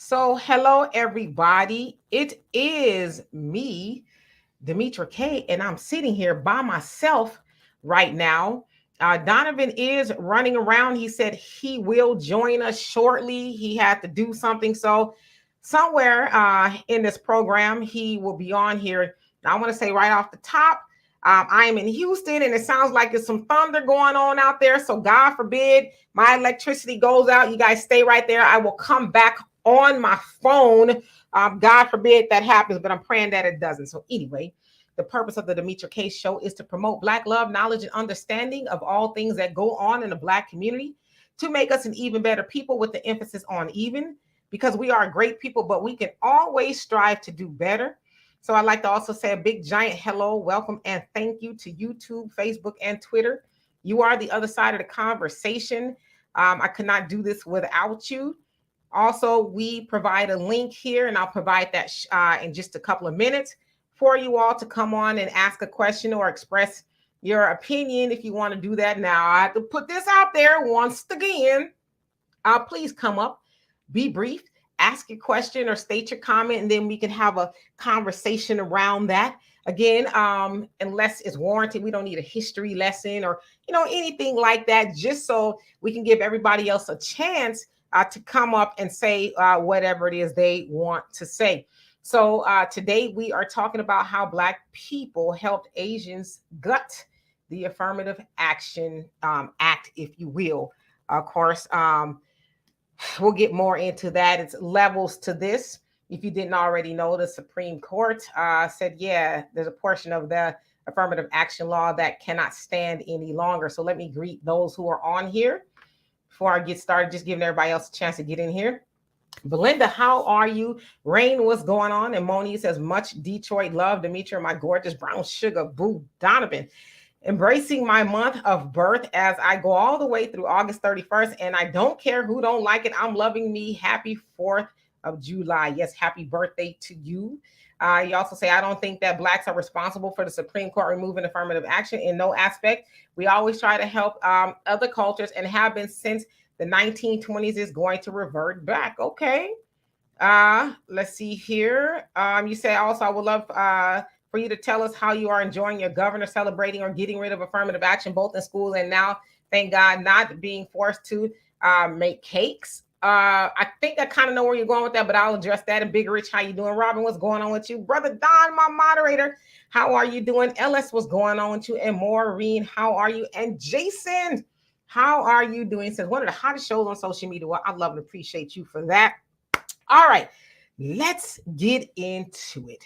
So, hello everybody. It is me, Demetra K, and I'm sitting here by myself right now. Donovan is running around. He said he will join us shortly. He had to do something. So, somewhere in this program, he will be on here. I want to say right off the top, I am in Houston, and it sounds like there's some thunder going on out there. So, God forbid my electricity goes out. You guys stay right there. I will come back on my phone. God forbid that happens, but I'm praying that it doesn't. So, anyway, the purpose of the Demetra K Show is to promote Black love, knowledge, and understanding of all things that go on in the Black community to make us an even better people with the emphasis on even, because we are great people, but we can always strive to do better. So I'd like to also say a big giant hello, welcome, and thank you to YouTube, Facebook, and Twitter. You are the other side of the conversation. I could not do this without you. Also, we provide a link here, and I'll provide that in just a couple of minutes for you all to come on and ask a question or express your opinion if you want to do that. Now, I have to put this out there once again. Please come up, be brief, ask your question or state your comment, and then we can have a conversation around that. Again, unless it's warranted, we don't need a history lesson or anything like that, just so we can give everybody else a chance to come up and say whatever it is they want to say. So today we are talking about how Black people helped Asians gut the Affirmative Action Act, if you will. Of course, we'll get more into that. It's levels to this. If you didn't already know, the Supreme Court said, yeah, there's a portion of the affirmative action law that cannot stand any longer. So let me greet those who are on here before I get started, just giving everybody else a chance to get in here. Belinda, how are you? Rain, what's going on? And Moni says, much Detroit love. Demetra, my gorgeous brown sugar boo. Donovan, embracing my month of birth as I go all the way through August 31st. And I don't care who don't like it. I'm loving me. Happy 4th of July. Yes, happy birthday to you. You also say, I don't think that Blacks are responsible for the Supreme Court removing affirmative action in no aspect. We always try to help other cultures and have been since the 1920s. Is going to revert back. Okay. Let's see here. You say also, I would love for you to tell us how you are enjoying your governor celebrating or getting rid of affirmative action, both in schools and now, thank God, not being forced to make cakes. I think I kind of know where you're going with that, but I'll address that. And Big Rich, how you doing? Robin, what's going on with you? Brother Don, my moderator, how are you doing? Ellis, what's going on with you? And Maureen, how are you? And Jason, how are you doing? Says one of the hottest shows on social media. Well, I love and appreciate you for that. All right, let's get into it.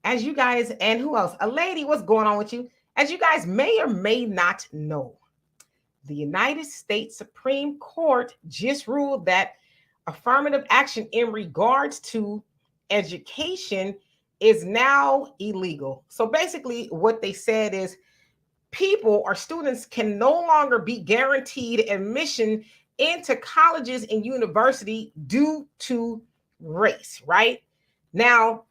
As you guys, and who else? A lady, what's going on with you? As you guys may or may not know, the United States Supreme Court just ruled that affirmative action in regards to education is now illegal. So basically, what they said is people or students can no longer be guaranteed admission into colleges and university due to race, right? Now,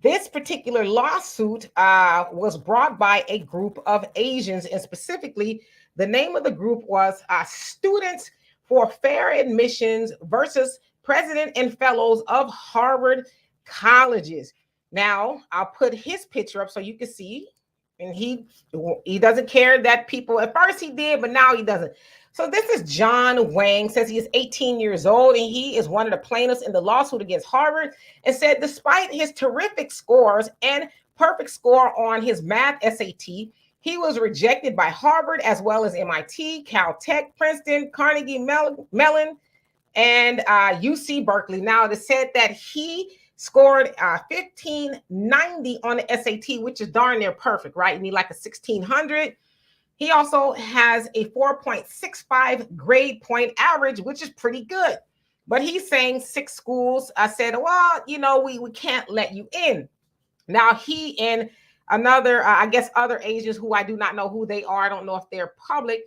this particular lawsuit was brought by a group of Asians, and specifically, the name of the group was Students for Fair Admissions versus President and Fellows of Harvard Colleges. Now, I'll put his picture up so you can see. And he doesn't care that people, at first he did, but now he doesn't. So this is John Wang, says he is 18 years old, and he is one of the plaintiffs in the lawsuit against Harvard, and said despite his terrific scores and perfect score on his math SAT, he was rejected by Harvard as well as MIT, Caltech, Princeton, Carnegie Mellon, and UC Berkeley. Now, it said that he scored 1590 on the SAT, which is darn near perfect, right? You need like a 1600. He also has a 4.65 grade point average, which is pretty good. But he's saying 6 schools said, well, we can't let you in. Now, he and another, I guess, other Asians who I do not know who they are, I don't know if they're public,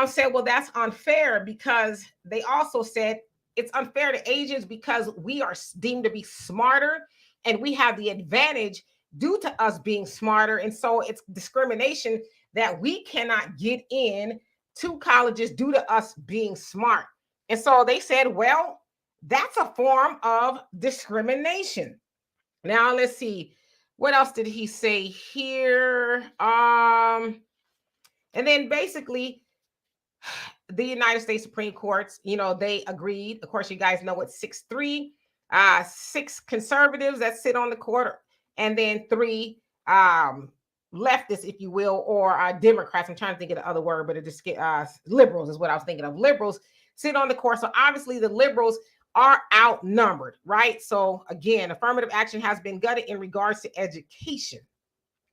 said, well, that's unfair, because they also said it's unfair to Asians because we are deemed to be smarter and we have the advantage due to us being smarter. And so it's discrimination that we cannot get in to colleges due to us being smart. And so they said, well, That's a form of discrimination. Now let's see. What else did he say here? And then basically the United States Supreme Courts, they agreed. Of course, you guys know it's 6-3, 6 conservatives that sit on the court, and then 3 leftists, if you will, or Democrats. I'm trying to think of the other word, but it just liberals is what I was thinking of. Liberals sit on the court. So obviously the liberals are outnumbered, right? So again, affirmative action has been gutted in regards to education,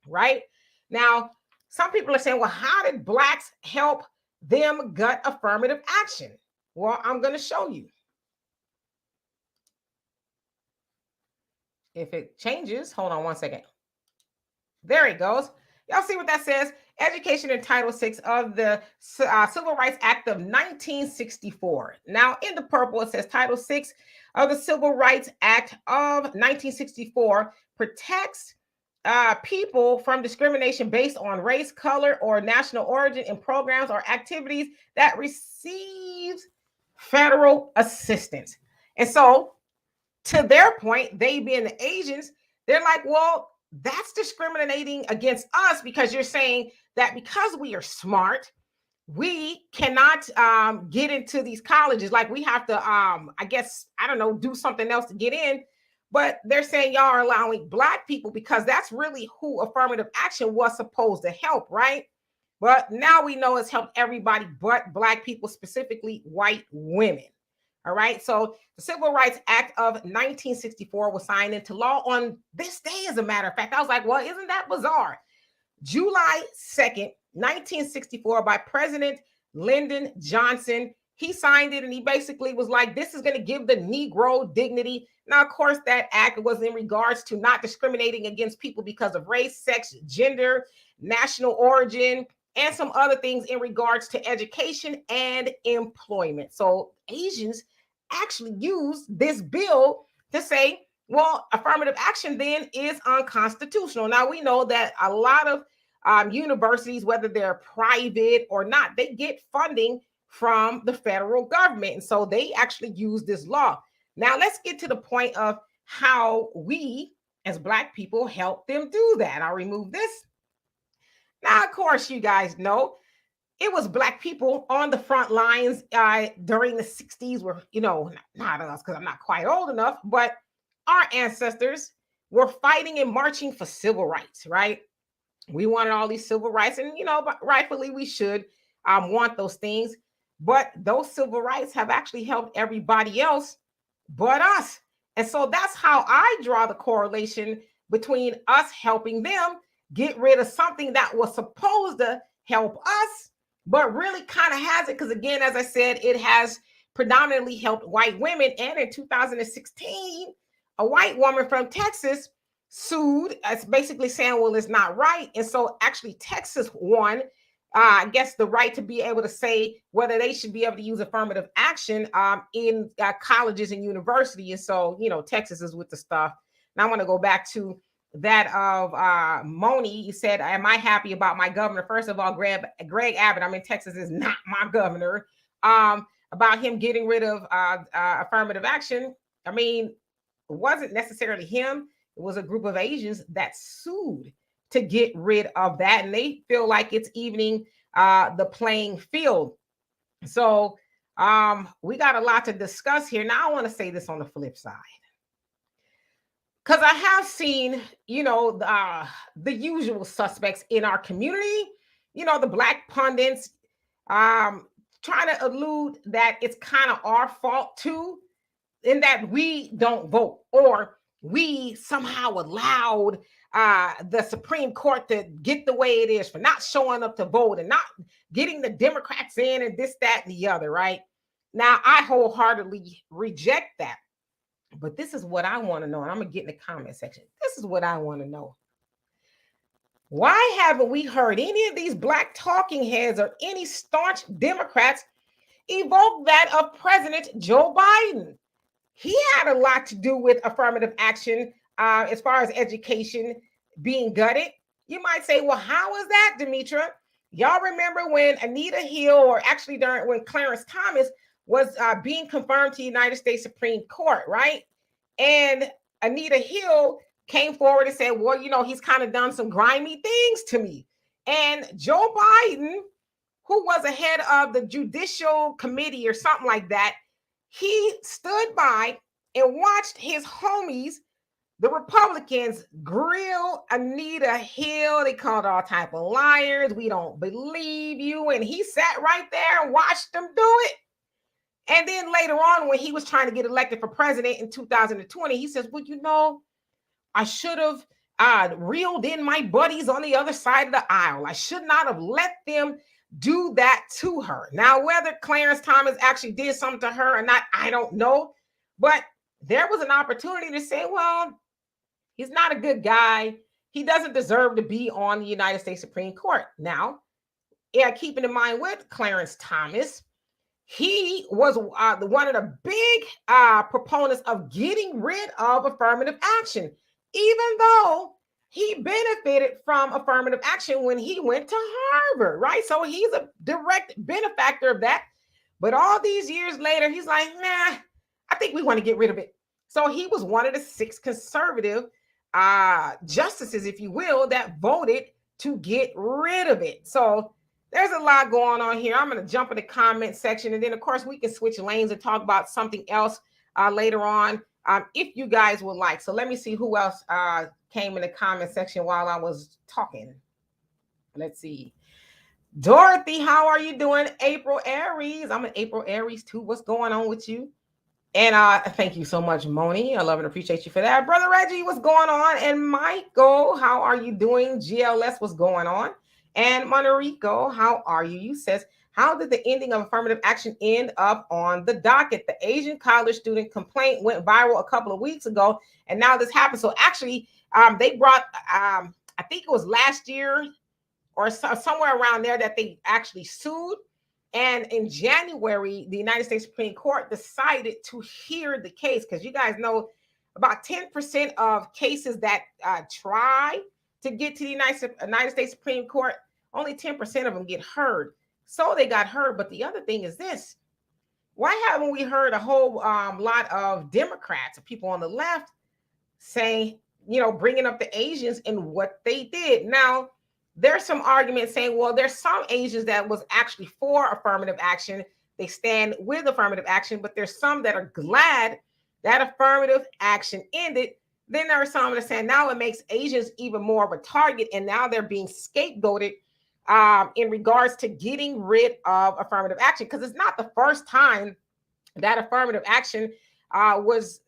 right? Now, some people are saying, well, how did blacks help them gut affirmative action? Well, I'm going to show you. If it changes, hold on one second. There it goes. Y'all see what that says? Education in Title VI of the Civil Rights Act of 1964. Now, in the purple, it says Title VI of the Civil Rights Act of 1964 protects people from discrimination based on race, color, or national origin in programs or activities that receives federal assistance. And so, to their point, they being the Asians, they're like, well, that's discriminating against us because you're saying that because we are smart, we cannot get into these colleges. Like we have to, I guess, I don't know, do something else to get in. But they're saying y'all are allowing black people because that's really who affirmative action was supposed to help, right? But now we know it's helped everybody but black people, specifically white women. All right. So the Civil Rights Act of 1964 was signed into law on this day, as a matter of fact. I was like, well, isn't that bizarre? July 2nd, 1964, by President Lyndon Johnson. He signed it and he basically was like, this is going to give the Negro dignity. Now, of course, that act was in regards to not discriminating against people because of race, sex, gender, national origin, and some other things in regards to education and employment. So Asians actually used this bill to say, well, affirmative action then is unconstitutional. Now, we know that a lot of universities, whether they're private or not, they get funding from the federal government. And so they actually use this law. Now, let's get to the point of how we as Black people help them do that. I'll remove this. Now, of course, you guys know it was Black people on the front lines during the 60s where, not us because I'm not quite old enough, but our ancestors were fighting and marching for civil rights, right? We wanted all these civil rights and, but rightfully we should want those things. But those civil rights have actually helped everybody else but us. And so that's how I draw the correlation between us helping them get rid of something that was supposed to help us, but really kind of hasn't. Because again, as I said, it has predominantly helped white women. And in 2016, a white woman from Texas sued. It's basically saying, well, it's not right. And so actually Texas won, I guess, the right to be able to say whether they should be able to use affirmative action in colleges and universities. And so, Texas is with the stuff. Now I want to go back to that of Moni. You said, am I happy about my governor? First of all, Greg Abbott, I'm in Texas, is not my governor. About him getting rid of affirmative action. I mean, it wasn't necessarily him. It was a group of Asians that sued to get rid of that. And they feel like it's evening the playing field. So we got a lot to discuss here. Now I want to say this on the flip side. Because I have seen, the usual suspects in our community, the Black pundits trying to allude that it's kind of our fault too, in that we don't vote or we somehow allowed the Supreme Court to get the way it is for not showing up to vote and not getting the Democrats in and this, that, and the other, right? Now, I wholeheartedly reject that. But this is what I want to know, and I'm going to get in the comment section. This is what I want to know. Why haven't we heard any of these Black talking heads or any staunch Democrats evoke that of President Joe Biden? He had a lot to do with affirmative action as far as education being gutted. You might say, well, how is that, Demetra? Y'all remember when Anita Hill, or actually when Clarence Thomas was being confirmed to the United States Supreme Court, right? And Anita Hill came forward and said, well, he's kind of done some grimy things to me. And Joe Biden, who was a head of the Judicial Committee or something like that, he stood by and watched his homies, the Republicans, grill Anita Hill. They called all type of liars. We don't believe you. And he sat right there and watched them do it. And then later on, when he was trying to get elected for president in 2020, he says, well, I should have reeled in my buddies on the other side of the aisle. I should not have let them do that to her. Now, whether Clarence Thomas actually did something to her or not, I don't know. But there was an opportunity to say, well, he's not a good guy. He doesn't deserve to be on the United States Supreme Court. Now, keeping in mind with Clarence Thomas, he was one of the big proponents of getting rid of affirmative action, even though he benefited from affirmative action when he went to Harvard, right? So he's a direct benefactor of that. But all these years later, he's like, nah, I think we want to get rid of it. So he was one of the 6 conservative justices, if you will, that voted to get rid of it. So there's a lot going on here. I'm going to jump in the comment section. And then, of course, we can switch lanes and talk about something else later on if you guys would like. So let me see who else came in the comment section while I was talking. Let's see. Dorothy, how are you doing? April Aries. I'm an April Aries too. What's going on with you? And thank you so much, Moni. I love and appreciate you for that. Brother Reggie, what's going on? And Michael, how are you doing? GLS, what's going on? And Monterico, how are you? You says, how did the ending of affirmative action end up on the docket? The Asian college student complaint went viral a couple of weeks ago, and now this happened. So actually, they brought, I think it was last year or somewhere around there that they actually sued. And in January, the United States Supreme Court decided to hear the case, because you guys know about 10% of cases that try to get to the United States Supreme Court, only 10% of them get heard. So they got heard. But the other thing is this. Why haven't we heard a whole lot of Democrats or people on the left saying, bringing up the Asians and what they did? Now, there's some argument saying, well, there's some Asians that was actually for affirmative action. They stand with affirmative action, but there's some that are glad that affirmative action ended. Then there are some that are saying now it makes Asians even more of a target, and now they're being scapegoated in regards to getting rid of affirmative action, because it's not the first time that affirmative action was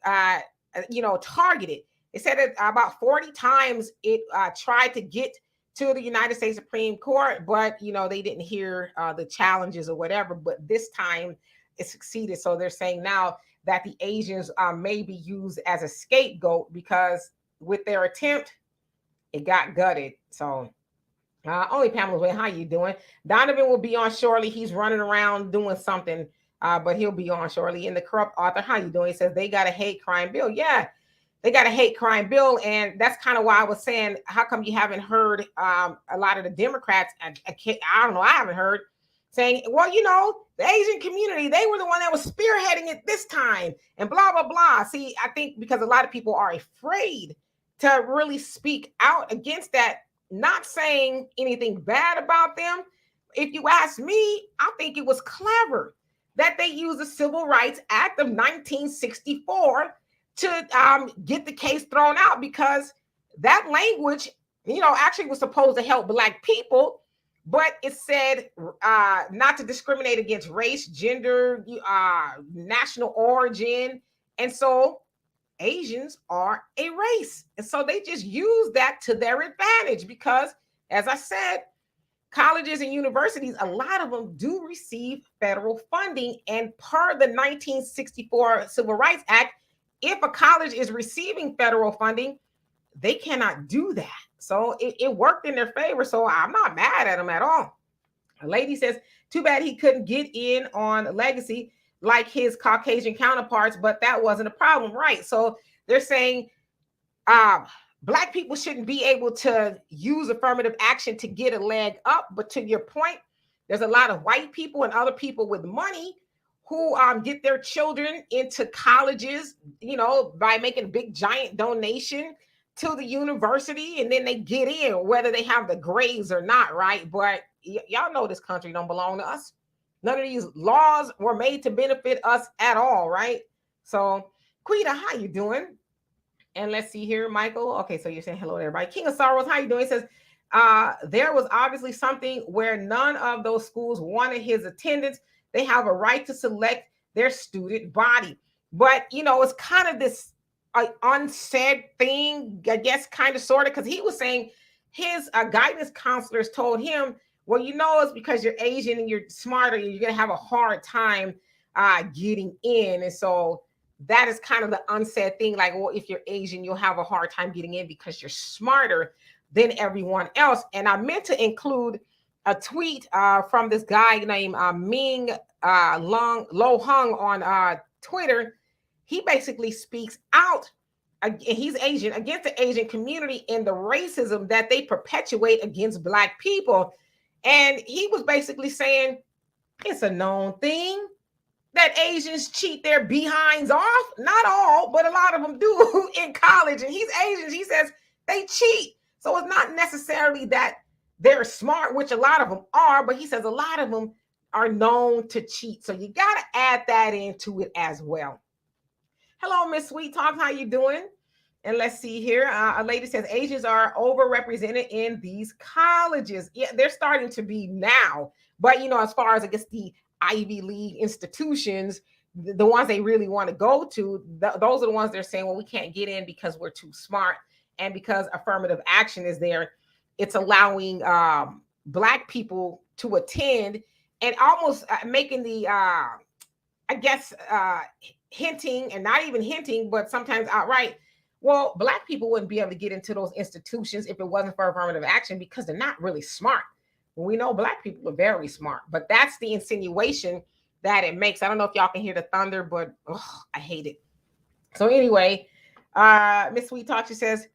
targeted. It said that about 40 times it tried to get to the United States Supreme Court, but they didn't hear the challenges or whatever. But this time it succeeded. So they're saying now that the Asians may be used as a scapegoat, because with their attempt, it got gutted. So only Pamela's way. How you doing? Donovan will be on shortly. He's running around doing something, but he'll be on shortly. And the corrupt author, how you doing? He says they got a hate crime bill. Yeah, they got a hate crime bill. And that's kind of why I was saying, how come you haven't heard a lot of the Democrats? I don't know. I haven't heard saying, well, the Asian community, they were the one that was spearheading it this time and blah, blah, blah. See, I think because a lot of people are afraid to really speak out against that, not saying anything bad about them. If you ask me, I think it was clever that they used the Civil Rights Act of 1964 to get the case thrown out, because that language, actually was supposed to help Black people. But it said not to discriminate against race, gender, national origin. And so Asians are a race. And so they just use that to their advantage, because, as I said, colleges and universities, a lot of them do receive federal funding. And per the 1964 Civil Rights Act, if a college is receiving federal funding, they cannot do that. So it worked in their favor. So I'm not mad at them at all. A lady says, too bad he couldn't get in on legacy like his Caucasian counterparts, but that wasn't a problem, right? So they're saying Black people shouldn't be able to use affirmative action to get a leg up. But to your point, there's a lot of white people and other people with money who get their children into colleges, by making a big giant donation to the university, and then they get in whether they have the grades or not, right? But y'all know this country don't belong to us. None of these laws were made to benefit us at all, right? So, Quita, how you doing? And let's see here, Michael. Okay, so you're saying hello to everybody. King of Sorrows, how you doing? He says, there was obviously something where none of those schools wanted his attendance. They have a right to select their student body. But, it's kind of this unsaid thing, I guess, kind of, sort of, because he was saying his guidance counselors told him, well, it's because you're Asian and you're smarter, you're going to have a hard time getting in. And so that is kind of the unsaid thing. Like, well, if you're Asian, you'll have a hard time getting in because you're smarter than everyone else. And I meant to include a tweet from this guy named Ming Lo Hung on Twitter. He basically speaks out, he's Asian, against the Asian community and the racism that they perpetuate against Black people. And he was basically saying it's a known thing that Asians cheat their behinds off. Not all, but a lot of them do in college. And he's Asian. He says they cheat. So it's not necessarily that they're smart, which a lot of them are, but he says a lot of them are known to cheat. So you got to add that into it as well. Hello, Miss Sweet Talk. How you doing? And let's see here. A lady says Asians are overrepresented in these colleges. Yeah, they're starting to be now. But, as far as, I guess, the Ivy League institutions, the ones they really want to go to, those are the ones they're saying, well, we can't get in because we're too smart. And because affirmative action is there, it's allowing Black people to attend and almost making the, hinting, and not even hinting, but sometimes outright, well, Black people wouldn't be able to get into those institutions if it wasn't for affirmative action because they're not really smart. We know Black people are very smart, but that's the insinuation that it makes. I don't know if y'all can hear the thunder, but I hate it. So anyway, Miss Sweet Talk, she says,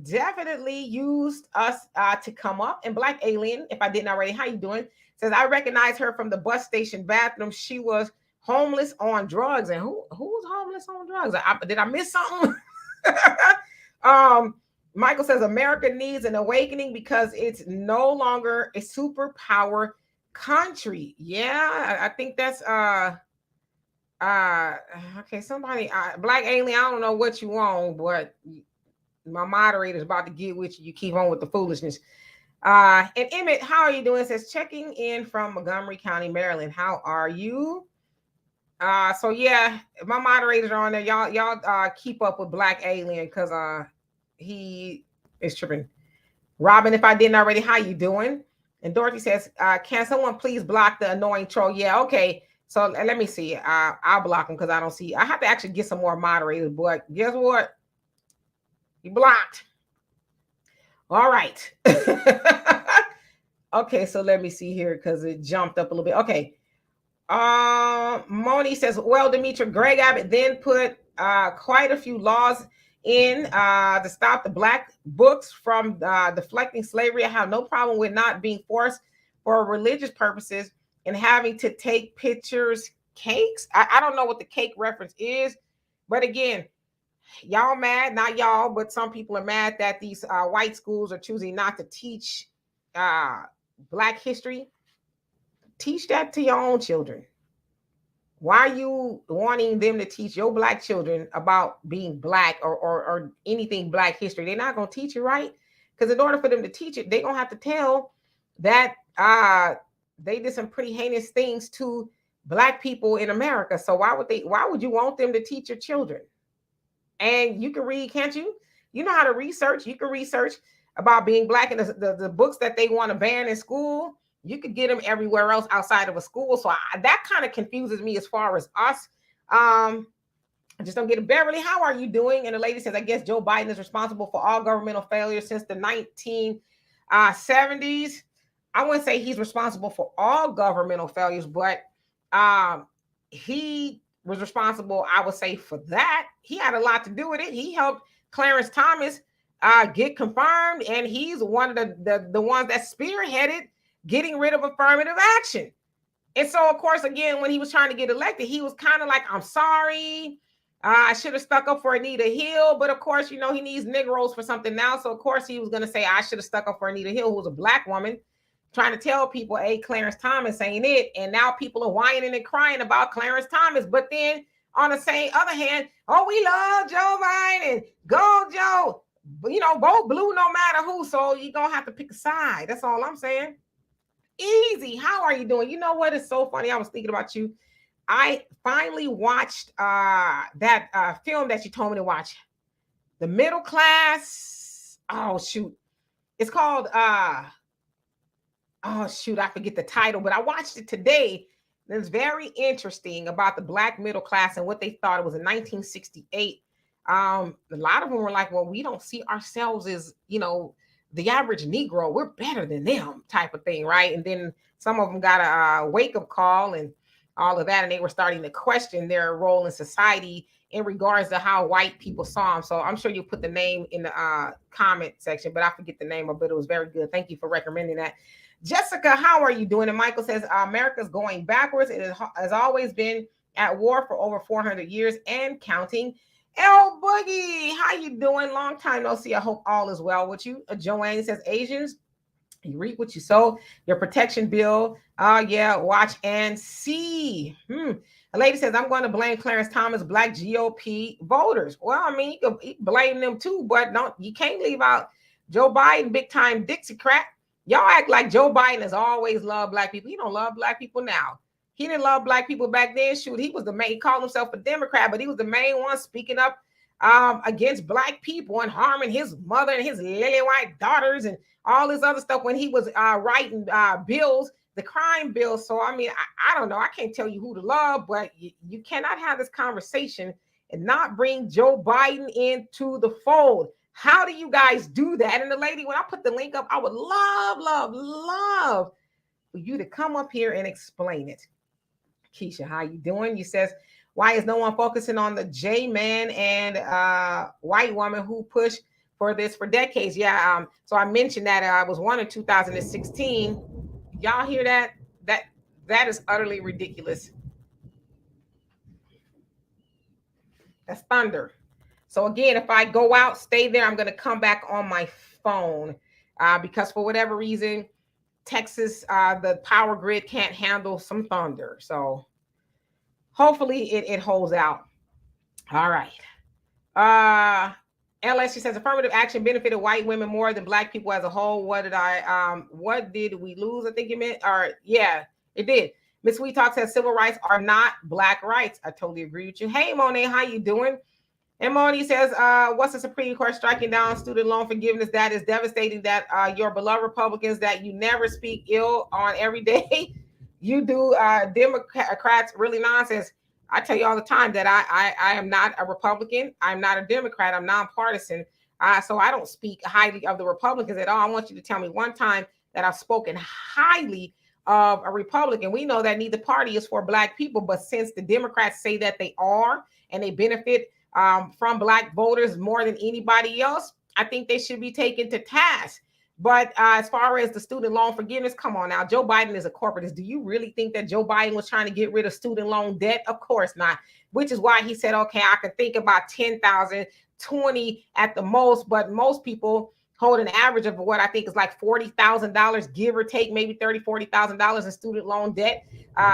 definitely used us to come up. And Black Alien, if I didn't already, how you doing? Says, I recognize her from the bus station bathroom. She was homeless on drugs. And who was homeless on drugs? Did I miss something? Michael says America needs an awakening because it's no longer a superpower country. Yeah, I think that's okay. Somebody, Black Alien, I don't know what you want, but my moderator's about to get with you. You keep on with the foolishness. And Emmett, how are you doing? It says checking in from Montgomery County, Maryland. How are you? So yeah, my moderators are on there. Y'all keep up with Black Alien because he is tripping. Robin, if I didn't already, how you doing? And Dorothy says, can someone please block the annoying troll? Yeah, okay. So let me see. I'll block him because I don't see. I have to actually get some more moderators, but guess what? You blocked. All right. Okay, so let me see here because it jumped up a little bit. Okay. Moni says, well, Demetra, Greg Abbott then put quite a few laws in to stop the Black books from deflecting slavery. I have no problem with not being forced for religious purposes and having to take pictures, cakes. I don't know what the cake reference is, but again, y'all mad, not y'all, but some people are mad that these white schools are choosing not to teach Black history. Teach that to your own children. Why are you wanting them to teach your Black children about being Black or anything Black history? They're not going to teach it, right? Because in order for them to teach it, they're going to have to tell that they did some pretty heinous things to Black people in America. So why would you want them to teach your children? And you can read, can't you? You know how to research. You can research about being Black, and the books that they want to ban in school, you could get them everywhere else outside of a school. So that kind of confuses me as far as us. I just don't get it. Beverly, how are you doing? And the lady says, I guess Joe Biden is responsible for all governmental failures since the 1970s. I wouldn't say he's responsible for all governmental failures, but he was responsible, I would say, for that. He had a lot to do with it. He helped Clarence Thomas get confirmed, and he's one of the ones that spearheaded getting rid of affirmative action. And so, of course, again, when he was trying to get elected, he was kind of like, I'm sorry. I should have stuck up for Anita Hill. But of course, you know, he needs Negroes for something now. So, of course, he was going to say, I should have stuck up for Anita Hill, who was a Black woman, trying to tell people, hey, Clarence Thomas ain't it. And now people are whining and crying about Clarence Thomas. But then on the same other hand, oh, we love Joe Biden. Go, Joe. You know, vote blue no matter who. So you're going to have to pick a side. That's all I'm saying. Easy. How are you doing? You know what is so funny? I was thinking about you. I finally watched that film that you told me to watch. The Middle Class. Oh, shoot. It's called oh shoot, I forget the title, but I watched it today. It's very interesting about the Black middle class and what they thought. It was in 1968. A lot of them were like, well, we don't see ourselves as, you know, the average Negro. We're better than them type of thing, right? And then some of them got a wake-up call and all of that, and they were starting to question their role in society in regards to how white people saw them. So I'm sure you'll put the name in the comment section, but I forget the name of it. It was very good. Thank you for recommending that. Jessica, how are you doing? And Michael says, America's going backwards. It has always been at war for over 400 years and counting. El Boogie, how you doing? Long time no see. I hope all is well with you. Joanne says, Asians, you reap what you sow. Your protection bill. Yeah, watch and see. A lady says, I'm going to blame Clarence Thomas, Black GOP voters. Well, I mean, you can blame them too, but you can't leave out Joe Biden, big time Dixiecrat. Y'all act like Joe Biden has always loved Black people. He don't love Black people now. He didn't love Black people back then. Shoot, he was the main, he called himself a Democrat, but he was the main one speaking up against Black people and harming his mother and his lily white daughters and all this other stuff when he was writing bills, the crime bills. So, I mean, I don't know. I can't tell you who to love, but you cannot have this conversation and not bring Joe Biden into the fold. How do you guys do that? And the lady, when I put the link up, I would love for you to come up here and explain it. Keisha, how you doing? You says, why is no one focusing on the J-man and white woman who pushed for this for decades? Yeah, so I mentioned that I was one in 2016. Y'all hear that? That is utterly ridiculous. That's thunder. So again, if I go out, stay there, I'm going to come back on my phone because for whatever reason, Texas, the power grid can't handle some thunder. So hopefully it holds out. All right. LS, she says, affirmative action benefited white women more than Black people as a whole. What did we lose? I think you meant, or yeah, it did. Miss Sweet Talk says civil rights are not Black rights. I totally agree with you. Hey, Monet, how you doing? And Moni says, what's the Supreme Court striking down student loan forgiveness? That is devastating that your beloved Republicans that you never speak ill on every day, you do Democrats really nonsense. I tell you all the time that I am not a Republican. I'm not a Democrat. I'm nonpartisan. So I don't speak highly of the Republicans at all. I want you to tell me one time that I've spoken highly of a Republican. We know that neither party is for Black people, but since the Democrats say that they are and they benefit from Black voters more than anybody else, I think they should be taken to task. But as far as the student loan forgiveness, come on now. Joe Biden is a corporatist. Do you really think that Joe Biden was trying to get rid of student loan debt? Of course not, which is why he said, okay, I could think about 10,000, 20 at the most, but most people hold an average of what I think is like $40,000, give or take, maybe $30,000, $40,000 in student loan debt.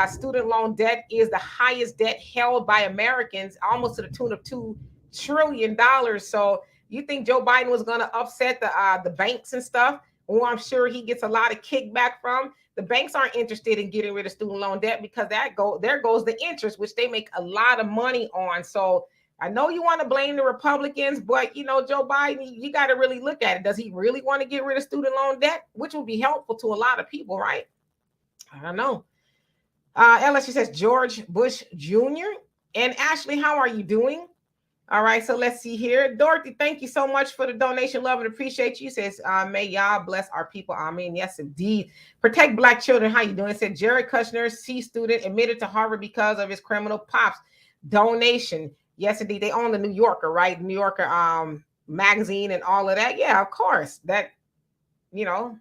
Student loan debt is the highest debt held by Americans, almost to the tune of $2 trillion. So you think Joe Biden was going to upset the banks and stuff, who I'm sure he gets a lot of kickback from? The banks aren't interested in getting rid of student loan debt because there goes the interest, which they make a lot of money on. So I know you want to blame the Republicans, but you know, Joe Biden, you got to really look at it. Does he really want to get rid of student loan debt, which will be helpful to a lot of people, right? I don't know. Ella, she says George Bush Jr. And Ashley, how are you doing? All right, so let's see here. Dorothy, thank you so much for the donation. Love and appreciate you. Says, may y'all bless our people. Amen. Yes, indeed. Protect Black children. How you doing? It said Jared Kushner, C student, admitted to Harvard because of his criminal pops donation. Yes, indeed. They own the New Yorker, right? New Yorker magazine and all of that. Yeah, of course. That, you know,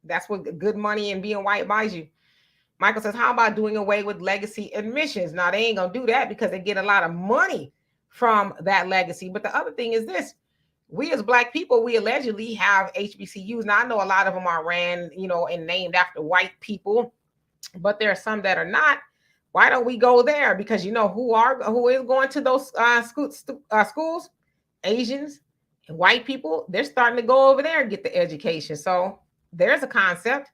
that's what good money and being white buys you. Michael says, how about doing away with legacy admissions? Now, they ain't going to do that because they get a lot of money from that legacy. But the other thing is this. We as Black people, we allegedly have HBCUs. Now, I know a lot of them are ran, and named after white people, but there are some that are not. Why don't we go there? Because who is going to those schools? Asians and white people. They're starting to go over there and get the education. So there's a concept.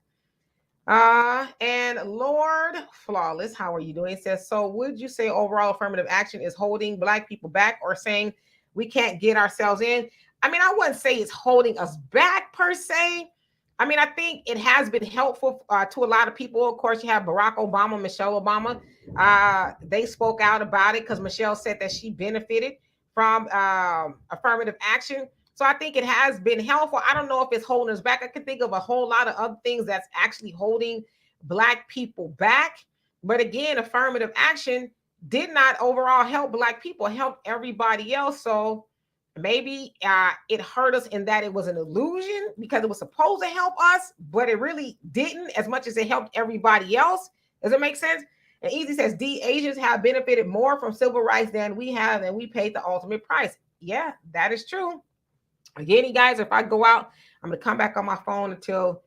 And Lord Flawless, how are you doing? It says, so would you say overall affirmative action is holding Black people back or saying we can't get ourselves in? I mean, I wouldn't say it's holding us back per se. I mean, I think it has been helpful to a lot of people. Of course, you have Barack Obama, Michelle Obama. They spoke out about it because Michelle said that she benefited from affirmative action. So I think it has been helpful. I don't know if it's holding us back. I can think of a whole lot of other things that's actually holding Black people back. But again, affirmative action did not overall help Black people, it helped everybody else. So maybe it hurt us in that it was an illusion because it was supposed to help us, but it really didn't as much as it helped everybody else. Does it make sense? And Easy says, Asians have benefited more from civil rights than we have, and we paid the ultimate price. Yeah, that is true. Again, you guys, if I go out, I'm going to come back on my phone until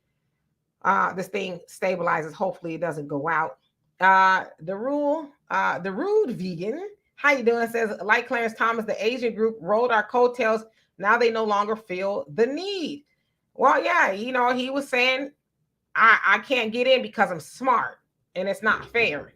this thing stabilizes. Hopefully it doesn't go out. The rude vegan, how you doing? Says, like Clarence Thomas, the Asian group rolled our coattails. Now they no longer feel the need. Well, yeah, he was saying, I can't get in because I'm smart and it's not fair.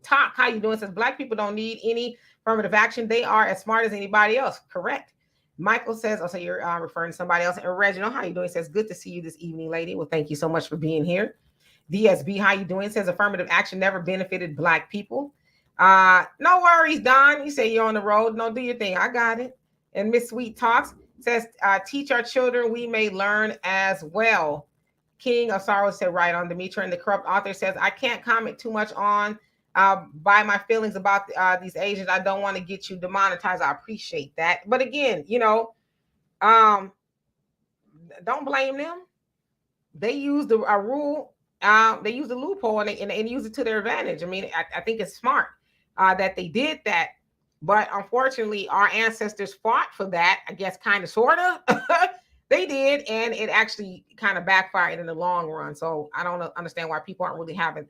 Talk, how you doing? Says, Black people don't need any affirmative action. They are as smart as anybody else. Correct. Michael says, so you're referring to somebody else. And Reginald, how you doing? Says, good to see you this evening, lady. Well, thank you so much for being here. DSB, how you doing? Says, affirmative action never benefited Black people. No worries, Don. You say you're on the road. No, do your thing. I got it. And Miss Sweet Talks says, teach our children, we may learn as well. King of Sorrow said, right on. Demetra. And the corrupt author says, I can't comment too much on by my feelings about these Asians. I don't want to get you demonetized. I appreciate that. But again, don't blame them. They use the rule. They use the loophole and use it to their advantage. I mean, I think it's smart that they did that. But unfortunately, our ancestors fought for that, I guess, kind of, sort of. They did. And it actually kind of backfired in the long run. So I don't understand why people aren't really having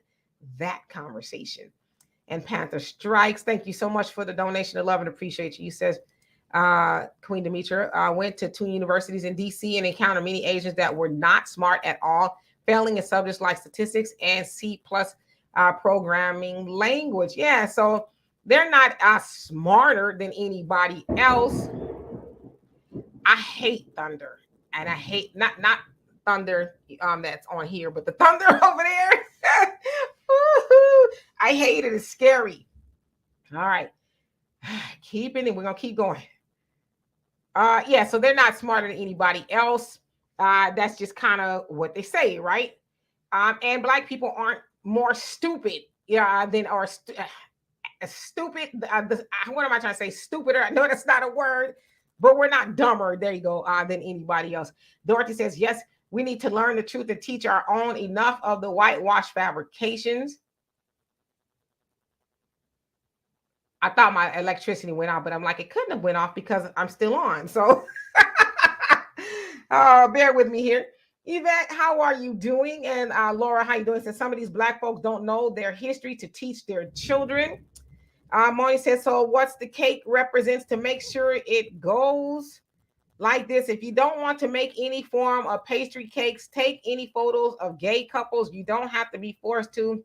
that conversation. And Panther Strikes, thank you so much for the donation. I love and appreciate you. You says, Queen Demetra went to 2 universities in DC and encountered many Asians that were not smart at all, failing in subjects like statistics and C+ programming language. Yeah, so they're not smarter than anybody else. I hate thunder, and I hate not thunder that's on here, but the thunder over there. I hate it. It's scary. All right. Keeping it. We're going to keep going. Yeah, so they're not smarter than anybody else. That's just kind of what they say, right? And Black people aren't more stupid than stupid. What am I trying to say? Stupider. I know that's not a word, but we're not dumber. There you go. Than anybody else. Dorothy says, yes, we need to learn the truth and teach our own. Enough of the whitewash fabrications. I thought my electricity went off, but I'm like, it couldn't have went off because I'm still on. So bear with me here. Yvette, how are you doing? And Laura, how you doing? Since some of these Black folks don't know their history to teach their children. Moni says, so what's the cake represents to make sure it goes like this? If you don't want to make any form of pastry cakes, take any photos of gay couples. You don't have to be forced to,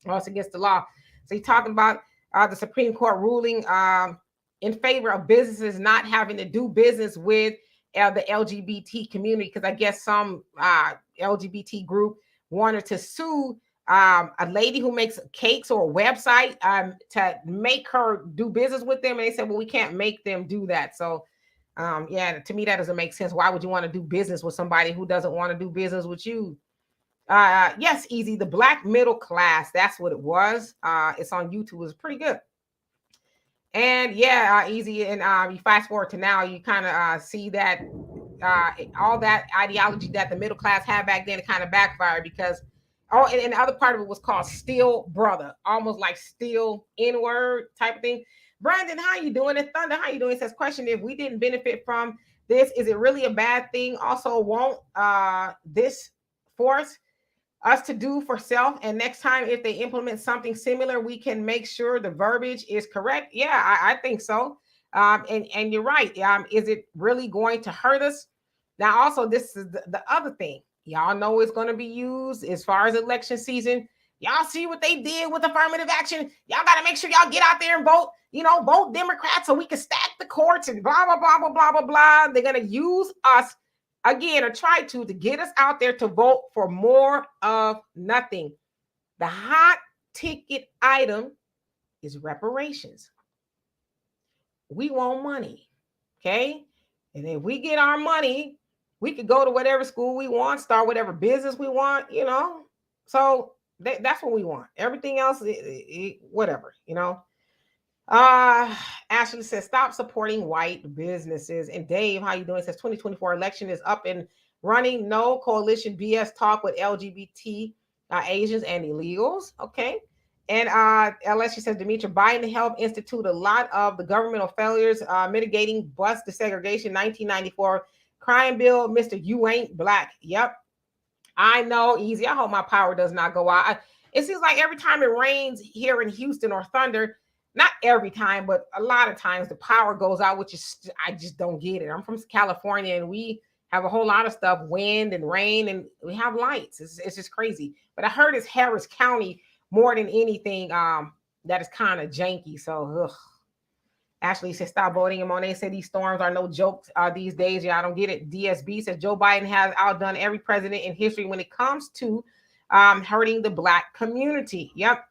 or it's against the law. So you're talking about the Supreme Court ruling in favor of businesses not having to do business with the LGBT community, because I guess some LGBT group wanted to sue a lady who makes cakes or a website to make her do business with them. And they said, well, we can't make them do that. So yeah, to me, that doesn't make sense. Why would you want to do business with somebody who doesn't want to do business with you? Yes, Easy, the Black middle class. That's what it was. It's on YouTube. It's pretty good. And yeah, Easy. And you fast forward to now, you kind of see that all that ideology that the middle class had back then, it kind of backfired because Oh, and the other part of it was called Still Brother, almost like still N-word type of thing. Brandon, how you doing? And Thunder, how you doing? It says, question, if we didn't benefit from this, is it really a bad thing? Also, won't this force us to do for self? And next time, if they implement something similar, we can make sure the verbiage is correct. Yeah, I think so. And you're right. Is it really going to hurt us? Now, also, this is the other thing. Y'all know it's going to be used as far as election season. Y'all see what they did with affirmative action. Y'all got to make sure y'all get out there and vote, vote Democrats so we can stack the courts and blah, blah, blah, blah, blah, blah, blah. They're going to use us again, or try to get us out there to vote for more of nothing. The hot ticket item is reparations. We want money. Okay. And if we get our money, we could go to whatever school we want, start whatever business we want, So that's what we want. Everything else, whatever, Uh Ashley says, stop supporting white businesses. And Dave, how you doing? Says 2024 election is up and running. No coalition BS talk with LGBT Asians and illegals. Okay. And LS, she says, Demetra, Biden helped institute a lot of the governmental failures, mitigating bus desegregation, 1994 crime bill. Mr. You ain't black. Yep. I know, easy. I hope my power does not go out. It seems like every time it rains here in Houston or thunder, not every time, but a lot of times the power goes out, which is, I just don't get it. I'm from California and we have a whole lot of stuff, wind and rain, and we have lights. It's just crazy. But I heard it's Harris County more than anything that is kind of janky. So, ugh. Ashley says, stop voting. And Monet said, these storms are no jokes these days. Yeah, I don't get it. DSB says, Joe Biden has outdone every president in history when it comes to hurting the black community. Yep.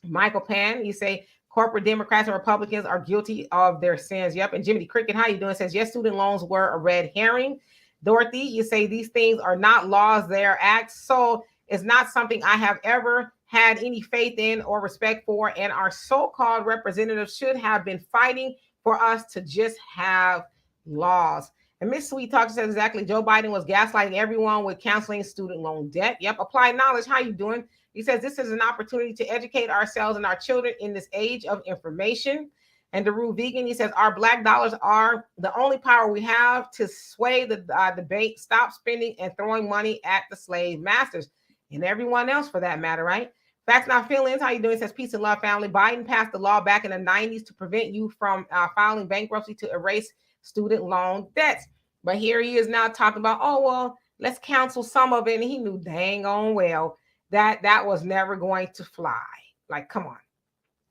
Michael Pan, you say, corporate Democrats and Republicans are guilty of their sins. Yep. And Jimmy Cricket, how you doing? Says, yes, student loans were a red herring. Dorothy, you say, these things are not laws, they are acts. So it's not something I have ever had any faith in or respect for, and our so-called representatives should have been fighting for us to just have laws. And Miss Sweet Talk says, exactly, Joe Biden was gaslighting everyone with canceling student loan debt. Yep. Applied knowledge, how you doing? He says, this is an opportunity to educate ourselves and our children in this age of information. And Daru Vegan, he says, our black dollars are the only power we have to sway the debate, stop spending and throwing money at the slave masters and everyone else for that matter, right? Facts Not Feelings, how you doing? It says, peace and love, family. Biden passed the law back in the 90s to prevent you from filing bankruptcy to erase student loan debts. But here he is now talking about, oh, well, let's cancel some of it. And he knew dang on well that was never going to fly. Like, come on.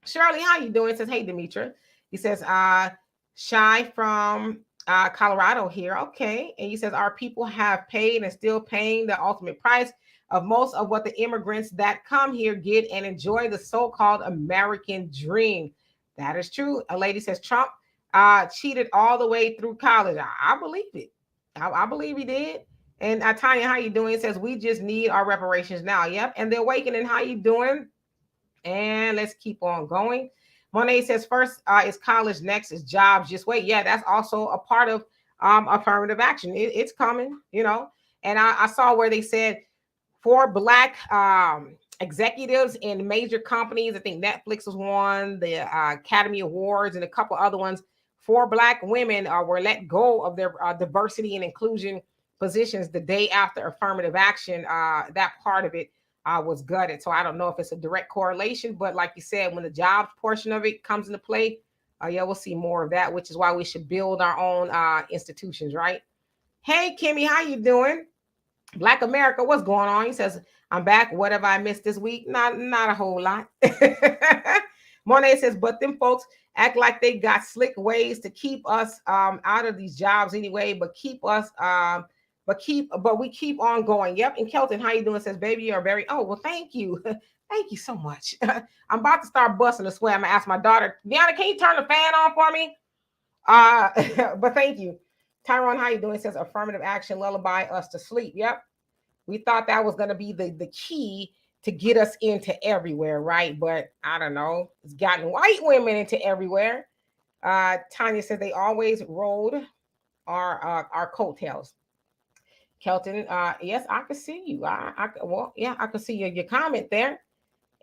Shirley, how you doing? It says, hey, Demetra. He says, Shy from Colorado here. Okay. And he says, our people have paid and still paying the ultimate price of most of what the immigrants that come here get and enjoy the so-called American dream. That is true. A lady says Trump cheated all the way through college. I believe it. I believe he did. And Tanya, how you doing? It says, we just need our reparations now. Yep. And the Awakening, how you doing? And let's keep on going. Monet says, first is college, next is jobs. Just wait. Yeah, that's also a part of affirmative action. It's coming, And I saw where they said, for black executives in major companies, I think Netflix was one, the Academy Awards and a couple other ones, 4 black women were let go of their diversity and inclusion positions the day after affirmative action. That part of it was gutted. So I don't know if it's a direct correlation, but like you said, when the jobs portion of it comes into play, yeah, we'll see more of that, which is why we should build our own institutions, right? Hey, Kimmy, how you doing? Black America, what's going on? He says, I'm back. What have I missed this week? Not a whole lot. Monet says, but them folks act like they got slick ways to keep us out of these jobs anyway, but we keep on going. Yep. And Kelton, how you doing? Says, baby, you're very, oh, well, thank you. Thank you so much. I'm about to start busting a sweat. I'm gonna ask my daughter, Deanna, can you turn the fan on for me? But thank you. Tyrone, how you doing? It says, affirmative action, lullaby us to sleep. Yep. We thought that was going to be the key to get us into everywhere, right? But I don't know. It's gotten white women into everywhere. Tanya says they always rode our coattails. Kelton, yes, I can see you. Well, yeah, I can see your comment there.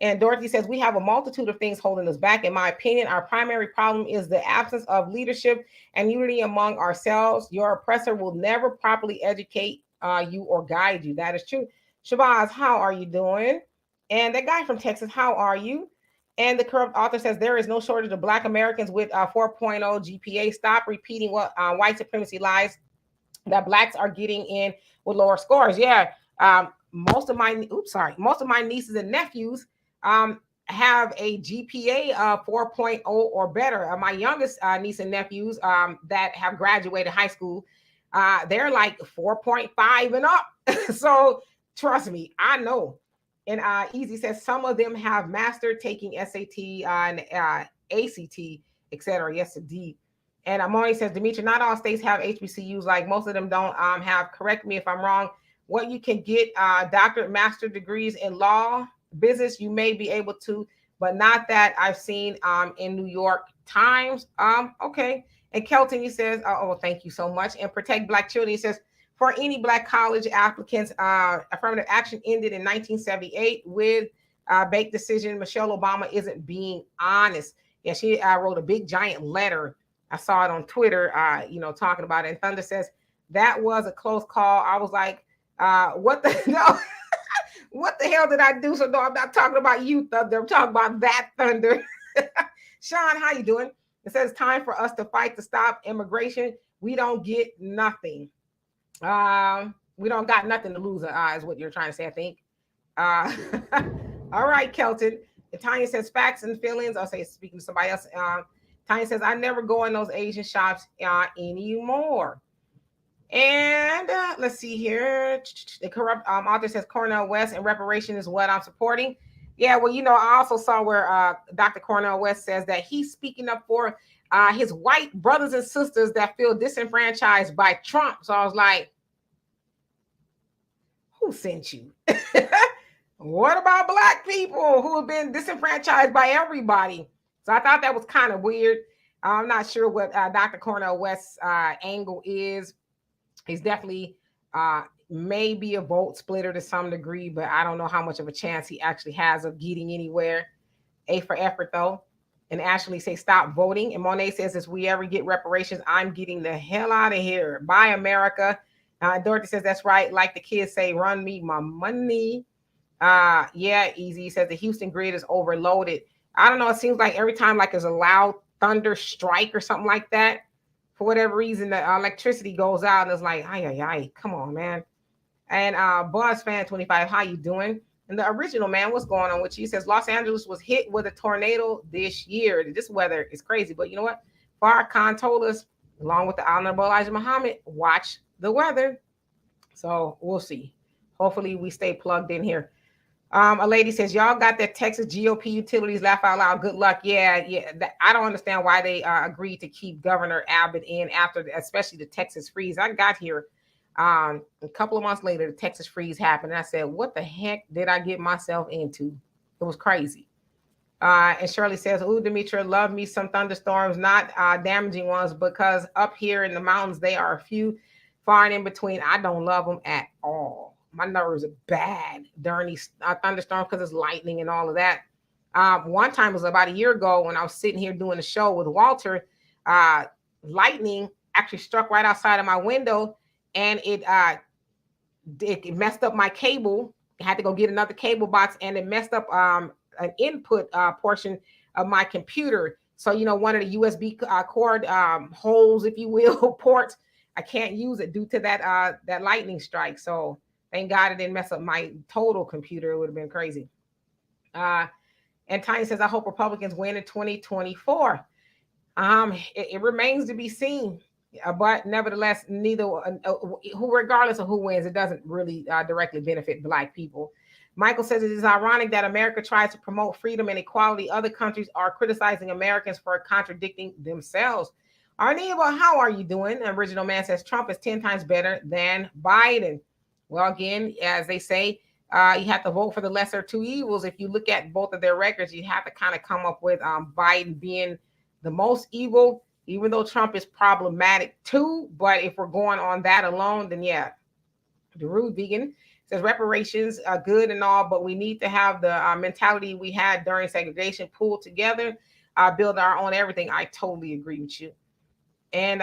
And Dorothy says, we have a multitude of things holding us back. In my opinion, our primary problem is the absence of leadership and unity among ourselves. Your oppressor will never properly educate you or guide you. That is true. Shabazz, how are you doing? And that guy from Texas, how are you? And the corrupt author says, there is no shortage of Black Americans with 4.0 GPA. Stop repeating what white supremacy lies that Blacks are getting in with lower scores. Yeah, most of my nieces and nephews have a GPA of 4.0 or better. My youngest niece and nephews that have graduated high school, they're like 4.5 and up. So trust me, I know. And Easy says some of them have mastered taking SAT and ACT, etc. Yes, indeed. And Amoni says, Demetri, not all states have HBCUs. Like most of them don't have. Correct me if I'm wrong. What you can get doctorate, master degrees in law, business, you may be able to, but not that I've seen in New York Times. Okay. And Kelton, he says, oh, thank you so much. And Protect Black Children, he says, for any Black college applicants, affirmative action ended in 1978 with baked decision. Michelle Obama isn't being honest. Yeah, she wrote a big giant letter. I saw it on Twitter, talking about it. And Thunder says, that was a close call. I was like, what the no, what the hell did I do? So no, I'm not talking about you, Thunder. I'm talking about that Thunder. Sean, how you doing? It says time for us to fight to stop immigration. We don't get nothing. We don't got nothing to lose, is what you're trying to say, I think. All right, Kelton. And Tanya says facts and feelings. I'll say speaking to somebody else. Tanya says I never go in those Asian shops anymore. And let's see here. The corrupt author says Cornel West and reparation is what I'm supporting. Yeah, well, I also saw where Dr. Cornel West says that he's speaking up for his white brothers and sisters that feel disenfranchised by Trump. So I was like, who sent you? What about Black people who have been disenfranchised by everybody? So I thought that was kind of weird. I'm not sure what Dr. Cornel West's angle is. He's definitely maybe a vote splitter to some degree, but I don't know how much of a chance he actually has of getting anywhere. A for effort, though. And Ashley say stop voting. And Monet says, if we ever get reparations, I'm getting the hell out of here. Bye, America. Dorothy says, that's right. Like the kids say, run me my money. Yeah, Easy says the Houston grid is overloaded. I don't know. It seems like every time like there's a loud thunder strike or something like that, for whatever reason, the electricity goes out and it's like, ay, come on, man. And Buzz Fan 25, how you doing? And the original man, what's going on with you? He says Los Angeles was hit with a tornado this year. This weather is crazy, but you know what? Farrakhan told us, along with the Honorable Elijah Muhammad, watch the weather. So we'll see. Hopefully we stay plugged in here. A lady says, y'all got that Texas GOP utilities, laugh out loud. Good luck. Yeah. I don't understand why they agreed to keep Governor Abbott in after, especially the Texas freeze. I got here a couple of months later, the Texas freeze happened. And I said, what the heck did I get myself into? It was crazy. And Shirley says, ooh, Demetria, love me some thunderstorms, not damaging ones, because up here in the mountains, they are few, far and in between. I don't love them at all. My nerves are bad during these thunderstorms because it's lightning and all of that. One time was about a year ago when I was sitting here doing a show with Walter. Lightning actually struck right outside of my window, and it messed up my cable. I had to go get another cable box, and it messed up an input portion of my computer. So, one of the USB cord holes, if you will, ports, I can't use it due to that lightning strike. So thank God it didn't mess up my total computer. It would have been crazy. And Tiny says, I hope Republicans win in 2024. It remains to be seen. But nevertheless, regardless of who wins, it doesn't really directly benefit Black people. Michael says it is ironic that America tries to promote freedom and equality. Other countries are criticizing Americans for contradicting themselves. Arneva, how are you doing? The original man says Trump is 10 times better than Biden. Well, again, as they say, you have to vote for the lesser two evils. If you look at both of their records, you have to kind of come up with Biden being the most evil, even though Trump is problematic too. But if we're going on that alone, then yeah, The Rude Vegan says reparations are good and all, but we need to have the mentality we had during segregation pulled together, build our own everything. I totally agree with you. And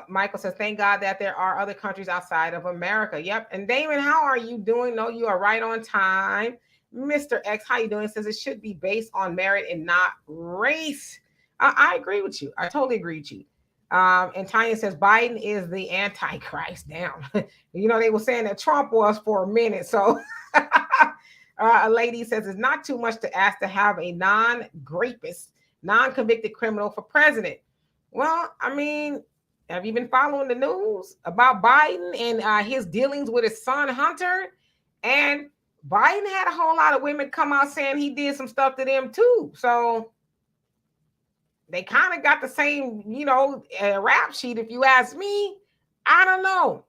Michael says, thank God that there are other countries outside of America. Yep. And Damon, how are you doing? No, you are right on time. Mr. X, how you doing? Says it should be based on merit and not race. I agree with you. I totally agree with you. And Tanya says Biden is the Antichrist. Damn. They were saying that Trump was for a minute. So a lady says it's not too much to ask to have a non-rapist, non-convicted criminal for president. Well, I mean, have you been following the news about Biden and his dealings with his son Hunter? And Biden had a whole lot of women come out saying he did some stuff to them too. So they kind of got the same, rap sheet, if you ask me. I don't know.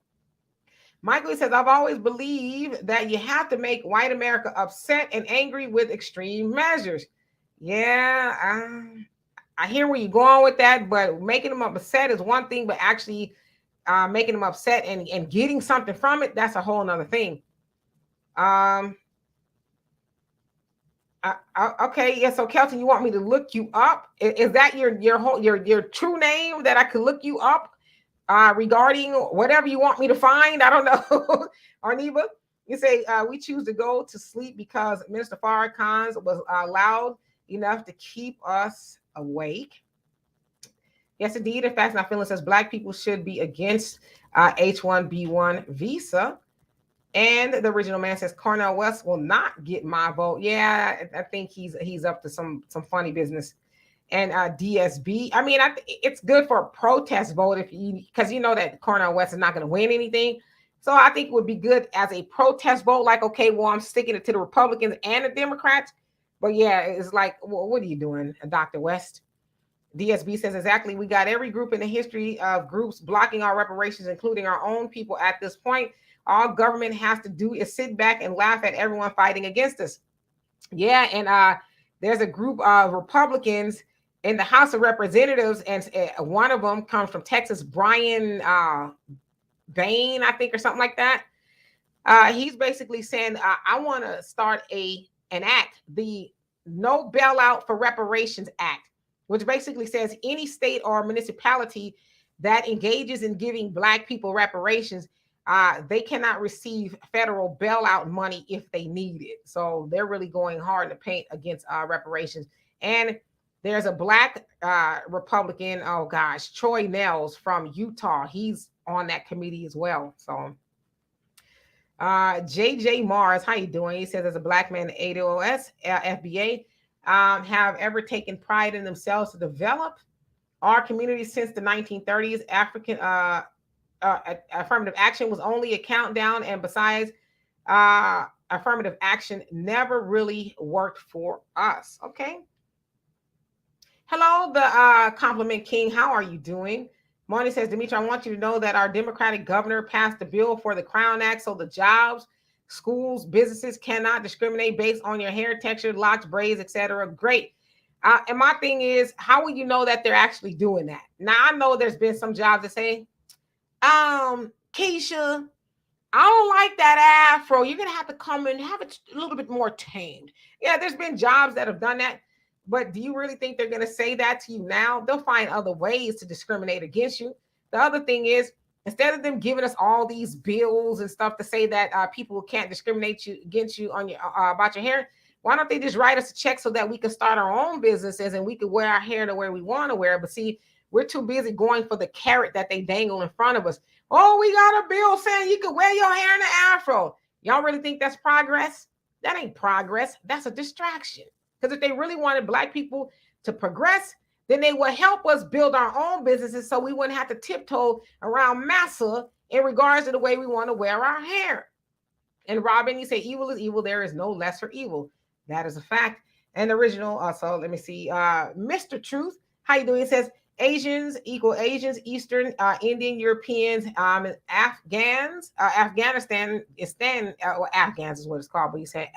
Michael says, I've always believed that you have to make white America upset and angry with extreme measures. Yeah, I hear where you're going with that, but making them upset is one thing, but actually making them upset and getting something from it, that's a whole nother thing. Okay, yeah. So Kelton, you want me to look you up? Is that your true name that I could look you up regarding whatever you want me to find? I don't know. Arniva, you say we choose to go to sleep because Minister Farrakhan was loud enough to keep us awake. Yes, indeed. In fact, my feeling says Black people should be against H-1B1 visa. And the original man says Cornel West will not get my vote. Yeah, I think he's up to some funny business. And DSB, I mean, it's good for a protest vote because you know that Cornel West is not going to win anything. So I think it would be good as a protest vote. Like, okay, well, I'm sticking it to the Republicans and the Democrats. But yeah, it's like, well, what are you doing, Dr. West? DSB says exactly. We got every group in the history of groups blocking our reparations, including our own people at this point. All government has to do is sit back and laugh at everyone fighting against us. Yeah, and there's a group of Republicans in the House of Representatives, and one of them comes from Texas, Brian Bain, I think, or something like that. He's basically saying, I want to start an act, the No Bailout for Reparations Act, which basically says any state or municipality that engages in giving Black people reparations, they cannot receive federal bailout money if they need it. So they're really going hard in the paint against reparations. And there's a Black Republican, oh gosh, Troy Nehls from Utah. He's on that committee as well. So JJ Mars, how you doing? He says, as a Black man, ADOS, FBA, have ever taken pride in themselves to develop our community since the 1930s. African affirmative action was only a countdown, and besides, affirmative action never really worked for us. Okay. Hello, the compliment king. How are you doing? Monty says, Demetri, I want you to know that our Democratic governor passed the bill for the Crown Act, so the jobs, schools, businesses cannot discriminate based on your hair texture, locks, braids, etc. Great. And my thing is, how will you know that they're actually doing that? Now, I know there's been some jobs that say, Keisha, I don't like that afro. You're going to have to come and have it a little bit more tamed. Yeah, there's been jobs that have done that. But do you really think they're going to say that to you now? They'll find other ways to discriminate against you. The other thing is, instead of them giving us all these bills and stuff to say that people can't discriminate against you on your about your hair, why don't they just write us a check so that we can start our own businesses and we can wear our hair the way we want to wear it? But see, we're too busy going for the carrot that they dangle in front of us. Oh, we got a bill saying you can wear your hair in an afro. Y'all really think that's progress? That ain't progress. That's a distraction. Because if they really wanted Black people to progress, then they would help us build our own businesses so we wouldn't have to tiptoe around massa in regards to the way we want to wear our hair. And Robin, you say evil is evil. There is no lesser evil. That is a fact. And the original, so let me see. Mr. Truth, how you doing? It says Asians equal Asians, Eastern, Indian, Europeans, Afghans. Afghanistan is Afghans is what it's called, but you say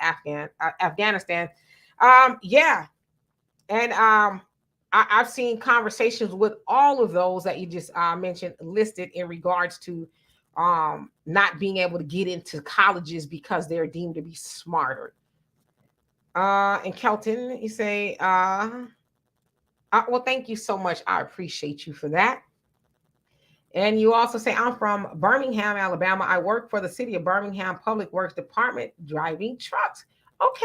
Afghanistan. Yeah. And I've seen conversations with all of those that you just mentioned listed in regards to not being able to get into colleges because they're deemed to be smarter. And Kelton, you say, well, thank you so much. I appreciate you for that. And you also say, I'm from Birmingham, Alabama. I work for the city of Birmingham Public Works Department driving trucks. Okay.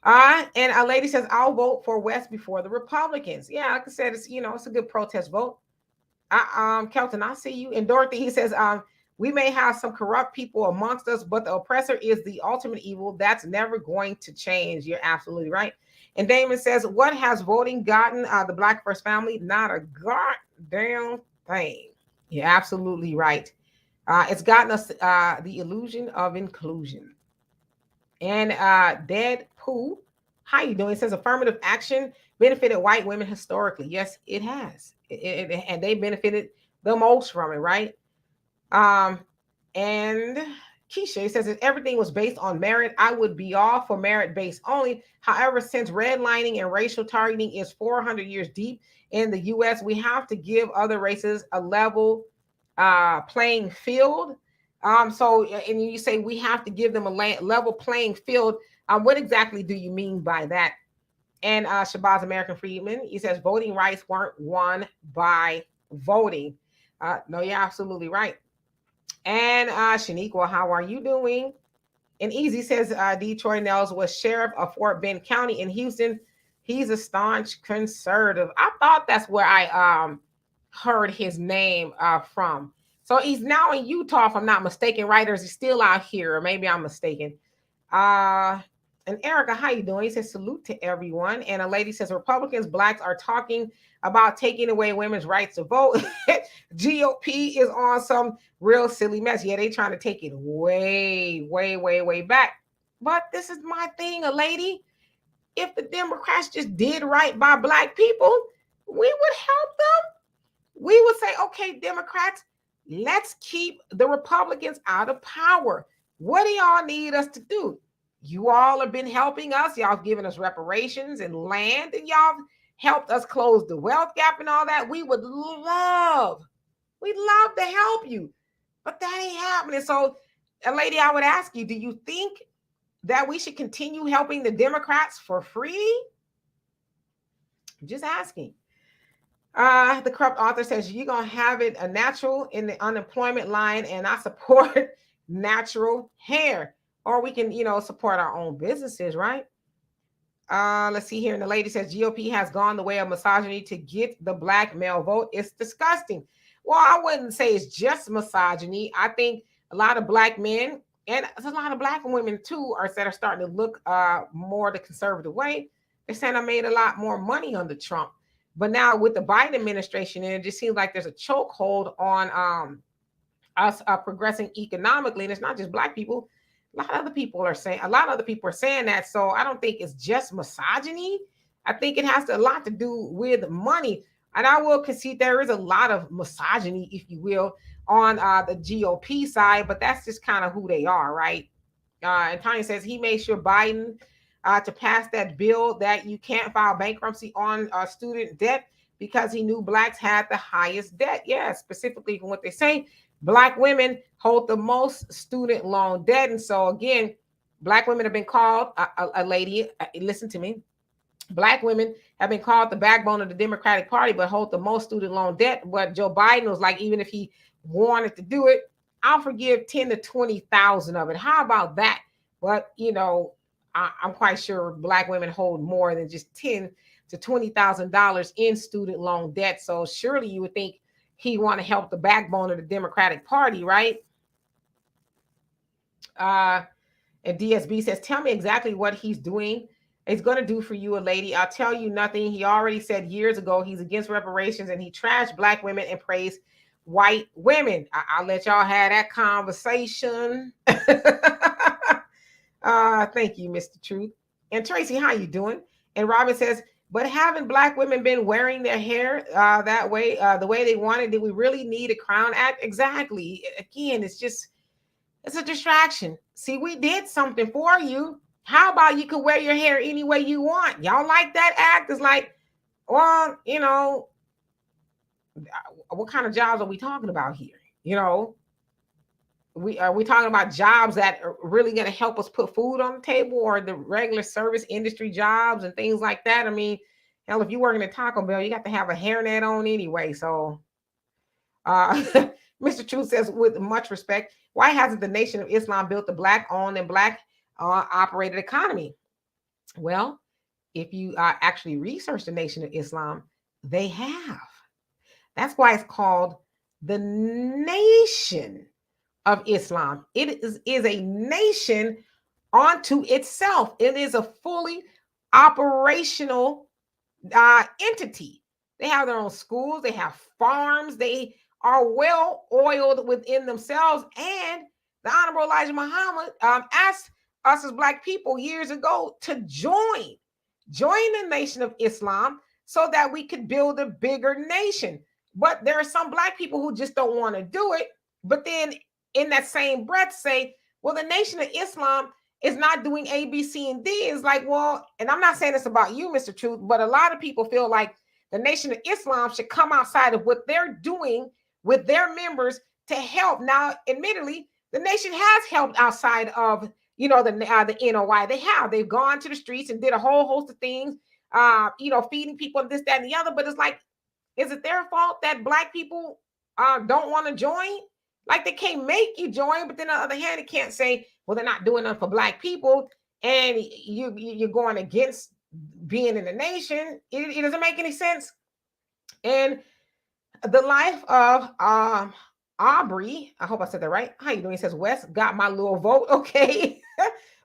And a lady says, I'll vote for West before the Republicans. Yeah, like I said, it's a good protest vote. Kelton, I see you. And Dorothy, he says, we may have some corrupt people amongst us, but the oppressor is the ultimate evil. That's never going to change. You're absolutely right. And Damon says, what has voting gotten the Black First family? Not a goddamn thing. You're absolutely right. It's gotten us the illusion of inclusion. And Dead Pooh, how you doing? It says affirmative action benefited white women historically. Yes, it has. And they benefited the most from it, right? And Keisha says if everything was based on merit, I would be all for merit based only. However, since redlining and racial targeting is 400 years deep in the US, we have to give other races a level playing field. So, and you say we have to give them a level playing field. What exactly do you mean by that? And Shabazz American Freedman, he says voting rights weren't won by voting. No, you're absolutely right. And Shaniqua, how are you doing? And Easy says Detroit Nels was sheriff of Fort Bend County in Houston. He's a staunch conservative. I thought that's where I heard his name from. So he's now in Utah, if I'm not mistaken, right? Or is he still out here? Or maybe I'm mistaken. And Erica, how you doing? He says, salute to everyone. And a lady says, Republicans, Blacks are talking about taking away women's rights to vote. GOP is on some real silly mess. Yeah, they trying to take it way, way, way, way back. But this is my thing, a lady. If the Democrats just did right by Black people, we would help them. We would say, okay, Democrats, let's keep the Republicans out of power. What do y'all need us to do? You all have been helping us. Y'all have given us reparations and land, and y'all helped us close the wealth gap and all that. We'd love to help you, but that ain't happening. So, a lady, I would ask you, do you think that we should continue helping the Democrats for free? I'm just asking. The corrupt author says you're gonna have it a natural in the unemployment line, and I support natural hair. Or we can, support our own businesses, right? Let's see here. And the lady says GOP has gone the way of misogyny to get the Black male vote. It's disgusting. Well, I wouldn't say it's just misogyny. I think a lot of Black men and a lot of Black women too that are starting to look more the conservative way. They're saying I made a lot more money under Trump. But now with the Biden administration, and it just seems like there's a chokehold on us progressing economically. And it's not just Black people. A lot of other people are saying that. So I don't think it's just misogyny. I think it has a lot to do with money. And I will concede there is a lot of misogyny, if you will, on the GOP side, but that's just kind of who they are, right? And Tanya says he made sure Biden to pass that bill that you can't file bankruptcy on student debt because he knew Blacks had the highest debt. Yeah, specifically from what they say. Black women hold the most student loan debt. And so again, Black women have been called, a lady, listen to me. Black women have been called the backbone of the Democratic Party, but hold the most student loan debt. But Joe Biden was like, even if he wanted to do it, I'll forgive 10 to 20,000 of it. How about that? But, I'm quite sure Black women hold more than just $10,000 to $20,000 in student loan debt. So surely you would think he want to help the backbone of the Democratic Party, right? And DSB says, tell me exactly what he's doing. It's going to do for you, a lady. I'll tell you nothing. He already said years ago he's against reparations and he trashed Black women and praised white women. I'll let y'all have that conversation. Thank you, Mr. Truth. And Tracy, how you doing? And Robin says, but haven't Black women been wearing their hair that way, the way they wanted? Did we really need a Crown Act? Exactly. Again, it's a distraction. See, we did something for you. How about you could wear your hair any way you want? Y'all like that act? It's like, well, what kind of jobs are we talking about here? are we talking about jobs that are really going to help us put food on the table, or the regular service industry jobs and things like that? I mean, hell, if you work in a Taco Bell, you got to have a hairnet on anyway. So, uh, Mr. Truth says, with much respect, why hasn't the Nation of Islam built a black-owned and black operated economy? Well, if you actually research the Nation of Islam, they have. That's why it's called the Nation of Islam. It is a nation onto itself. It is a fully operational entity. They have their own schools, they have farms, they are well oiled within themselves. And the Honorable Elijah Muhammad asked us as Black people years ago to join the Nation of Islam so that we could build a bigger nation. But there are some Black people who just don't want to do it. But then in that same breath say, well, the Nation of Islam is not doing A, B, C, and D. It's like, well, and I'm not saying this about you, Mr. Truth, but a lot of people feel like the Nation of Islam should come outside of what they're doing with their members to help. Now, admittedly, the nation has helped outside of, the NOI. They've gone to the streets and did a whole host of things, feeding people and this, that, and the other. But it's like, is it their fault that Black people don't want to join? Like, they can't make you join, but then on the other hand, it can't say, well, they're not doing enough for Black people, and you're going against being in the nation. It doesn't make any sense. And the life of Aubrey, I hope I said that right. How you doing? He says, Wes, got my little vote. Okay.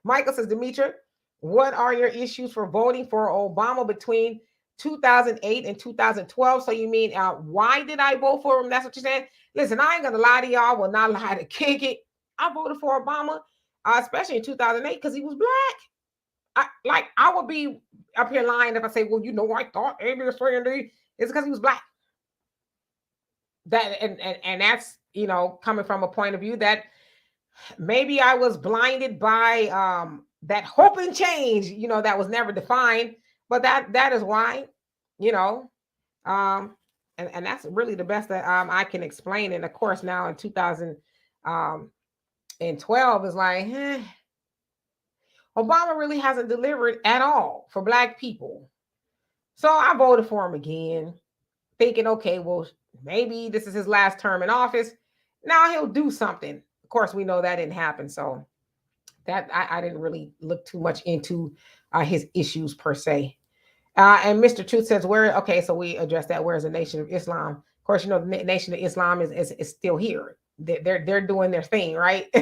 Michael says, Demetra, what are your issues for voting for Obama between 2008 and 2012? So you mean, why did I vote for him? That's what you're saying? Listen, I ain't going to lie to y'all. I will not lie to kick it. I voted for Obama, especially in 2008, because he was Black. I would be up here lying if I say, well, I thought A, B, C, and D. It's because he was Black. That and that's, coming from a point of view that maybe I was blinded by that hope and change, that was never defined. But that is why, and that's really the best that I can explain. And of course, now in 2012 is like, Obama really hasn't delivered at all for Black people. So I voted for him again, thinking, okay, well, maybe this is his last term in office. Now he'll do something. Of course, we know that didn't happen. So that I didn't really look too much into his issues per se. And Mr. Truth says, so we addressed that. Where is the Nation of Islam? Of course, the Nation of Islam is still here. They're doing their thing, right?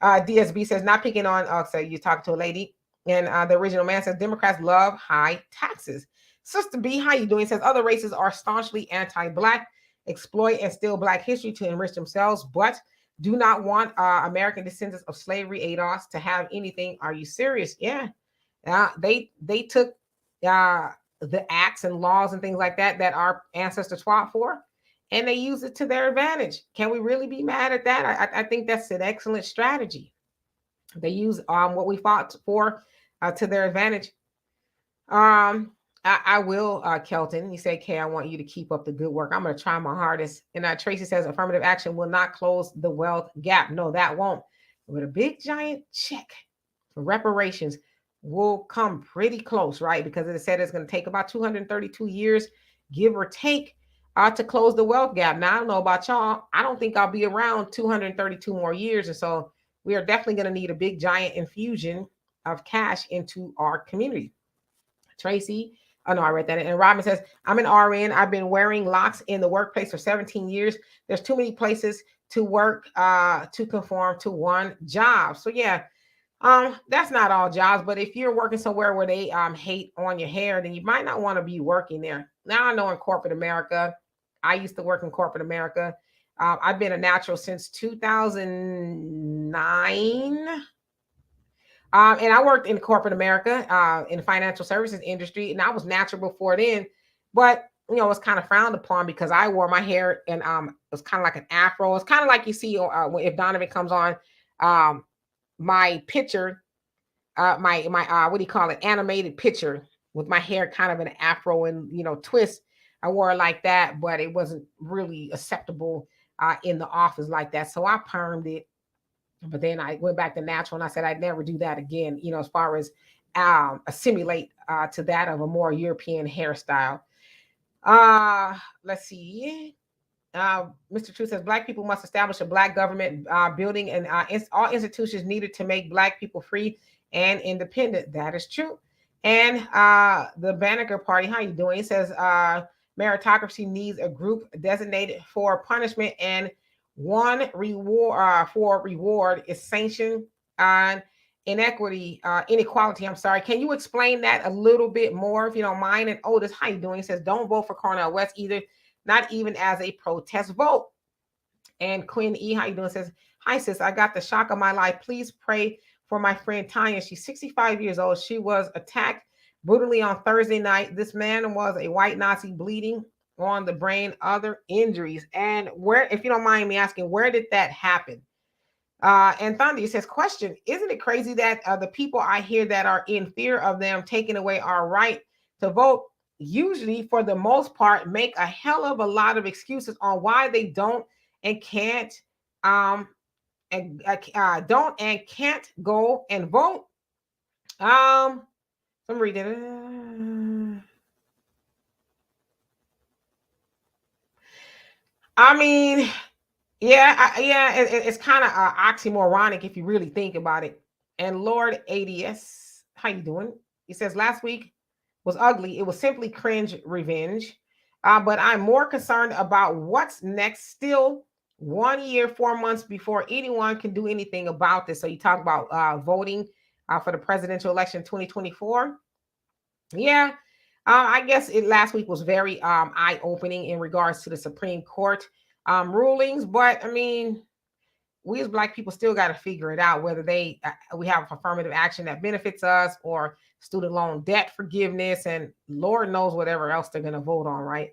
DSB says, not picking on, so you talk to a lady. And the original man says, Democrats love high taxes. Sister B, how you doing? Says, other races are staunchly anti-Black, exploit and steal Black history to enrich themselves, but do not want American descendants of slavery, ADOS, to have anything. Are you serious? Yeah. They took the acts and laws and things like that our ancestors fought for, and they use it to their advantage. Can we really be mad at that? I think that's an excellent strategy. They use what we fought for to their advantage. I will, Kelton. You say, Kay, I want you to keep up the good work. I'm going to try my hardest. And Tracy says, affirmative action will not close the wealth gap. No, that won't. But a big giant check for reparations will come pretty close, right? Because it said it's going to take about 232 years, give or take, to close the wealth gap. Now, I don't know about y'all. I don't think I'll be around 232 more years. And so we are definitely going to need a big giant infusion of cash into our community. Tracy, oh no, I read that. And Robin says, I'm an RN. I've been wearing locks in the workplace for 17 years. There's too many places to work to conform to one job. So yeah, that's not all jobs, but if you're working somewhere where they hate on your hair, then you might not want to be working there. Now I know in corporate America, I used to work in corporate America. I've been a natural since 2009. And I worked in corporate America, in the financial services industry, and I was natural before then. But, it was kind of frowned upon because I wore my hair and it was kind of like an afro. It's kind of like you see if Donovan comes on my picture, my what do you call it? Animated picture with my hair kind of an afro and, twist. I wore it like that, but it wasn't really acceptable in the office like that. So I permed it, but then I went back to natural, and I said I'd never do that again. You know, as far as assimilate to that of a more European hairstyle. Let's see. Mr. Truth says Black people must establish a Black government building, and all institutions needed to make Black people free and independent. That is true. And the Banneker Party, how you doing? It says meritocracy needs a group designated for punishment, and one reward for reward is sanction on inequality. I'm sorry. Can you explain that a little bit more, if you don't mind? And Otis, how you doing? He says, don't vote for Cornel West either, not even as a protest vote. And Queen E, how you doing? Says, hi sis, I got the shock of my life. Please pray for my friend Tanya. She's 65 years old. She was attacked brutally on Thursday night. This man was a white Nazi, bleeding on the brain, other injuries. And where, if you don't mind me asking, where did that happen? And Thunder says, question, isn't it crazy that the people I hear that are in fear of them taking away our right to vote, usually for the most part, make a hell of a lot of excuses on why they don't and can't don't and can't go and vote. I'm reading. I mean, it's kind of oxymoronic if you really think about it. And Lord ADS, how you doing? He says last week was ugly. It was simply cringe revenge. But I'm more concerned about what's next. Still 1 year, 4 months before anyone can do anything about this. So you talk about voting for the presidential election 2024. Yeah, I guess last week was very eye-opening in regards to the Supreme Court rulings. But I mean, we as Black people still got to figure it out, whether we have affirmative action that benefits us, or student loan debt forgiveness, and Lord knows whatever else they're going to vote on, right?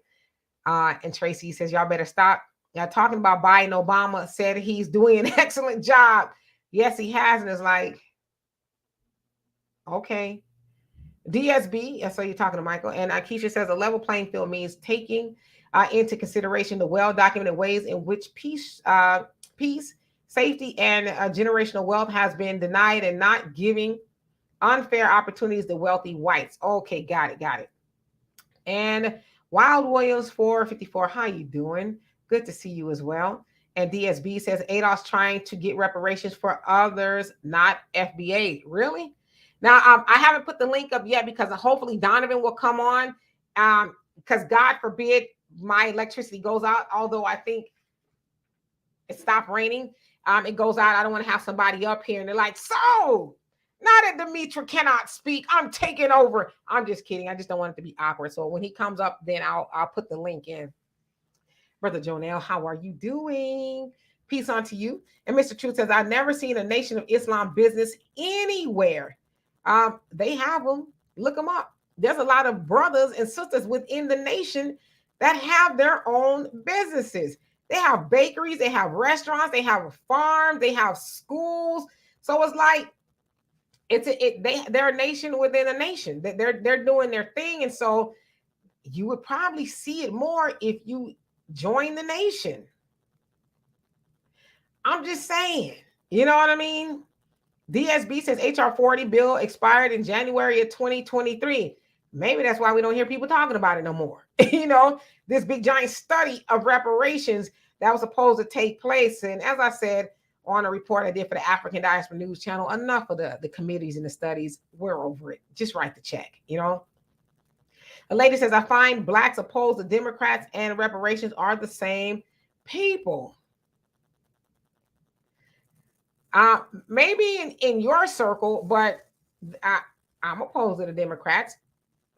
And Tracy says, y'all better stop talking about Biden. Obama said he's doing an excellent job. Yes, he has. And it's like, okay. DSB, so you're talking to Michael. And Keisha says a level playing field means taking into consideration the well-documented ways in which peace, safety, and generational wealth has been denied, and not giving unfair opportunities to wealthy whites. Okay, got it. And Wild Williams 454, how you doing? Good to see you as well. And DSB says ADOS trying to get reparations for others, not FBA. Really? Now, I haven't put the link up yet because hopefully Donovan will come on, because God forbid my electricity goes out, although I think it stopped raining. It goes out. I don't want to have somebody up here and they're like, so now that Demetra cannot speak, I'm taking over. I'm just kidding. I just don't want it to be awkward. So when he comes up, then I'll put the link in. Brother Jonelle, how are you doing? Peace unto you. And Mr. Truth says, I've never seen a Nation of Islam business anywhere. They have them. Look them up. There's a lot of brothers and sisters within the nation that have their own businesses. They have bakeries, they have restaurants, they have a farm, they have schools. So it's like they're a nation within a nation. They're doing their thing, and so you would probably see it more if you join the nation. I'm just saying, you know what I mean? DSB says HR 40 bill expired in January of 2023. Maybe that's why we don't hear people talking about it no more. You know, this big giant study of reparations that was supposed to take place. And as I said on a report I did for the African Diaspora News Channel, enough of the committees and the studies. We're over it. Just write the check, you know. A lady says, I find Blacks opposed to Democrats and reparations are the same people. Maybe in your circle, but I'm opposed to the Democrats,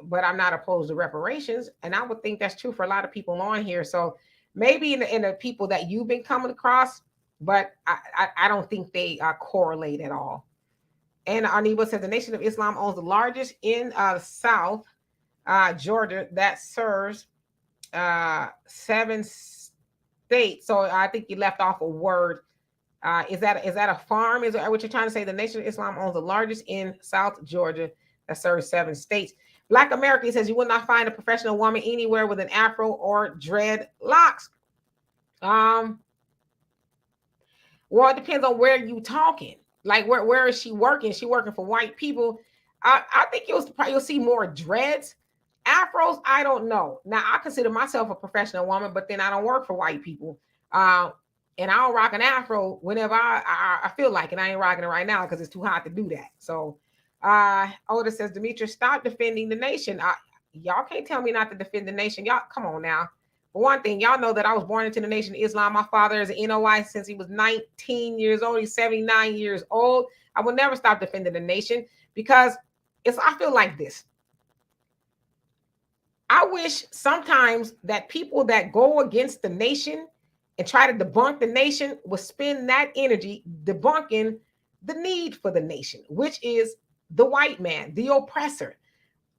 but I'm not opposed to reparations. And I would think that's true for a lot of people on here. So maybe in the people that you've been coming across, but I don't think they correlate at all. And Aniba says the Nation of Islam owns the largest in South Georgia that serves 7 states. So I think you left off a word. Is that a farm? Is that what you're trying to say? The Nation of Islam owns the largest in South Georgia that serves 7 states. Black America says you will not find a professional woman anywhere with an afro or dreadlocks. Well, it depends on where you talking. Like where is she working? She working for white people. I think you'll see more dreads. Afros, I don't know. Now I consider myself a professional woman, but then I don't work for white people. Uh, and I don't rock an afro whenever I feel like it. I ain't rocking it right now because it's too hot to do that. So Oda says, Demetrius, stop defending the nation. Y'all can't tell me not to defend the nation. Y'all, come on now. For one thing, y'all know that I was born into the Nation of Islam. My father is an NOI since he was 19 years old. He's 79 years old. I will never stop defending the nation because I feel like this. I wish sometimes that people that go against the nation and try to debunk the nation would spend that energy debunking the need for the nation, which is the white man, the oppressor.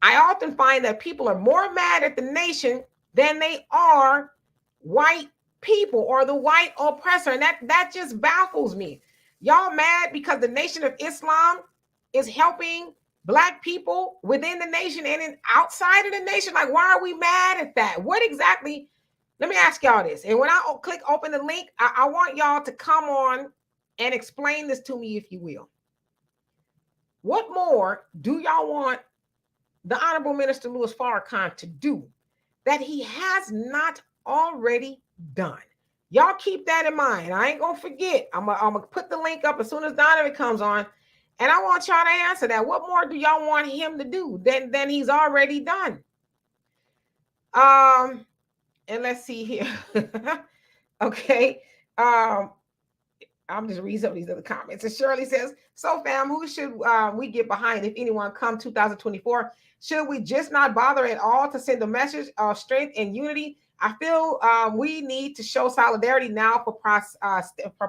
I often find that people are more mad at the nation than they are white people or the white oppressor. And that just baffles me. Y'all mad because the Nation of Islam is helping Black people within the nation and outside of the nation? Like, why are we mad at that? What exactly? Let me ask y'all this. And when I click open the link, I want y'all to come on and explain this to me, if you will. What more do y'all want the Honorable Minister Louis Farrakhan to do that he has not already done? Y'all keep that in mind. I ain't gonna forget. I'm gonna put the link up as soon as Donovan comes on, and I want y'all to answer that. What more do y'all want him to do than he's already done? And let's see here. Okay. I'm just reading some of these other comments. And Shirley says, so fam, who should we get behind if anyone come 2024? Should we just not bother at all to send a message of strength and unity? I feel we need to show solidarity now for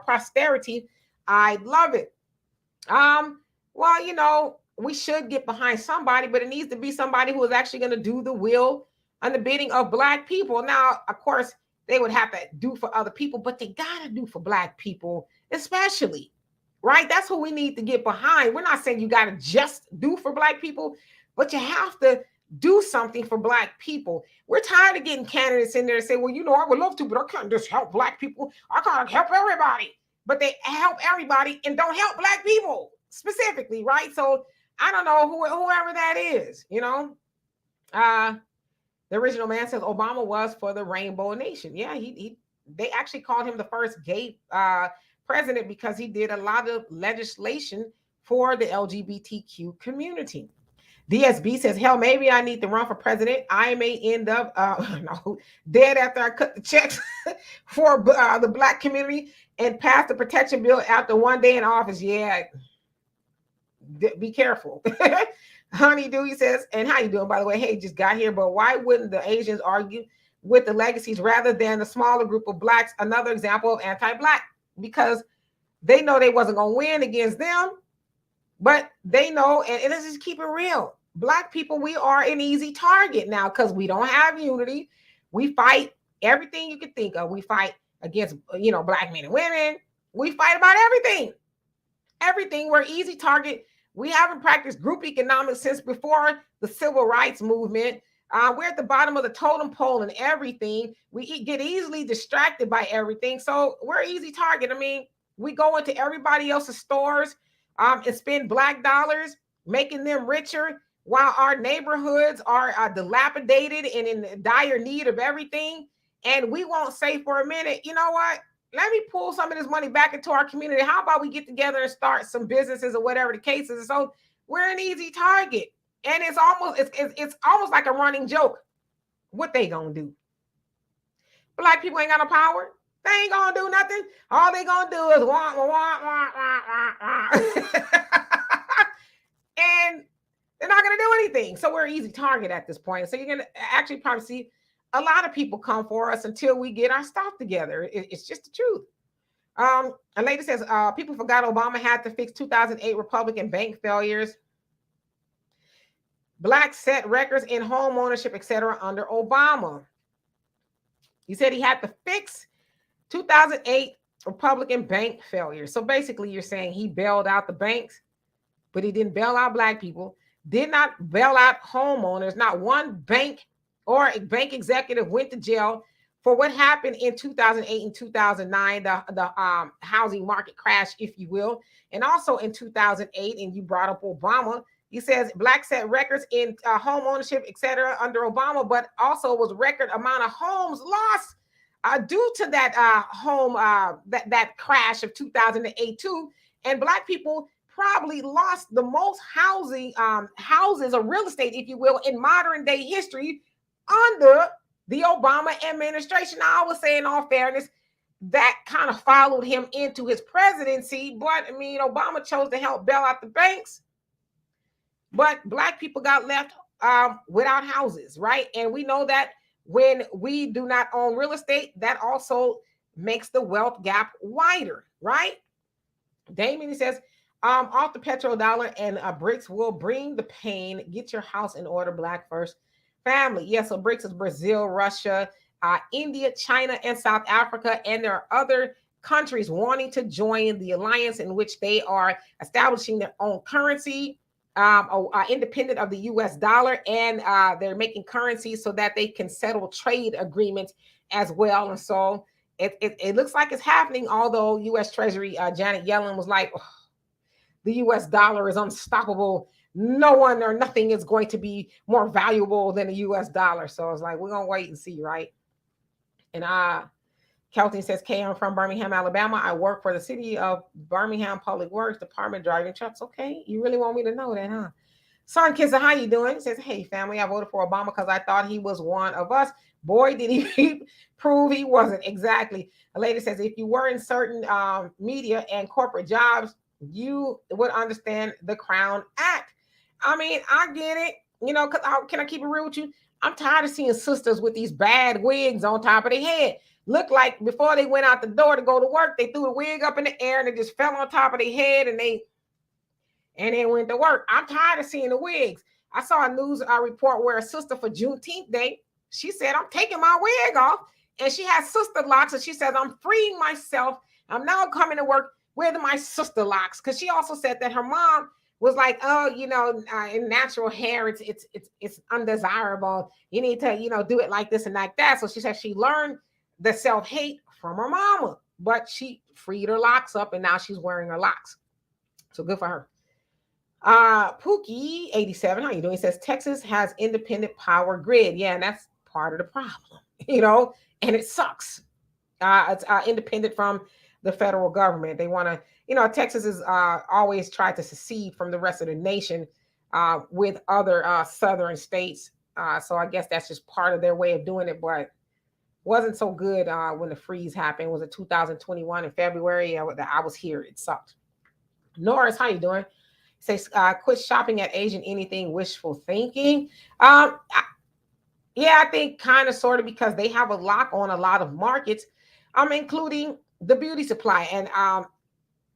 posterity. I love it. Well, you know, we should get behind somebody, but it needs to be somebody who is actually going to do the will and the bidding of Black people. Now, of course, they would have to do for other people, but they got to do for Black people, especially, right? That's who we need to get behind. We're not saying you got to just do for Black people, but you have to do something for Black people. We're tired of getting candidates in there and say, well, you know, I would love to, but I can't just help Black people. I can't help everybody. But they help everybody and don't help Black people specifically, right? So I don't know whoever that is, you know. The original man says Obama was for the Rainbow Nation. Yeah, they actually called him the first gay president because he did a lot of legislation for the LGBTQ community. DSB says, hell, maybe I need to run for president. I may end up dead after I cut the checks for the Black community and pass the protection bill after one day in office. Yeah, be careful. Honeydew, he says, and how you doing, by the way? Hey, just got here, but why wouldn't the Asians argue with the legacies rather than the smaller group of Blacks? Another example of anti-Black, because they know they wasn't going to win against them, but they know, and let's just keep it real. Black people, we are an easy target now because we don't have unity. We fight everything you could think of. We fight against, you know, Black men and women. We fight about everything. Everything. We're easy target. We haven't practiced group economics since before the civil rights movement. We're at the bottom of the totem pole and everything. We get easily distracted by everything. So we're an easy target. I mean, we go into everybody else's stores and spend Black dollars, making them richer, while our neighborhoods are dilapidated and in dire need of everything. And we won't say for a minute, you know what? Let me pull some of this money back into our community. How about we get together and start some businesses or whatever the case is? So we're an easy target. And it's almost like a running joke. What they gonna do? Black people ain't got no power. They ain't gonna do nothing. All they gonna do is wah, wah, wah, wah, wah, wah. And they're not gonna do anything. So we're an easy target at this point. So you're gonna actually probably see a lot of people come for us until we get our stuff together. It's just the truth. A lady says, people forgot Obama had to fix 2008 Republican bank failures. Blacks set records in home ownership, etc. under Obama. He said he had to fix 2008 Republican bank failures. So basically you're saying he bailed out the banks, but he didn't bail out Black people, did not bail out homeowners. Not one bank or a bank executive went to jail for what happened in 2008 and 2009, the housing market crash, if you will, and also in 2008. And you brought up Obama. He says black set records in home ownership, etc., under Obama, but also was record amount of homes lost due to that home that crash of 2008 too. And black people probably lost the most houses or real estate, if you will, in modern day history under the Obama administration. I was saying, in all fairness, that kind of followed him into his presidency. But I mean, Obama chose to help bail out the banks, but black people got left without houses, right? And we know that when we do not own real estate, that also makes the wealth gap wider, right? Damien, he says, off the petrodollar and BRICS will bring the pain. Get your house in order, Black First Family. Yeah, so BRICS is Brazil, Russia, India, China, and South Africa. And there are other countries wanting to join the alliance in which they are establishing their own currency, independent of the US dollar. And they're making currency so that they can settle trade agreements as well. And so it looks like it's happening, although U.S. Treasury Janet Yellen was like, oh, the U.S. dollar is unstoppable. No one or nothing is going to be more valuable than the U.S. dollar. So it's like, we're going to wait and see, right? And Kelton says, Kay, I'm from Birmingham, Alabama. I work for the city of Birmingham Public Works Department driving trucks. Okay, you really want me to know that, huh? Son Kisser, how you doing? He says, hey, family, I voted for Obama because I thought he was one of us. Boy, did he prove he wasn't. Exactly. A lady says, if you were in certain media and corporate jobs, you would understand the Crown Act. I mean, I get it. You know, can I keep it real with you? I'm tired of seeing sisters with these bad wigs on top of their head. Look like before they went out the door to go to work, they threw the wig up in the air and it just fell on top of their head and they went to work. I'm tired of seeing the wigs. I saw a news report where a sister for Juneteenth Day, she said, I'm taking my wig off. And she has sister locks. And she says, I'm freeing myself. I'm now coming to work with my sister locks. Because she also said that her mom was like, oh, you know, in natural hair, it's undesirable. You need to, you know, do it like this and like that. So she said she learned the self-hate from her mama. But she freed her locks up and now she's wearing her locks. So good for her. Pookie 87, how you doing? He says Texas has independent power grid. Yeah, and that's part of the problem, you know, and it sucks. It's independent from the federal government. They want to, you know, Texas is always tried to secede from the rest of the nation with other southern states. So I guess that's just part of their way of doing it, but wasn't so good when the freeze happened. It was in 2021 in February. I was here. It sucked. Norris, how you doing? Says, quit shopping at Asian anything, wishful thinking. Yeah, I think kind of sort of because they have a lock on a lot of markets, including the beauty supply. And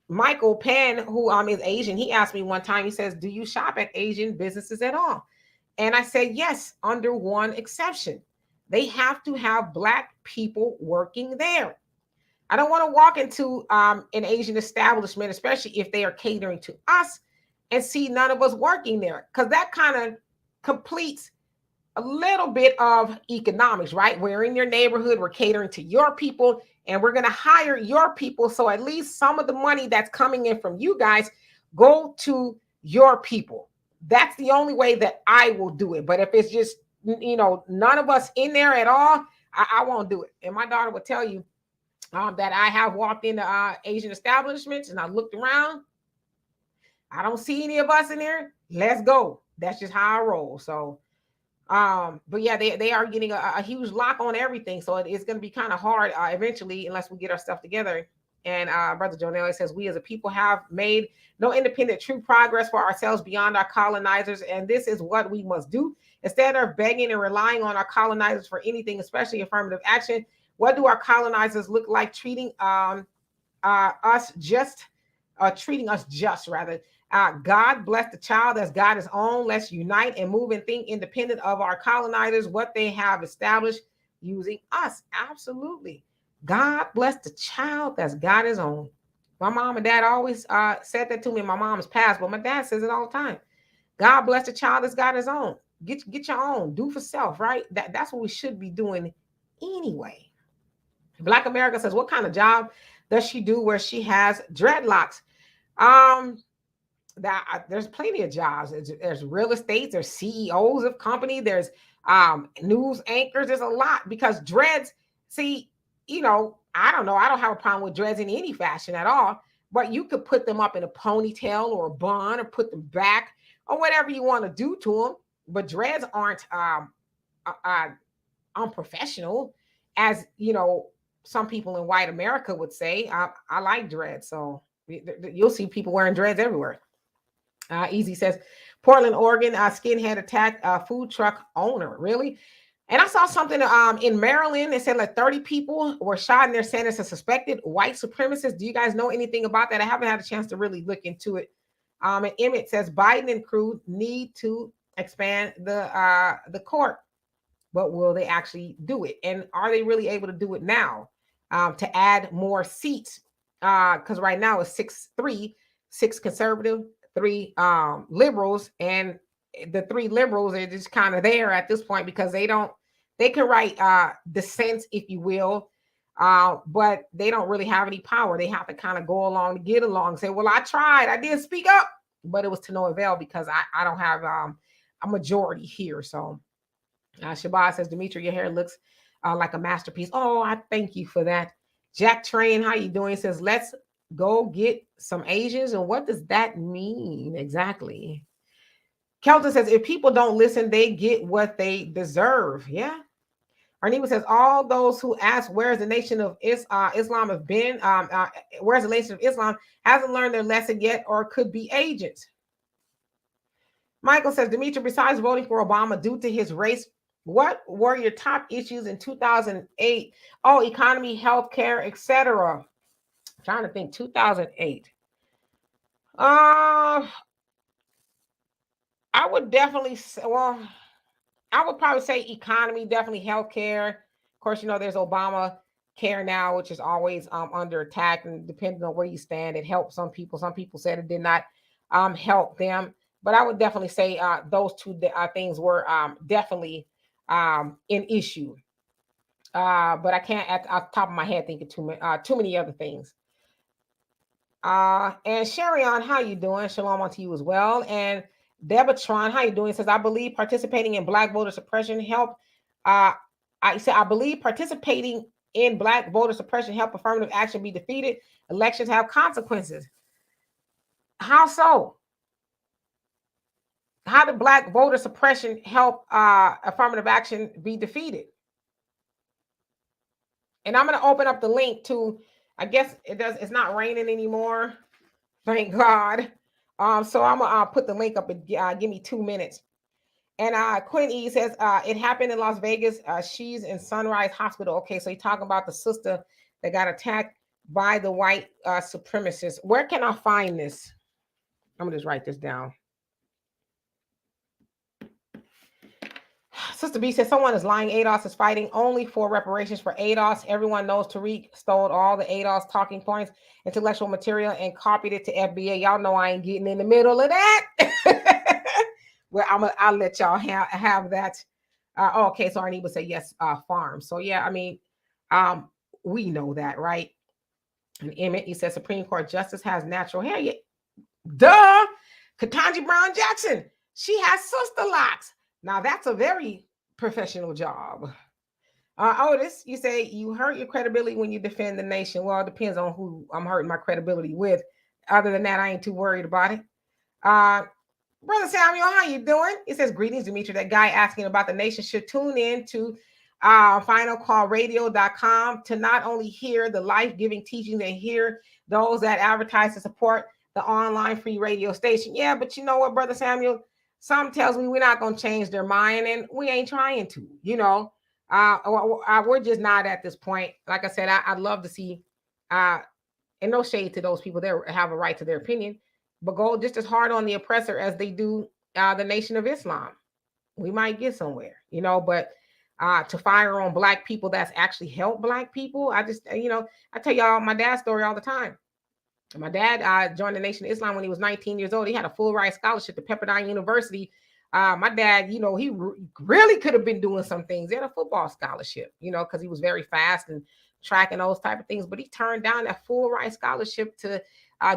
Michael Penn, who is Asian, he asked me one time, he says, do you shop at Asian businesses at all? And I said, yes, under one exception. They have to have Black people working there. I don't want to walk into an Asian establishment, especially if they are catering to us, and see none of us working there, because that kind of completes a little bit of economics, right? We're in your neighborhood, we're catering to your people, and we're going to hire your people. So at least some of the money that's coming in from you guys go to your people. That's the only way that I will do it. But if it's just, you know, none of us in there at all, I won't do it. And my daughter will tell you that I have walked into Asian establishments and I looked around. I don't see any of us in there. Let's go. That's just how I roll. So, but yeah, they are getting a huge lock on everything. So it's going to be kind of hard eventually, unless we get our stuff together. And Brother Jonelli says, we as a people have made no independent true progress for ourselves beyond our colonizers. And this is what we must do. Instead of begging and relying on our colonizers for anything, especially affirmative action, what do our colonizers look like treating us just rather? God bless the child as God is own. Let's unite and move and think independent of our colonizers, what they have established using us. Absolutely. God bless the child that's God is own. My mom and dad always said that to me in my mom's past, but my dad says it all the time. God bless the child that's God is own. Get your own. Do for self, right? That's what we should be doing anyway. Black America says, what kind of job does she do where she has dreadlocks? Um, there's plenty of jobs. There's real estate, there's CEOs of company, there's news anchors. There's a lot because dreads, see, I don't know. I don't have a problem with dreads in any fashion at all, but you could put them up in a ponytail or a bun or put them back or whatever you want to do to them. But dreads aren't unprofessional, as some people in white America would say. I like dreads, so you'll see people wearing dreads everywhere. Easy says, Portland, Oregon, skinhead attack food truck owner. Really? And I saw something in Maryland. It said like 30 people were shot in their sentence as suspected white supremacists. Do you guys know anything about that? I haven't had a chance to really look into it. And Emmett says Biden and crew need to expand the court, but will they actually do it? And are they really able to do it now to add more seats? Because right now it's 6-3, 6 conservative, 3 liberals, and the 3 liberals are just kind of there at this point because they can write dissents, if you will, but they don't really have any power. They have to kind of go along to get along, say, well, I tried, I did speak up, but it was to no avail because I don't have a majority here. So Shabazz says, Demetri, your hair looks like a masterpiece. Oh, I thank you for that. Jack Train, how you doing? He says, let's go get some Asians. And what does that mean exactly? Kelton says, if people don't listen, they get what they deserve. Yeah. Arneva says, all those who ask, where's the nation of Islam have been? Where's the nation of Islam? Hasn't learned their lesson yet or could be agents. Michael says, Demetri, besides voting for Obama due to his race, what were your top issues in 2008? Oh, economy, healthcare, etc. I'm trying to think. 2008. I would definitely say, well, I would probably say economy, definitely healthcare. Of course, there's Obama care now, which is always under attack, and depending on where you stand, it helped some people. Some people said it did not help them. But I would definitely say those two things were definitely an issue. But I can't, off the top of my head, think of too many other things. And Sharion, how you doing? Shalom on to you as well. And Debatron, how you doing? Says, I believe participating in Black voter suppression help. I believe participating in Black voter suppression help affirmative action be defeated. Elections have consequences. How so? How did Black voter suppression help affirmative action be defeated? And I'm going to open up the link to, I guess it's not raining anymore. Thank God. So I'm going to put the link up and give me 2 minutes. And Quinn E says, it happened in Las Vegas. She's in Sunrise Hospital. Okay, so you're talking about the sister that got attacked by the white supremacists. Where can I find this? I'm going to just write this down. Sister B says, someone is lying. ADOS is fighting only for reparations for ADOS. Everyone knows Tariq stole all the ADOS talking points, intellectual material, and copied it to FBA. Y'all know I ain't getting in the middle of that. Well, I'll let y'all have that. Okay, so Arnie would say yes, farm. So yeah, I mean, we know that, right? And Emmett, he says Supreme Court justice has natural hair. Yeah. Duh. Ketanji Brown Jackson, she has sister locks. Now that's a very professional job. Otis, you say you hurt your credibility when you defend the nation. Well, it depends on who I'm hurting my credibility with. Other than that, I ain't too worried about it. Brother Samuel, how you doing? He says, greetings, Demetri. That guy asking about the nation should tune in to finalcallradio.com to not only hear the life-giving teachings and hear those that advertise to support the online free radio station. Yeah, but you know what, Brother Samuel? Some tells me we're not going to change their mind, and we ain't trying to, we're just not at this point. Like I said, I'd love to see, and no shade to those people that have a right to their opinion, but go just as hard on the oppressor as they do the Nation of Islam. We might get somewhere, but to fire on Black people that's actually helped Black people. I just, I tell y'all my dad's story all the time. My dad joined the Nation of Islam when he was 19 years old. He had a full ride scholarship to Pepperdine University. My dad, he really could have been doing some things. He had a football scholarship, because he was very fast and track and those type of things. But he turned down that full ride scholarship to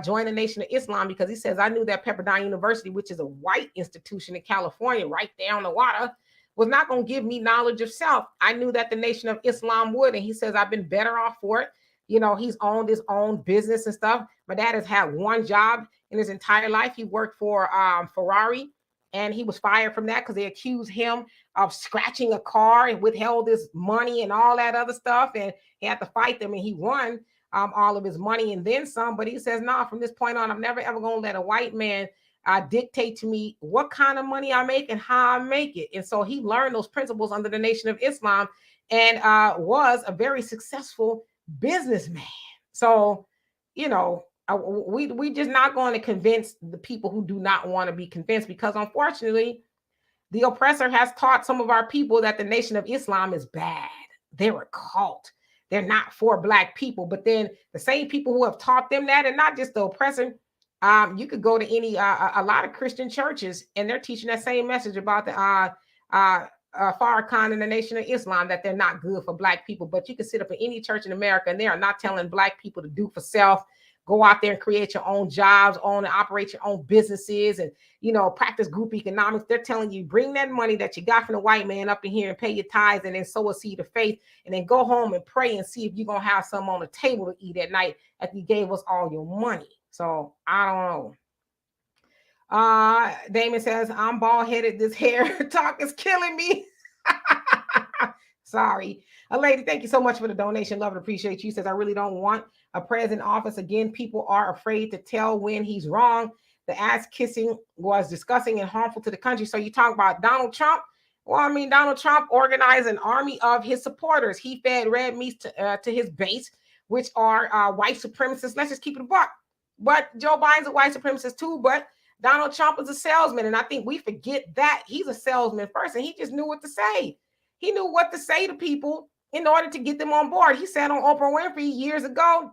join the Nation of Islam because he says, I knew that Pepperdine University, which is a white institution in California, right there on the water, was not going to give me knowledge of self. I knew that the Nation of Islam would. And he says, I've been better off for it. You know, he's owned his own business and stuff. My dad has had one job in his entire life. He worked for Ferrari, and he was fired from that because they accused him of scratching a car and withheld his money and all that other stuff. And he had to fight them, and he won all of his money and then some. But he says, no, from this point on, I'm never, ever going to let a white man dictate to me what kind of money I make and how I make it. And so he learned those principles under the Nation of Islam and was a very successful businessman. So, you know, we just not going to convince the people who do not want to be convinced, because unfortunately, the oppressor has taught some of our people that the Nation of Islam is bad. They're a cult. They're not for Black people. But then the same people who have taught them that, and not just the oppressor, you could go to any a lot of Christian churches, and they're teaching that same message about the Farrakhan and the Nation of Islam, that they're not good for Black people. But you can sit up in any church in America, and they are not telling Black people to do for self. Go out there and create your own jobs, own and operate your own businesses, and, you know, practice group economics. They're telling you, bring that money that you got from the white man up in here and pay your tithes, and then sow a seed of faith, and then go home and pray and see if you're going to have something on the table to eat at night after you gave us all your money. So I don't know. Damon says, I'm bald-headed. This hair talk is killing me. Sorry. Lady, thank you so much for the donation. Love and appreciate you. Says, I really don't want a president in office again. People are afraid to tell when he's wrong. The ass kissing was disgusting and harmful to the country. So you talk about Donald Trump. Well, I mean, Donald Trump organized an army of his supporters. He fed red meat to his base, which are white supremacists. Let's just keep it a buck. But Joe Biden's a white supremacist too. But Donald Trump is a salesman. And I think we forget that he's a salesman first. And he just knew what to say. He knew what to say to people in order to get them on board. He said on Oprah Winfrey years ago.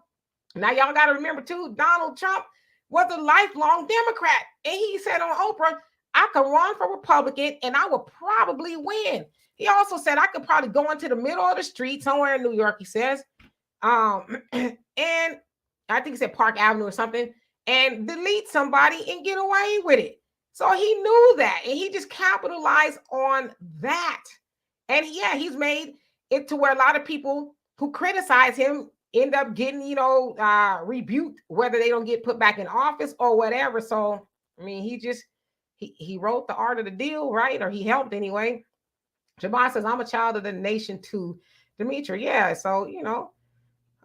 Now, y'all got to remember, too, Donald Trump was a lifelong Democrat. And he said on Oprah, I could run for Republican and I would probably win. He also said I could probably go into the middle of the street somewhere in New York, he says. And I think he said Park Avenue or something, and delete somebody and get away with it. So he knew that, and he just capitalized on that. And yeah, he's made it to where a lot of people who criticize him end up getting, you know, rebuked, whether they don't get put back in office or whatever. So, I mean, he wrote the art of the deal, right? Or he helped anyway. Jabbar says, I'm a child of the nation too. Demetri, yeah. So, you know,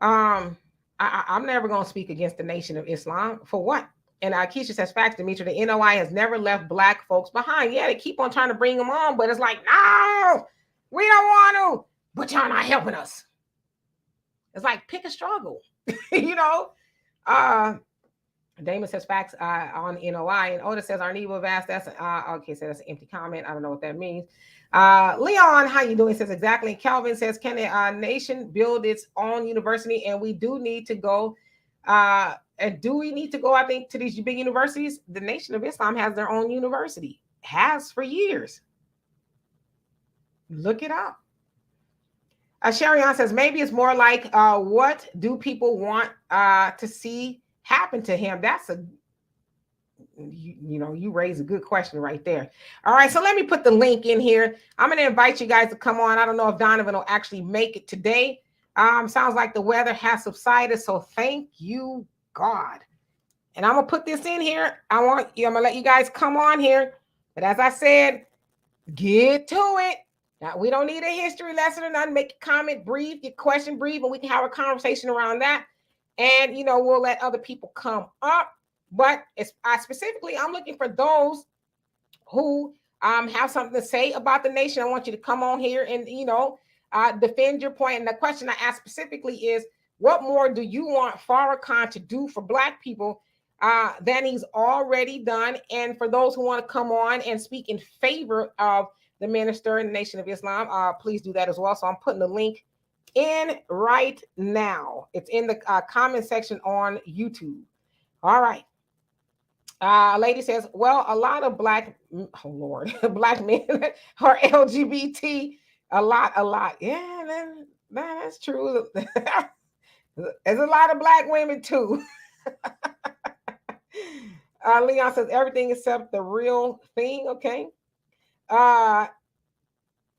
I'm never going to speak against the Nation of Islam. For what? And Keisha says, facts, Demetri, the NOI has never left Black folks behind. Yeah, they keep on trying to bring them on, but it's like, no, we don't want to, but y'all not helping us. It's like, pick a struggle, you know? Damon says facts on NOI, and Oda says Arneva Vast. That's okay. So that's an empty comment. I don't know what that means. Leon, how you doing? Says exactly. Calvin says, can a nation build its own university? And we do need to go. And do we need to go? I think to these big universities. The Nation of Islam has their own university. Has for years. Look it up. Sharion says maybe it's more like what do people want to see happen to him? That's you raise a good question right there. All right, so let me put the link in here. I'm going to invite you guys to come on. I don't know if Donovan will actually make it today. Sounds like the weather has subsided, so thank you, God. And I'm going to put this in here. I'm going to let you guys come on here. But as I said, get to it. Now, we don't need a history lesson or nothing. Make a comment brief, your question brief, and we can have a conversation around that. And, we'll let other people come up. But specifically, I'm looking for those who have something to say about the nation. I want you to come on here and, defend your point. And the question I asked specifically is, what more do you want Farrakhan to do for Black people than he's already done? And for those who want to come on and speak in favor of the minister in the Nation of Islam, please do that as well. So I'm putting the link in right now. It's in the comment section on YouTube. All right. Lady says, well, a lot of Black men are LGBT. A lot. Yeah, That's true. There's a lot of black women too. Leon says everything except the real thing. Okay. Uh,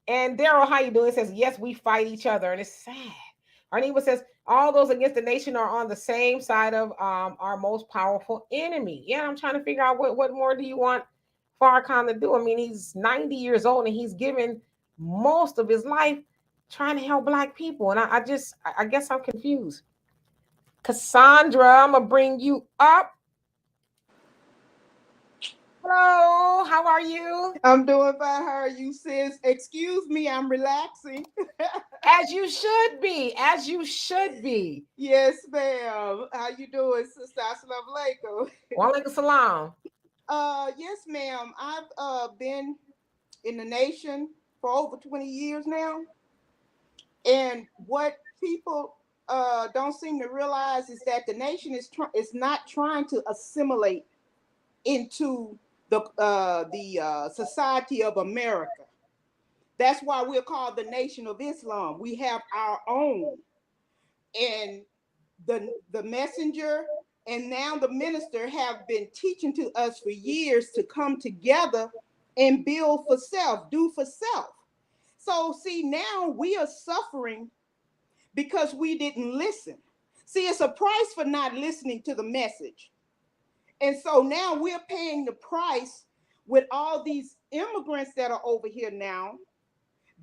and Daryl, how you doing? Says yes, we fight each other, and it's sad. Arneva says all those against the nation are on the same side of our most powerful enemy. Yeah, I'm trying to figure out what more do you want Farrakhan to do? I mean, he's 90 years old and he's given most of his life trying to help black people, and I guess I'm confused. Cassandra, I'm gonna bring you up. Hello, how are you? I'm doing fine. How are you, sis? Excuse me, I'm relaxing. As you should be, as you should be. Yes, ma'am. How you doing, sister? Assalamu alaikum. Walaikum salam. Yes, ma'am. I've been in the nation for over 20 years now, and what people don't seem to realize is that the nation is not trying to assimilate into the society of America. That's why we're called the Nation of Islam. We have our own. And the messenger and now the minister have been teaching to us for years to come together and build for self, do for self. So see, now we are suffering because we didn't listen. See, it's a price for not listening to the message. And so now we're paying the price with all these immigrants that are over here now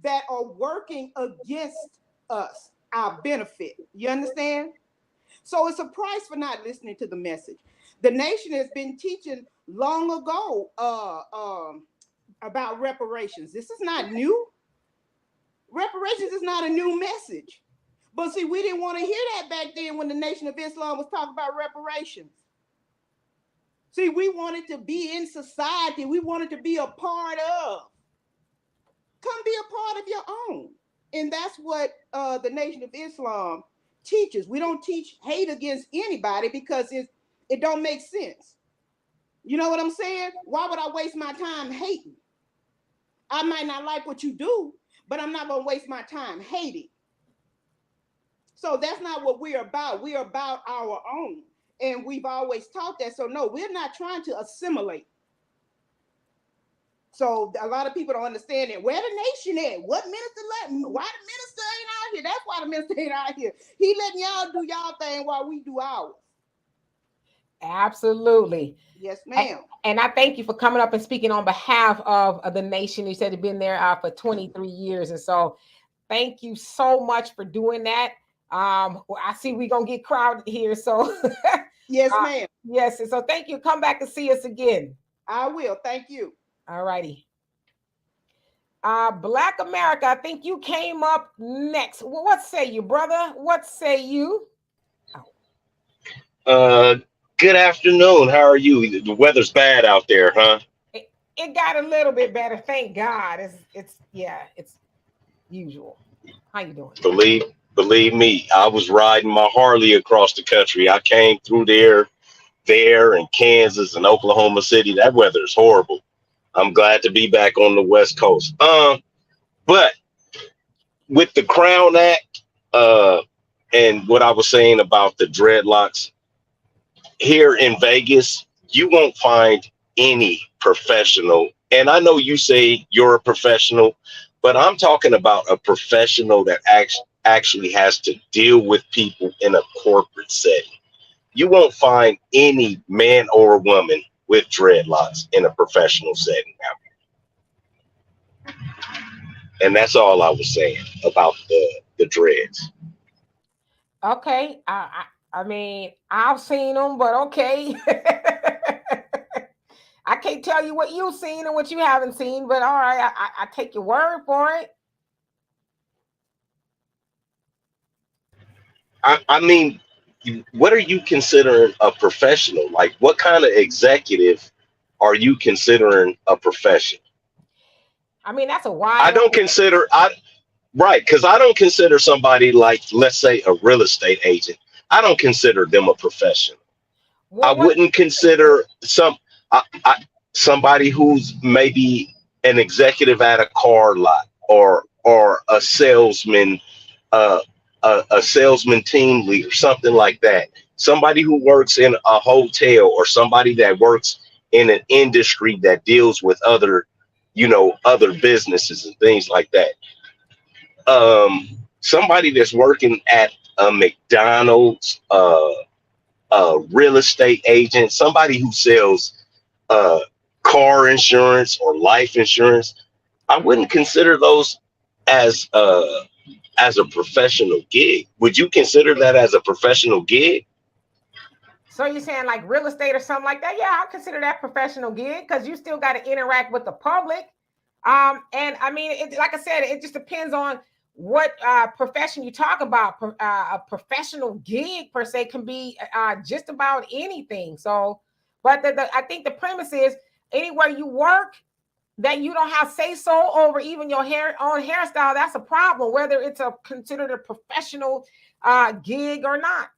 that are working against us, our benefit. You understand? So it's a price for not listening to the message. The nation has been teaching long ago about reparations. This is not new. Reparations is not a new message. But see, we didn't want to hear that back then when the Nation of Islam was talking about reparations. See, we wanted to be in society. We wanted to be a part of. Come be a part of your own. And that's what the Nation of Islam teaches. We don't teach hate against anybody because it don't make sense. You know what I'm saying? Why would I waste my time hating? I might not like what you do, but I'm not going to waste my time hating. So that's not what we're about. We're about our own. And we've always taught that. So no, we're not trying to assimilate. So a lot of people don't understand it. Where the nation at? What minister let? Why the minister ain't out here? That's why the minister ain't out here. He letting y'all do y'all thing while we do ours. Absolutely. Yes, ma'am. And I thank you for coming up and speaking on behalf of the nation. You said you've been there for 23 years. And so thank you so much for doing that. I see we're going to get crowded here. So yes, ma'am. Yes. And so thank you. Come back and see us again. I will. Thank you. All righty. Black America, I think you came up next. Well, what say you, brother? What say you? Good afternoon. How are you? The weather's bad out there, huh? It got a little bit better, thank God. It's usual. How you doing? Believe me, I was riding my Harley across the country. I came through there in Kansas and Oklahoma City. That weather is horrible. I'm glad to be back on the West Coast. But with the Crown Act, and what I was saying about the dreadlocks here in Vegas, you won't find any professional. And I know you say you're a professional, but I'm talking about a professional that actually has to deal with people in a corporate setting. You won't find any man or woman with dreadlocks in a professional setting now. And that's all I was saying about the dreads. Okay. I mean, I've seen them, but okay. I can't tell you what you've seen and what you haven't seen, but all right, I take your word for it. I mean, what are you considering a professional? Like, what kind of executive are you considering a profession? I mean, that's a wide. I don't consider right, because I don't consider somebody like, let's say, a real estate agent. I don't consider them a professional. I wouldn't consider somebody who's maybe an executive at a car lot or a salesman uh, a salesman team leader, something like that. Somebody who works in a hotel or somebody that works in an industry that deals with other, other businesses and things like that. Somebody that's working at a McDonald's, a real estate agent, somebody who sells uh, car insurance or life insurance. I wouldn't consider those as as a professional gig. Would you consider that as a professional gig? So you're saying like real estate or something like that? Yeah, I'll consider that professional gig because you still got to interact with the public. And I mean, like I said, it just depends on what profession you talk about. A professional gig per se can be just about anything. So, but I think the premise is anywhere you work that you don't have say so over even your own hairstyle. That's a problem, whether it's considered a professional gig or not.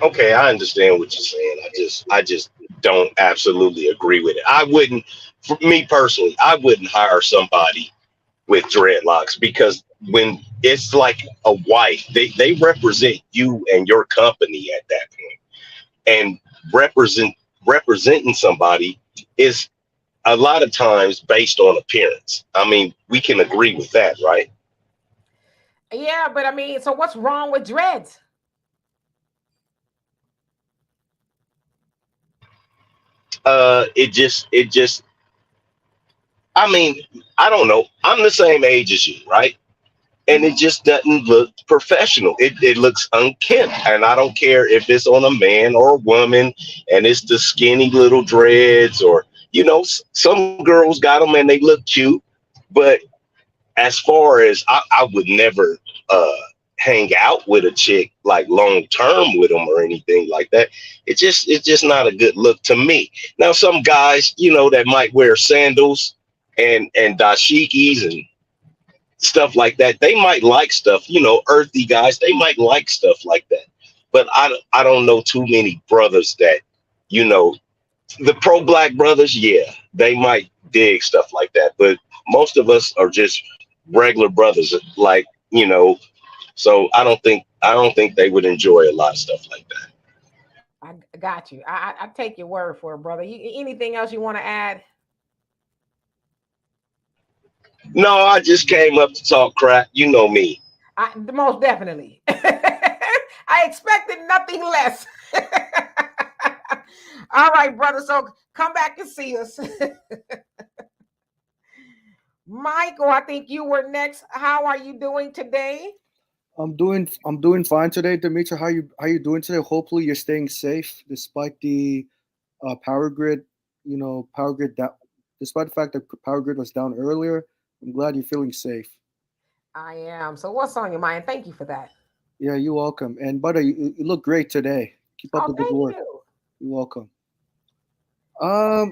Okay, I understand what you're saying. I just don't absolutely agree with it. I wouldn't, for me personally, I wouldn't hire somebody with dreadlocks because when it's like a wife, they represent you and your company at that point. And representing somebody is a lot of times based on appearance. I mean, we can agree with that, right? Yeah, but I mean, so what's wrong with dreads? It just I mean, I don't know. I'm the same age as you, right? And it just doesn't look professional. It looks unkempt. And I don't care if it's on a man or a woman and it's the skinny little dreads or, some girls got them and they look cute. But as far as I would never uh, hang out with a chick like long term with them or anything like that. It's just not a good look to me. Now, some guys, that might wear sandals and dashikis and stuff like that. They might like stuff, earthy guys. They might like stuff like that. But I don't know too many brothers that, you know, the pro black brothers, yeah, they might dig stuff like that. But most of us are just regular brothers, like, so I don't think they would enjoy a lot of stuff like that. I got you. I take your word for it, brother. Anything else you want to add? No, I just came up to talk crap. You know me. Most definitely. I expected nothing less. All right, brother. So come back and see us. Michael, I think you were next. How are you doing today? I'm doing fine today, Demetra. How you doing today? Hopefully you're staying safe despite the power grid, power grid down. Despite the fact that power grid was down earlier, I'm glad you're feeling safe. I am. So what's on your mind? Thank you for that. Yeah, you're welcome. And butter, you look great today. Keep up Oh, the good thank work. you. You're welcome.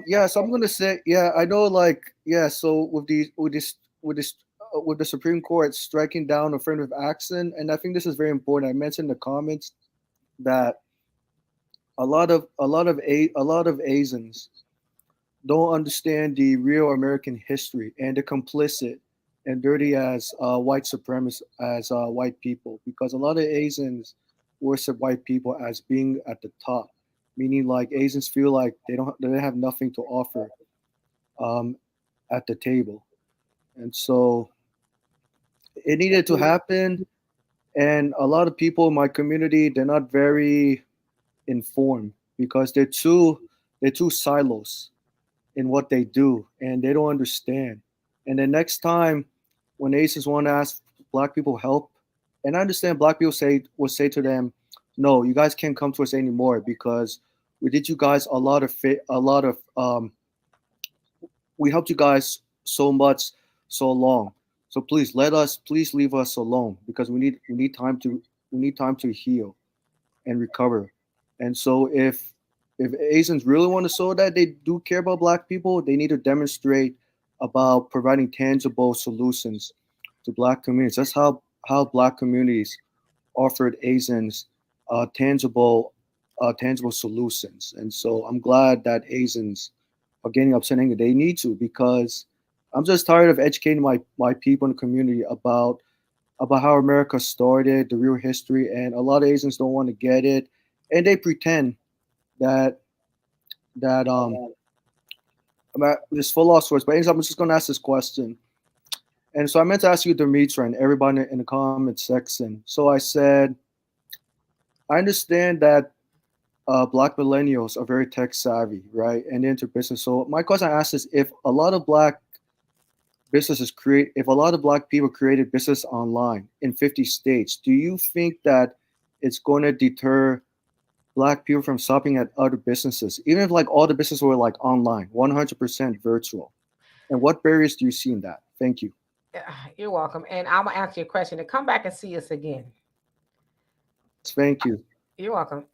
Yeah, so I'm gonna say, yeah, I know, like, yeah. So with the Supreme Court striking down affirmative action, and I think this is very important. I mentioned in the comments that a lot of Asians don't understand the real American history, and they're complicit and dirty as white supremacists, as white people, because a lot of Asians worship white people as being at the top, meaning like Asians feel like they have nothing to offer um, at the table, and so it needed to happen. And a lot of people in my community, they're not very informed because they're too silos in what they do, and they don't understand. And the next time when Asians want to ask black people help, and I understand black people will say to them, "No, you guys can't come to us anymore because we did you guys we helped you guys so much so long. So please leave us alone because we need time to heal and recover." And so if Asians really want to show that they do care about black people, they need to demonstrate about providing tangible solutions to black communities. That's how black communities offered Asians tangible solutions. And so I'm glad that Asians are getting upset, and they need to, because I'm just tired of educating my people in the community about how America started, the real history, and a lot of Asians don't want to get it, and they pretend that that it's full of sorts. But anyways, I'm just gonna ask this question. And so I meant to ask you, Demetra, and everybody in the comment section. So I said, I understand that black millennials are very tech savvy, right? And into business. So my question I asked is, if a lot of black people created business online in 50 states, do you think that it's going to deter black people from shopping at other businesses, even if like all the businesses were like online, 100% virtual? And what barriers do you see in that? Thank you. You're welcome. And I'm gonna answer your question and come back and see us again. Yes, thank you. You're welcome.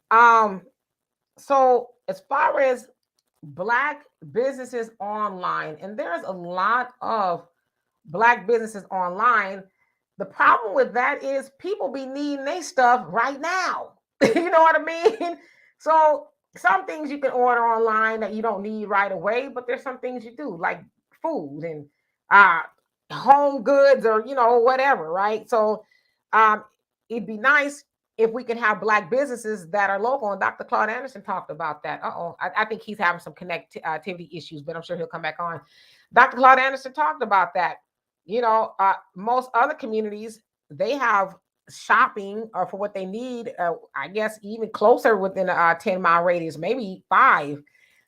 So as far as black businesses online, and there's a lot of black businesses online. The problem with that is people be needing their stuff right now. You know what I mean? So some things you can order online that you don't need right away, but there's some things you do, like food and uh home goods or whatever, right? So um it'd be nice if we can have black businesses that are local. And Dr. Claude Anderson talked about that. I think he's having some connectivity issues, but I'm sure he'll come back on. Dr. Claude Anderson talked about that. Most other communities, they have shopping or for what they need, I guess even closer within a 10-mile radius, maybe 5,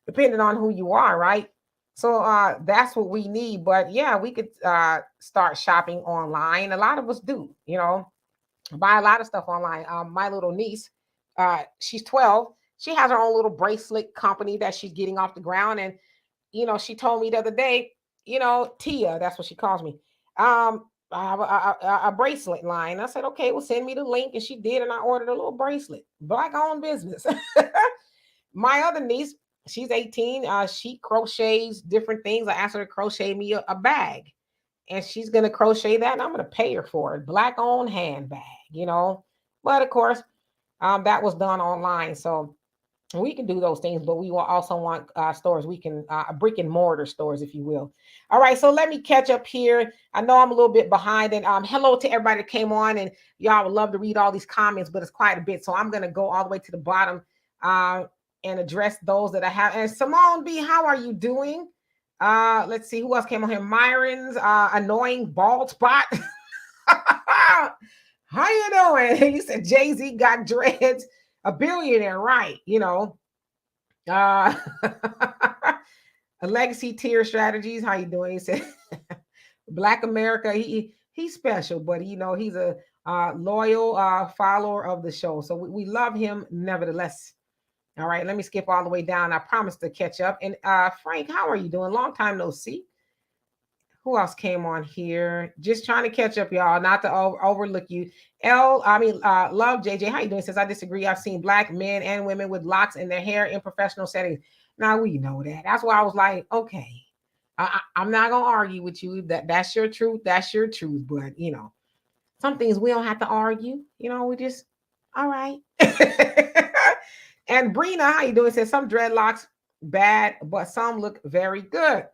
depending on who you are, right? So that's what we need. But yeah, we could start shopping online. A lot of us do, buy a lot of stuff online. My little niece, she's 12. She has her own little bracelet company that she's getting off the ground. And, she told me the other day, Tia, that's what she calls me. I have a bracelet line. I said, okay, well, send me the link. And she did. And I ordered a little bracelet, black owned business. My other niece, she's 18. She crochets different things. I asked her to crochet me a bag, and she's going to crochet that, and I'm going to pay her for it. Black owned handbag. But of course, that was done online. So we can do those things, but we will also want stores. We can brick and mortar stores, if you will. All right, so let me catch up here. I know I'm a little bit behind, and hello to everybody that came on, and y'all would love to read all these comments, but it's quite a bit, so I'm going to go all the way to the bottom and address those that I have. And Simone B, how are you doing? Let's see who else came on here. Myron's annoying bald spot. How you doing? He said Jay-Z got dreads. A billionaire, right? Uh a legacy tier strategies. How you doing? He said Black America, he's special, but he's a loyal follower of the show. So we love him nevertheless. All right, let me skip all the way down. I promise to catch up. And Frank, how are you doing? Long time no see. Who else came on here? Just trying to catch up, y'all, not to overlook you. Love JJ. How you doing? Says I disagree. I've seen black men and women with locks in their hair in professional settings. Now we know that. That's why I was like, okay, I'm not gonna argue with you. That's your truth. That's your truth. But some things we don't have to argue. We just all right. And Brina, how you doing? Says some dreadlocks bad, but some look very good.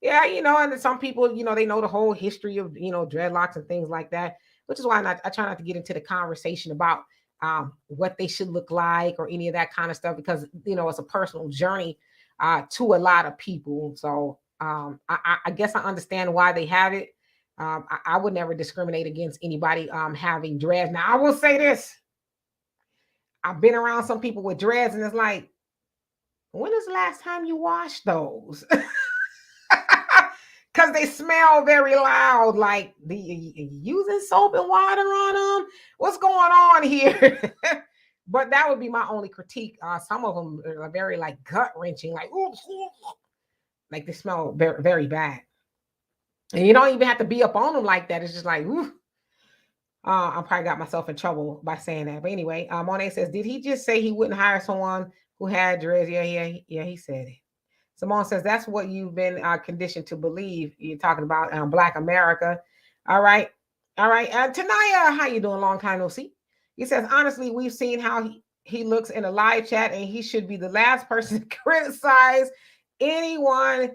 Yeah, and then some people, they know the whole history of, dreadlocks and things like that, which is why I try not to get into the conversation about what they should look like or any of that kind of stuff, because, it's a personal journey to a lot of people. So I guess I understand why they have it. I would never discriminate against anybody having dreads. Now, I will say this. I've been around some people with dreads, and it's like, when is the last time you washed those? Because they smell very loud. Like, using soap and water on them? What's going on here? But that would be my only critique. Some of them are very like gut wrenching, like like they smell very, very bad. And you don't even have to be up on them like that. It's just like, ooh. I probably got myself in trouble by saying that. But anyway, Monet says, did he just say he wouldn't hire someone who had dreads? Yeah, he said it. Simone says, that's what you've been conditioned to believe. You're talking about Black America. All right. Tanaya, how you doing? Long time no see. He says, honestly, we've seen how he looks in a live chat, and he should be the last person to criticize anyone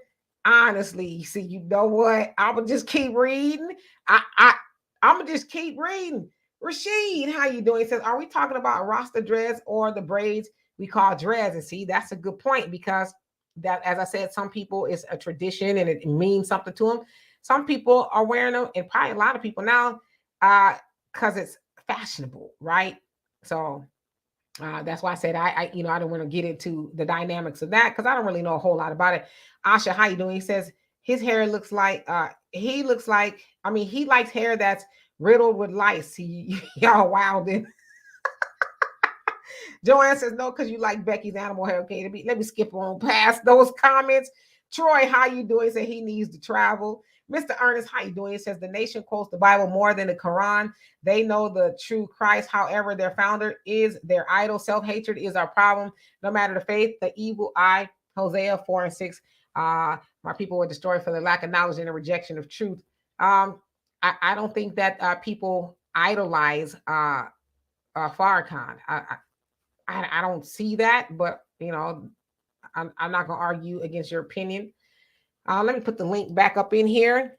honestly, see, you know what? I'm gonna just keep reading. I'm gonna just keep reading. Rashid, how you doing? He says, are we talking about Rasta dreads or the braids we call dreads? And see, that's a good point because that, as I said, some people it's a tradition and it means something to them. Some people are wearing them, and probably a lot of people now, because it's fashionable, right? So that's why I said I don't want to get into the dynamics of that because I don't really know a whole lot about it. Asha, how you doing? He says his hair looks like he looks like he likes hair that's riddled with lice. Y'all wild. Joanne says no because you like Becky's animal hair. Okay, let me skip on past those comments. Troy, how you doing? He said he needs to travel. Mr. Ernest, how you doing? He says the nation quotes the Bible more than the Quran. They know the true Christ. However, their founder is their idol. Self-hatred is our problem. No matter the faith, the evil eye. Hosea 4:6. My people were destroyed for the lack of knowledge and the rejection of truth. I don't think that people idolize Farrakhan. I don't see that, but I'm not going to argue against your opinion. Let me put the link back up in here.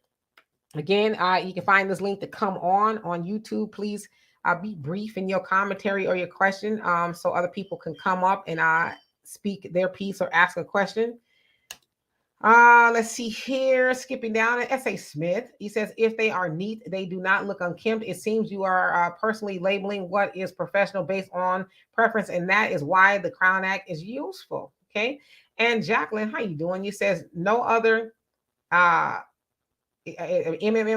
Again, you can find this link to come on YouTube. Please be brief in your commentary or your question so other people can come up and speak their piece or ask a question. Let's see here. Skipping down to S.A. Smith. He says, if they are neat, they do not look unkempt. It seems you are personally labeling what is professional based on preference, and that is why the Crown Act is useful. Okay. And Jacqueline, how you doing? You says no other MMM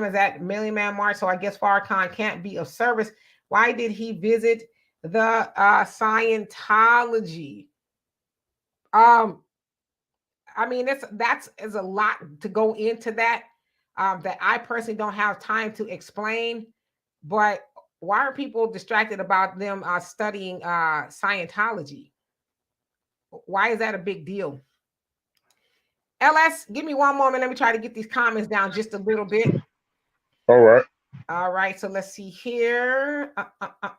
is at Million Man March, so I guess Farrakhan can't be of service. Why did he visit the Scientology? That's a lot to go into that that I personally don't have time to explain. But why are people distracted about them studying Scientology? Why is that a big deal? LS, give me one moment. Let me try to get these comments down just a little bit. All right. All right, so let's see here.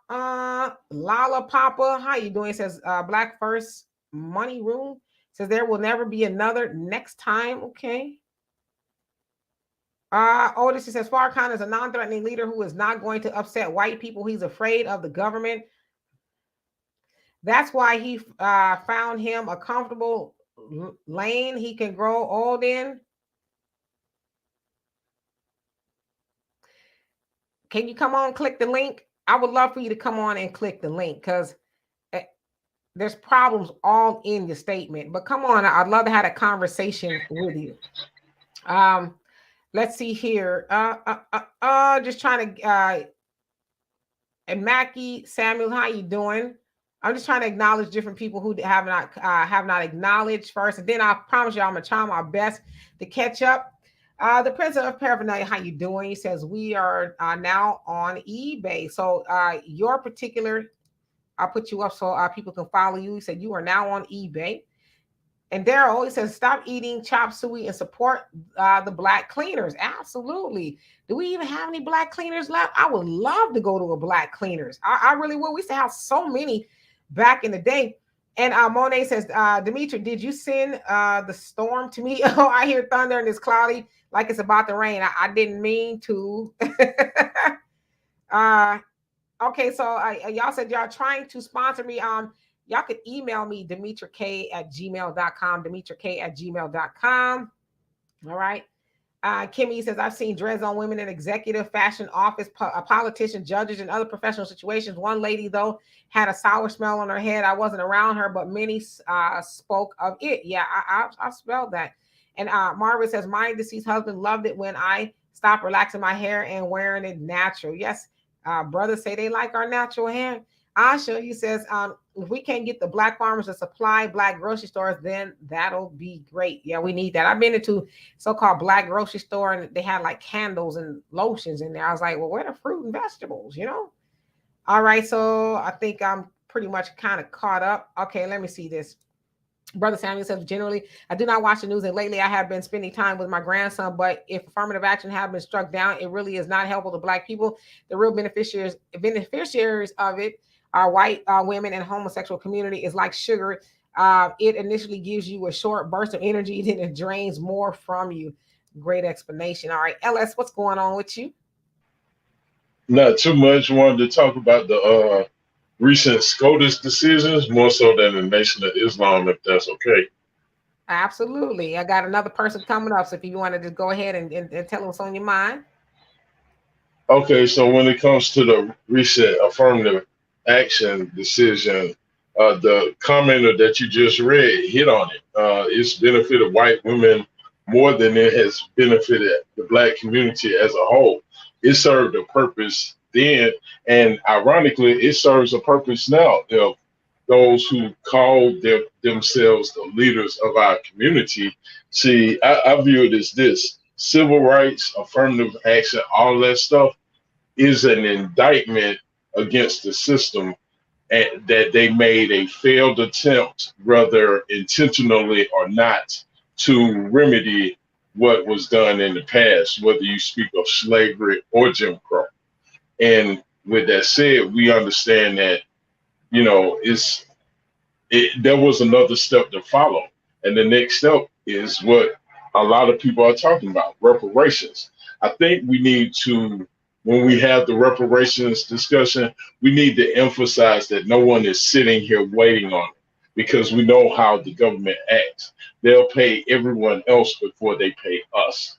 Lala Papa, how you doing? It says Black First Money Room. Says there will never be another next time. Okay. Otis says Farrakhan is a non-threatening leader who is not going to upset white people. He's afraid of the government. That's why he found him a comfortable lane he can grow old in. Can you come on, click the link? I would love for you to come on and click the link because there's problems all in your statement. But come on, I'd love to have a conversation with you. Let's see here. Just trying to. And Mackie Samuel, how you doing? I'm just trying to acknowledge different people who have not acknowledged first, and then I promise you I'm gonna try my best to catch up. The president of Paraphernalia, how you doing? He says we are now on eBay. So your particular, I'll put you up so people can follow you. He said you are now on eBay. And Daryl always says, stop eating chop suey and support the black cleaners. Absolutely. Do we even have any black cleaners left? I would love to go to a black cleaners. I really would. We used to have so many back in the day. And Monet says, Dimitri, did you send the storm to me? Oh, I hear thunder and it's cloudy like it's about to rain. I didn't mean to. Okay, so y'all said y'all trying to sponsor me. Y'all could email me, DimitriK@gmail.com, DimitriK@gmail.com. All right. Kimmy says, I've seen dreads on women in executive fashion office, politicians, judges, and other professional situations. One lady, though, had a sour smell on her head. I wasn't around her, but many spoke of it. Yeah, I smelled that. And Margaret says, my deceased husband loved it when I stopped relaxing my hair and wearing it natural. Yes, brothers say they like our natural hair. Asha, he says, if we can't get the black farmers to supply black grocery stores, then that'll be great. Yeah, we need that. I've been into so-called black grocery store and they had like candles and lotions in there. I was like, well, where are the fruit and vegetables, you know? All right, so I think I'm pretty much kind of caught up. Okay, let me see this. Brother Samuel says, generally, I do not watch the news, and lately I have been spending time with my grandson, but if affirmative action have been struck down, it really is not helpful to black people. The real beneficiaries of it are white women and homosexual community is like sugar. It initially gives you a short burst of energy, then it drains more from you. Great explanation. All right, LS, what's going on with you? Not too much. Wanted to talk about the recent SCOTUS decisions more so than the Nation of Islam, if that's okay. Absolutely. I got another person coming up. So if you wanted to go ahead and tell us what's on your mind. Okay, so when it comes to the recent affirmative action decision, the commenter that you just read hit on it. It's benefited white women more than it has benefited the black community as a whole. It served a purpose then, and ironically, it serves a purpose now. You know, those who call themselves the leaders of our community, see, I view it as this: civil rights, affirmative action, all that stuff is an indictment against the system, and that they made a failed attempt, whether intentionally or not, to remedy what was done in the past, whether you speak of slavery or Jim Crow. And with that said, we understand that, you know, there was another step to follow. And the next step is what a lot of people are talking about: reparations. I think we need to, when we have the reparations discussion, we need to emphasize that no one is sitting here waiting on it, because we know how the government acts. They'll pay everyone else before they pay us.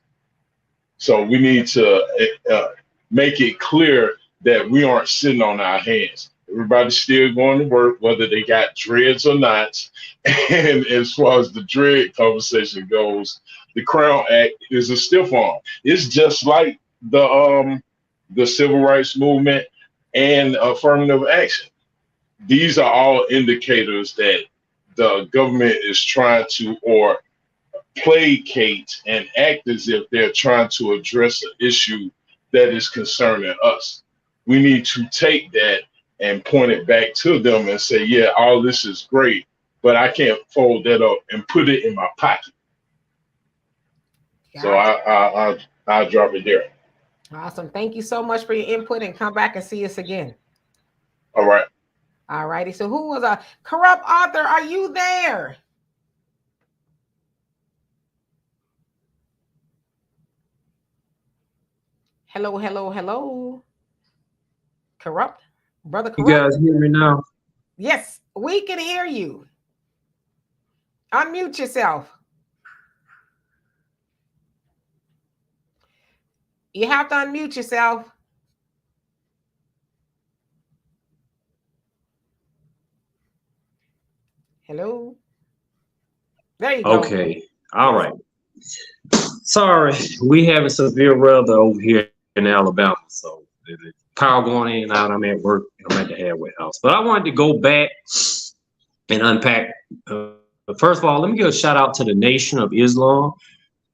So we need to make it clear that we aren't sitting on our hands. Everybody's still going to work, whether they got dreads or not. And as far as the dread conversation goes, the Crown Act is a stiff arm. It's just like the civil rights movement and affirmative action. These are all indicators that the government is trying to, or placate and act as if they're trying to address an issue that is concerning us. We need to take that and point it back to them and say, yeah, all this is great, but I can't fold that up and put it in my pocket. So I'll drop it there. Awesome. Thank you so much for your input, and come back and see us again. All right. All righty. So who was a corrupt author? Are you there? Hello, hello, hello. Corrupt? Brother Corrupt? You guys hear me now? Yes, we can hear you. Unmute yourself. You have to unmute yourself. Hello. There you go. Okay. All right. Sorry, we having severe weather over here in Alabama, so the power going in and out. I'm at work. I'm at the halfway house, but I wanted to go back and unpack. First of all, let me give a shout out to the Nation of Islam.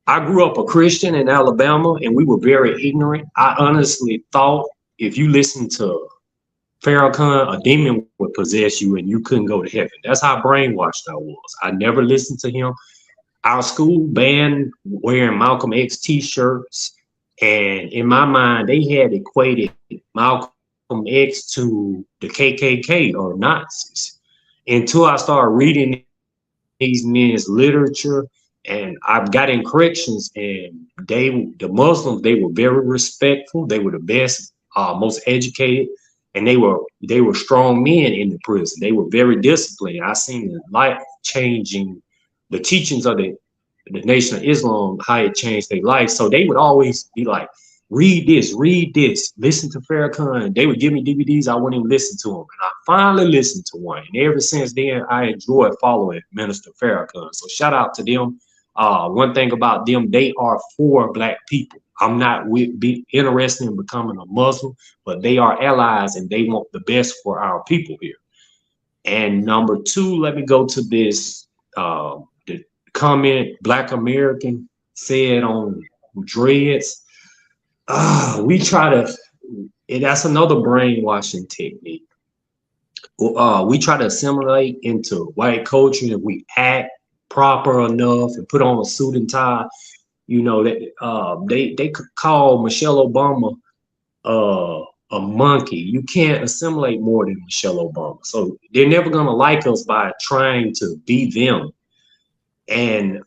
I grew up a Christian in Alabama, and we were very ignorant. I honestly thought if you listen to Farrakhan, a demon would possess you and you couldn't go to heaven. That's how brainwashed I was. I never listened to him. Our school banned wearing Malcolm X t-shirts, and in my mind, they had equated Malcolm X to the KKK or Nazis. Until I started reading these men's literature, and I've got in corrections, and the Muslims, they were very respectful. They were the best, most educated, and they were strong men in the prison. They were very disciplined. I seen the life-changing, the teachings of the Nation of Islam, how it changed their life. So they would always be like, read this, listen to Farrakhan. They would give me DVDs, I wouldn't even listen to them. And I finally listened to one. And ever since then, I enjoy following Minister Farrakhan. So shout out to them. One thing about them, they are for Black people. I'm not be interested in becoming a Muslim, but they are allies and they want the best for our people here. And number two, let me go to this the comment Black American said on dreads. We try to, that's another brainwashing technique. We try to assimilate into white culture, and we act proper enough and put on a suit and tie. You know, that they could call Michelle Obama a a monkey. You can't assimilate more than Michelle Obama. So they're never gonna like us by trying to be them. And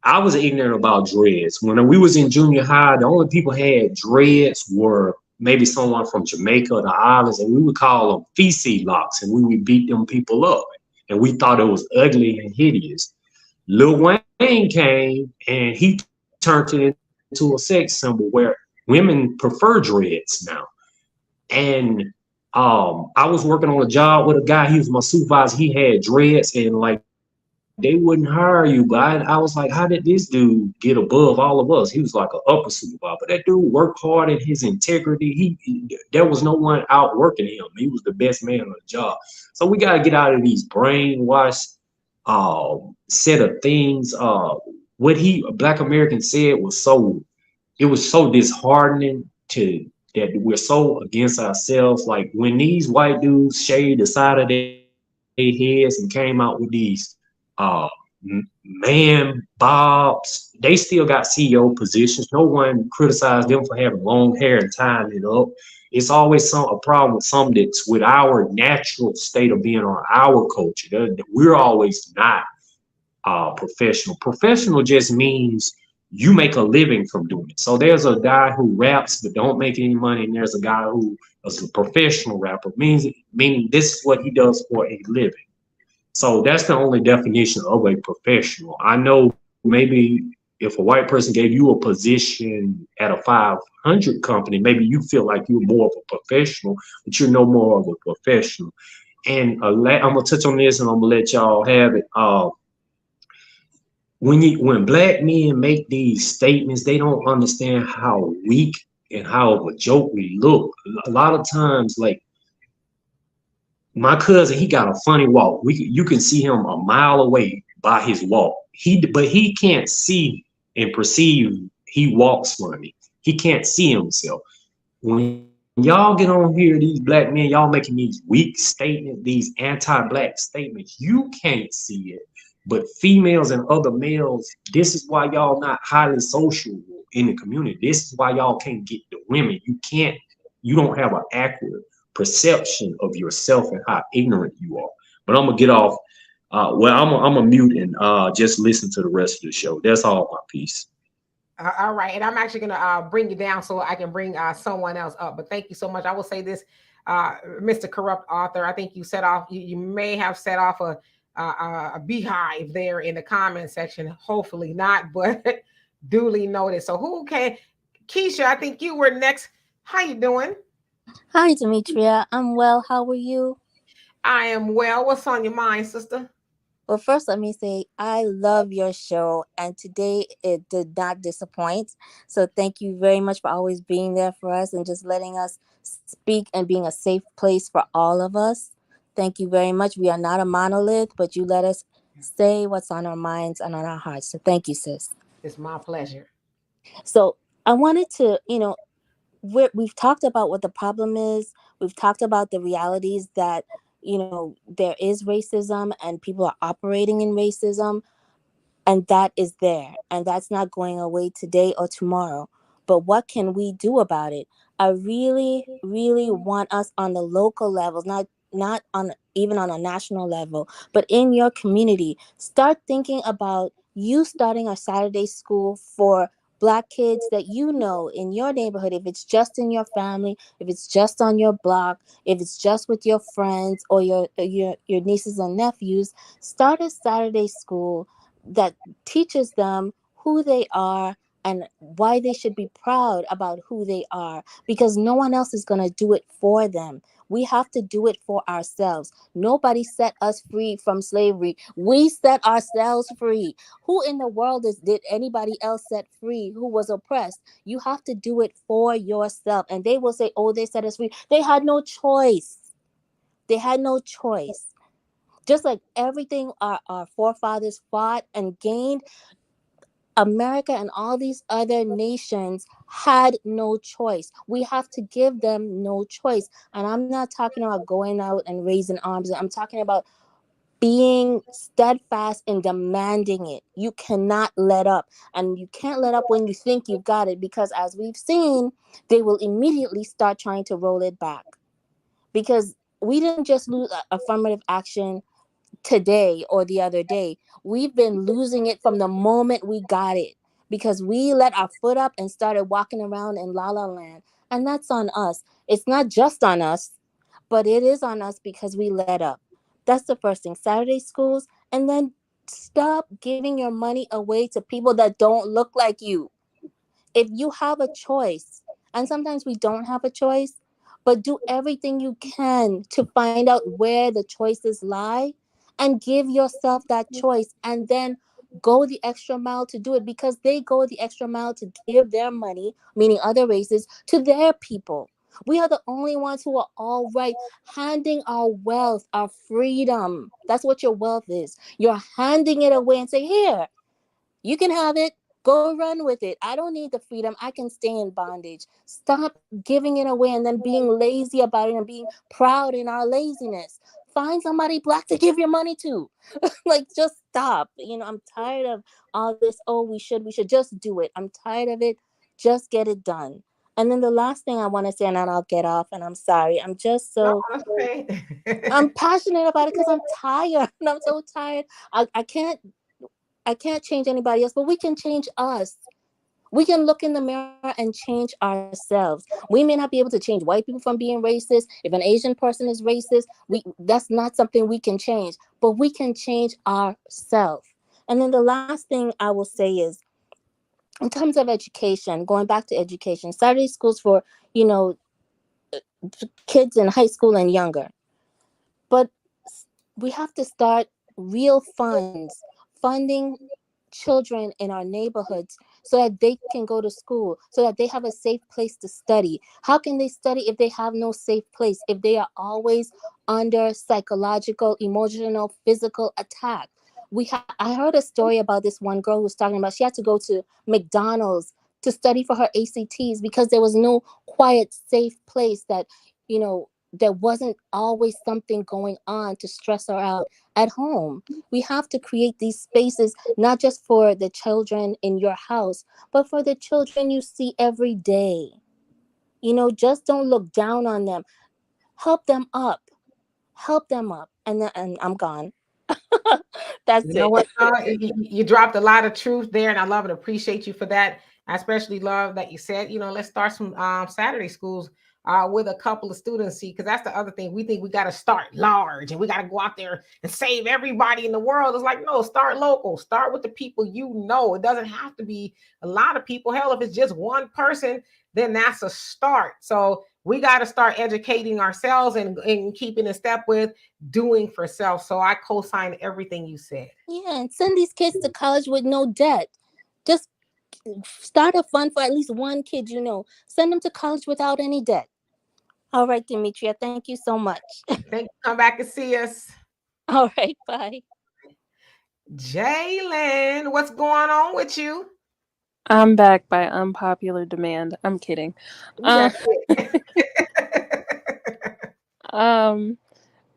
I was ignorant about dreads. When we was in junior high, the only people had dreads were maybe someone from Jamaica or the islands, and we would call them feces locks, and we would beat them people up. And we thought it was ugly and hideous. Lil Wayne came and he turned it into a sex symbol where women prefer dreads now. And I was working on a job with a guy, he was my supervisor, he had dreads, and like they wouldn't hire you. But I was like, how did this dude get above all of us? He was like an upper supervisor. But that dude worked hard in his integrity. There was no one outworking him. He was the best man on the job. So we got to get out of these brainwashed set of things. What he Black American said was it was so disheartening to that we're so against ourselves. Like when these white dudes shaved the side of their heads and came out with these man bobs, they still got CEO positions. No one criticized them for having long hair and tying it up. It's always a problem with some that's with our natural state of being on our culture. We're always not professional. Professional just means you make a living from doing it. So there's a guy who raps but don't make any money, and there's a guy who is a professional rapper, meaning this is what he does for a living. So that's the only definition of a professional. I know maybe if a white person gave you a position at a 500 company, maybe you feel like you're more of a professional, but you're no more of a professional. And I'm gonna touch on this, and I'm gonna let y'all have it. When black men make these statements, they don't understand how weak and how of a joke we look. A lot of times, like my cousin, he got a funny walk. You can see him a mile away by his walk. But he can't see and perceive he walks funny. He can't see himself. When y'all get on here, these black men, y'all making these weak statements, these anti-black statements, you can't see it. But females and other males, this is why y'all not highly social in the community. This is why y'all can't get the women. You don't have an accurate perception of yourself and how ignorant you are. But I'm gonna get off. I'm gonna mute and just listen to the rest of the show. That's all my piece. All right, and I'm actually going to bring you down so I can bring someone else up. But thank you so much. I will say this, Mr. Corrupt Author. I think you set off. You may have set off a beehive there in the comment section. Hopefully not, but duly noted. So who can? Keisha, I think you were next. How you doing? Hi, Demetria. I'm well. How are you? I am well. What's on your mind, sister? Well, first, let me say I love your show, and today it did not disappoint. So, thank you very much for always being there for us and just letting us speak and being a safe place for all of us. Thank you very much. We are not a monolith, but you let us say what's on our minds and on our hearts. So, thank you, sis. It's my pleasure. So, I wanted to, we've talked about what the problem is. We've talked about the realities that, there is racism and people are operating in racism, and that is there, and that's not going away today or tomorrow. But what can we do about it? I really, really want us on the local levels, not on even on a national level, but in your community, start thinking about you starting a Saturday school for Black kids that in your neighborhood. If it's just in your family, if it's just on your block, if it's just with your friends or your nieces and nephews, start a Saturday school that teaches them who they are and why they should be proud about who they are, because no one else is going to do it for them. We have to do it for ourselves. Nobody set us free from slavery. We set ourselves free. Who in the world did anybody else set free who was oppressed? You have to do it for yourself. And they will say, oh, they set us free. They had no choice. They had no choice. Just like everything our forefathers fought and gained, America and all these other nations had no choice. We have to give them no choice. And I'm not talking about going out and raising arms. I'm talking about being steadfast in demanding it. You cannot let up. And you can't let up when you think you've got it, because as we've seen, they will immediately start trying to roll it back. Because we didn't just lose affirmative action today or the other day. We've been losing it from the moment we got it, because we let our foot up and started walking around in la la land. And that's on us. It's not just on us, but it is on us because we let up. That's the first thing. Saturday schools, and then stop giving your money away to people that don't look like you. If you have a choice, and sometimes we don't have a choice, but do everything you can to find out where the choices lie and give yourself that choice, and then go the extra mile to do it, because they go the extra mile to give their money, meaning other races, to their people. We are the only ones who are all right, handing our wealth, our freedom. That's what your wealth is. You're handing it away and say, here, you can have it. Go run with it. I don't need the freedom. I can stay in bondage. Stop giving it away and then being lazy about it and being proud in our laziness. Find somebody black to give your money to. Like, just stop. I'm tired of all this. Oh, we should just do it. I'm tired of it. Just get it done. And then the last thing I want to say, and then I'll get off, and I'm sorry. I'm just No, so that's okay. I'm passionate about it because I'm tired. And I'm so tired. I can't change anybody else, but we can change us. We can look in the mirror and change ourselves. We may not be able to change white people from being racist. If an Asian person is racist, that's not something we can change, but we can change ourselves. And then the last thing I will say is, in terms of education, going back to education, Saturday schools for, you know, kids in high school and younger. But we have to start real funds funding children in our neighborhoods so that they can go to school, so that they have a safe place to study. How can they study if they have no safe place, if they are always under psychological, emotional, physical attack? I heard a story about this one girl who was talking about she had to go to McDonald's to study for her ACTs because there was no quiet, safe place that, there wasn't always something going on to stress her out at home. We have to create these spaces, not just for the children in your house, but for the children you see every day. Just don't look down on them. Help them up. Help them up. And I'm gone. That's You know what? it. You dropped a lot of truth there, and I love and appreciate you for that. I especially love that you said, let's start some Saturday schools with a couple of students. See, because that's the other thing. We think we got to start large and we got to go out there and save everybody in the world. It's like, no, start local. Start with the people you know. It doesn't have to be a lot of people. Hell, if it's just one person, then that's a start. So we got to start educating ourselves and keeping in step with doing for self. So I co-sign everything you said. Yeah, and send these kids to college with no debt. Just start a fund for at least one kid. Send them to college without any debt. All right, Demetria, thank you so much. Thank you. Come back and see us. All right, bye. Jalen, what's going on with you? I'm back by unpopular demand. I'm kidding. We Um, got it. um,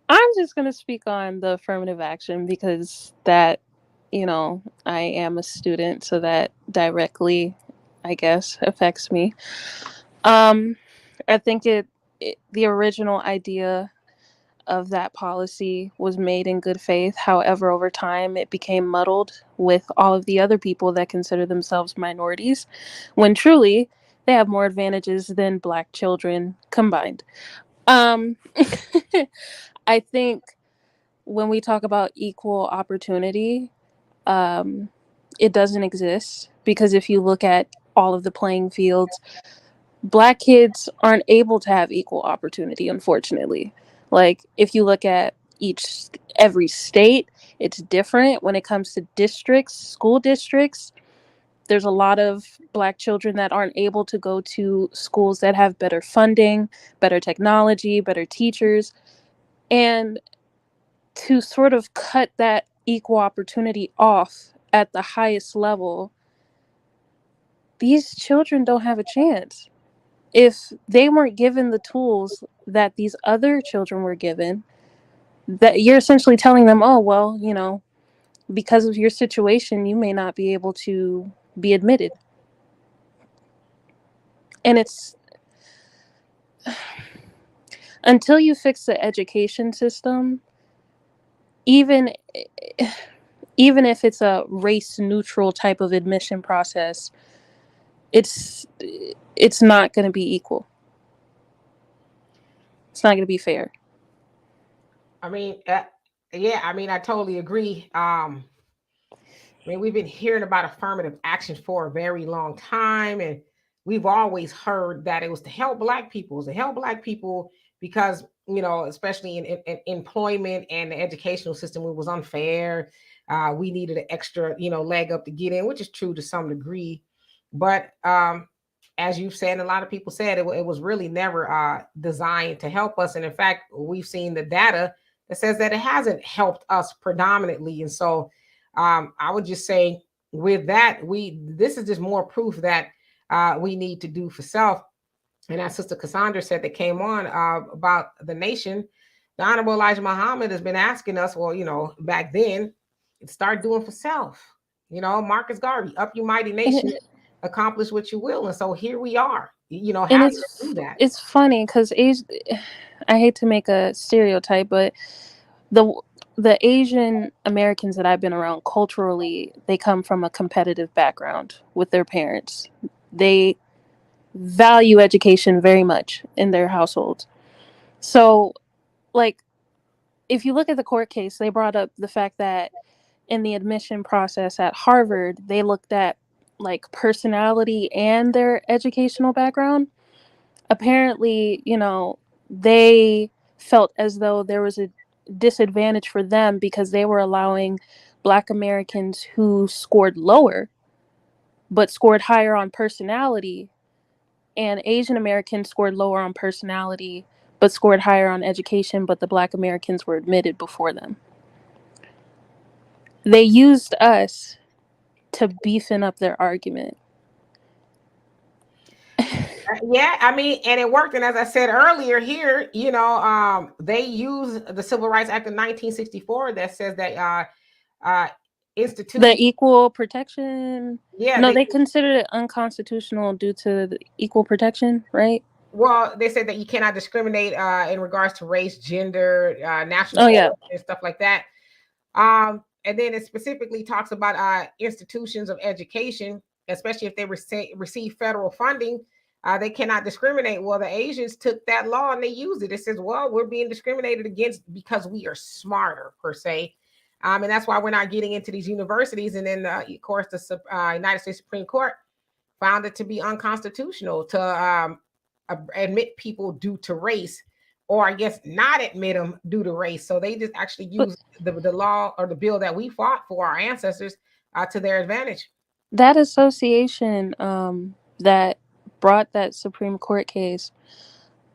I'm just gonna speak on the affirmative action because I am a student, so that directly, I guess, affects me. Um, I think the original idea of that policy was made in good faith. However, over time, it became muddled with all of the other people that consider themselves minorities, when truly they have more advantages than Black children combined. Um, I think when we talk about equal opportunity, um, it doesn't exist because if you look at all of the playing fields, Black kids aren't able to have equal opportunity, unfortunately. Like, if you look at every state, it's different when it comes to districts, school districts. There's a lot of Black children that aren't able to go to schools that have better funding, better technology, better teachers. And to sort of cut that equal opportunity off at the highest level, these children don't have a chance. If they weren't given the tools that these other children were given, that you're essentially telling them, oh, well, you know, because of your situation, you may not be able to be admitted. And it's until you fix the education system, even even if it's a race neutral type of admission process, it's not going to be equal. It's not going to be fair. I mean, yeah, I mean, I totally agree. I mean, we've been hearing about affirmative action for a very long time, and we've always heard that it was to help Black people, it was to help Black people because, you know, especially in employment and the educational system, it was unfair. We needed an extra, you know, leg up to get in, which is true to some degree. But as you've said, and a lot of people said, it was really never designed to help us. And in fact, we've seen the data that says that it hasn't helped us predominantly. And so, I would just say with that, this is just more proof that we need to do for self. And as Sister Cassandra said that came on about the nation, the Honorable Elijah Muhammad has been asking us, well, you know, back then, start doing for self. You know, Marcus Garvey, up you mighty nation, accomplish what you will. And so here we are, you know, And having to do that. it's funny because I hate to make a stereotype, but the Asian Americans that I've been around culturally, they come from a competitive background with their parents. They value education very much in their households. So, like, if you look at the court case, they brought up the fact that in the admission process at Harvard, they looked at like personality and their educational background. Apparently, you know, they felt as though there was a disadvantage for them because they were allowing Black Americans who scored lower but scored higher on personality, and Asian Americans scored lower on personality but scored higher on education, but the Black Americans were admitted before them. They used us to beefing up their argument. Yeah, I mean, and it worked. And as I said earlier here, you know, they use the Civil Rights Act of 1964 that says that The institutions, equal protection. yeah, No, they considered it unconstitutional due to the equal protection, right? well, they said that you cannot discriminate in regards to race, gender, national Oh yeah. origin, and stuff like that. And then it specifically talks about institutions of education, especially if they receive federal funding. They cannot discriminate. Well, the Asians took that law and they used it. It says, well, we're being discriminated against because we are smarter, per se. And that's why we're not getting into these universities. And then, of course, the United States Supreme Court found it to be unconstitutional to admit people due to race, or I guess not admit them due to race. So they just actually use the law or the bill that we fought for our ancestors to their advantage. That association that brought that Supreme Court case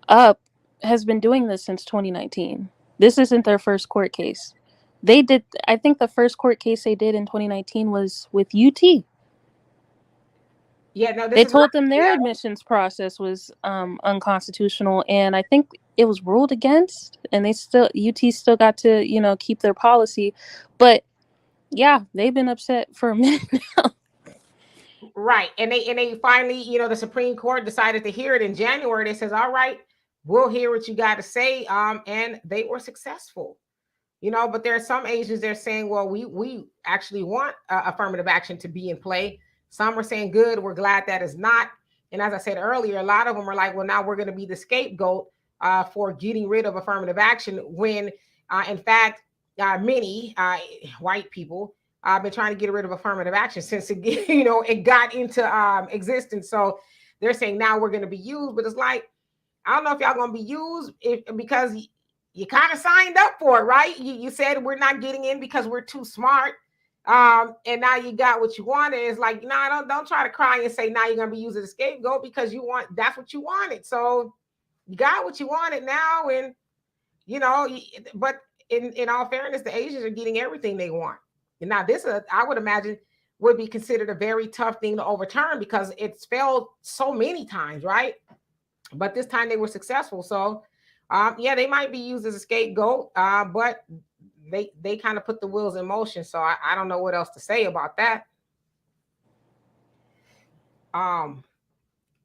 up has been doing this since 2019. This isn't their first court case. They did, I think the first court case they did in 2019 was with UT. Yeah, no, this They is told right. them their Yeah. admissions process was unconstitutional, and I think it was ruled against, and UT still got to, you know, keep their policy. But yeah, they've been upset for a minute now. Right. And they finally, you know, the Supreme Court decided to hear it in January. They says, all right, we'll hear what you got to say. And they were successful. You know, but there are some Asians they're saying, well, we actually want affirmative action to be in play. Some are saying, good, we're glad that is not. And as I said earlier, a lot of them are like, well, now we're going to be the scapegoat for getting rid of affirmative action when, in fact, many white people have been trying to get rid of affirmative action since it, you know, it got into existence. So they're saying now we're going to be used, but it's like, I don't know if y'all going to be used because you kind of signed up for it, right? You said we're not getting in because we're too smart. And now you got what you wanted. It's like, no, don't try to cry and say now you're gonna be using the scapegoat because that's what you wanted. So you got what you wanted now, and you know, but in all fairness, the Asians are getting everything they want. And now this I would imagine would be considered a very tough thing to overturn because it's failed so many times, right? But this time they were successful. So Yeah, they might be used as a scapegoat, but they kind of put the wheels in motion. So I don't know what else to say about that. Um,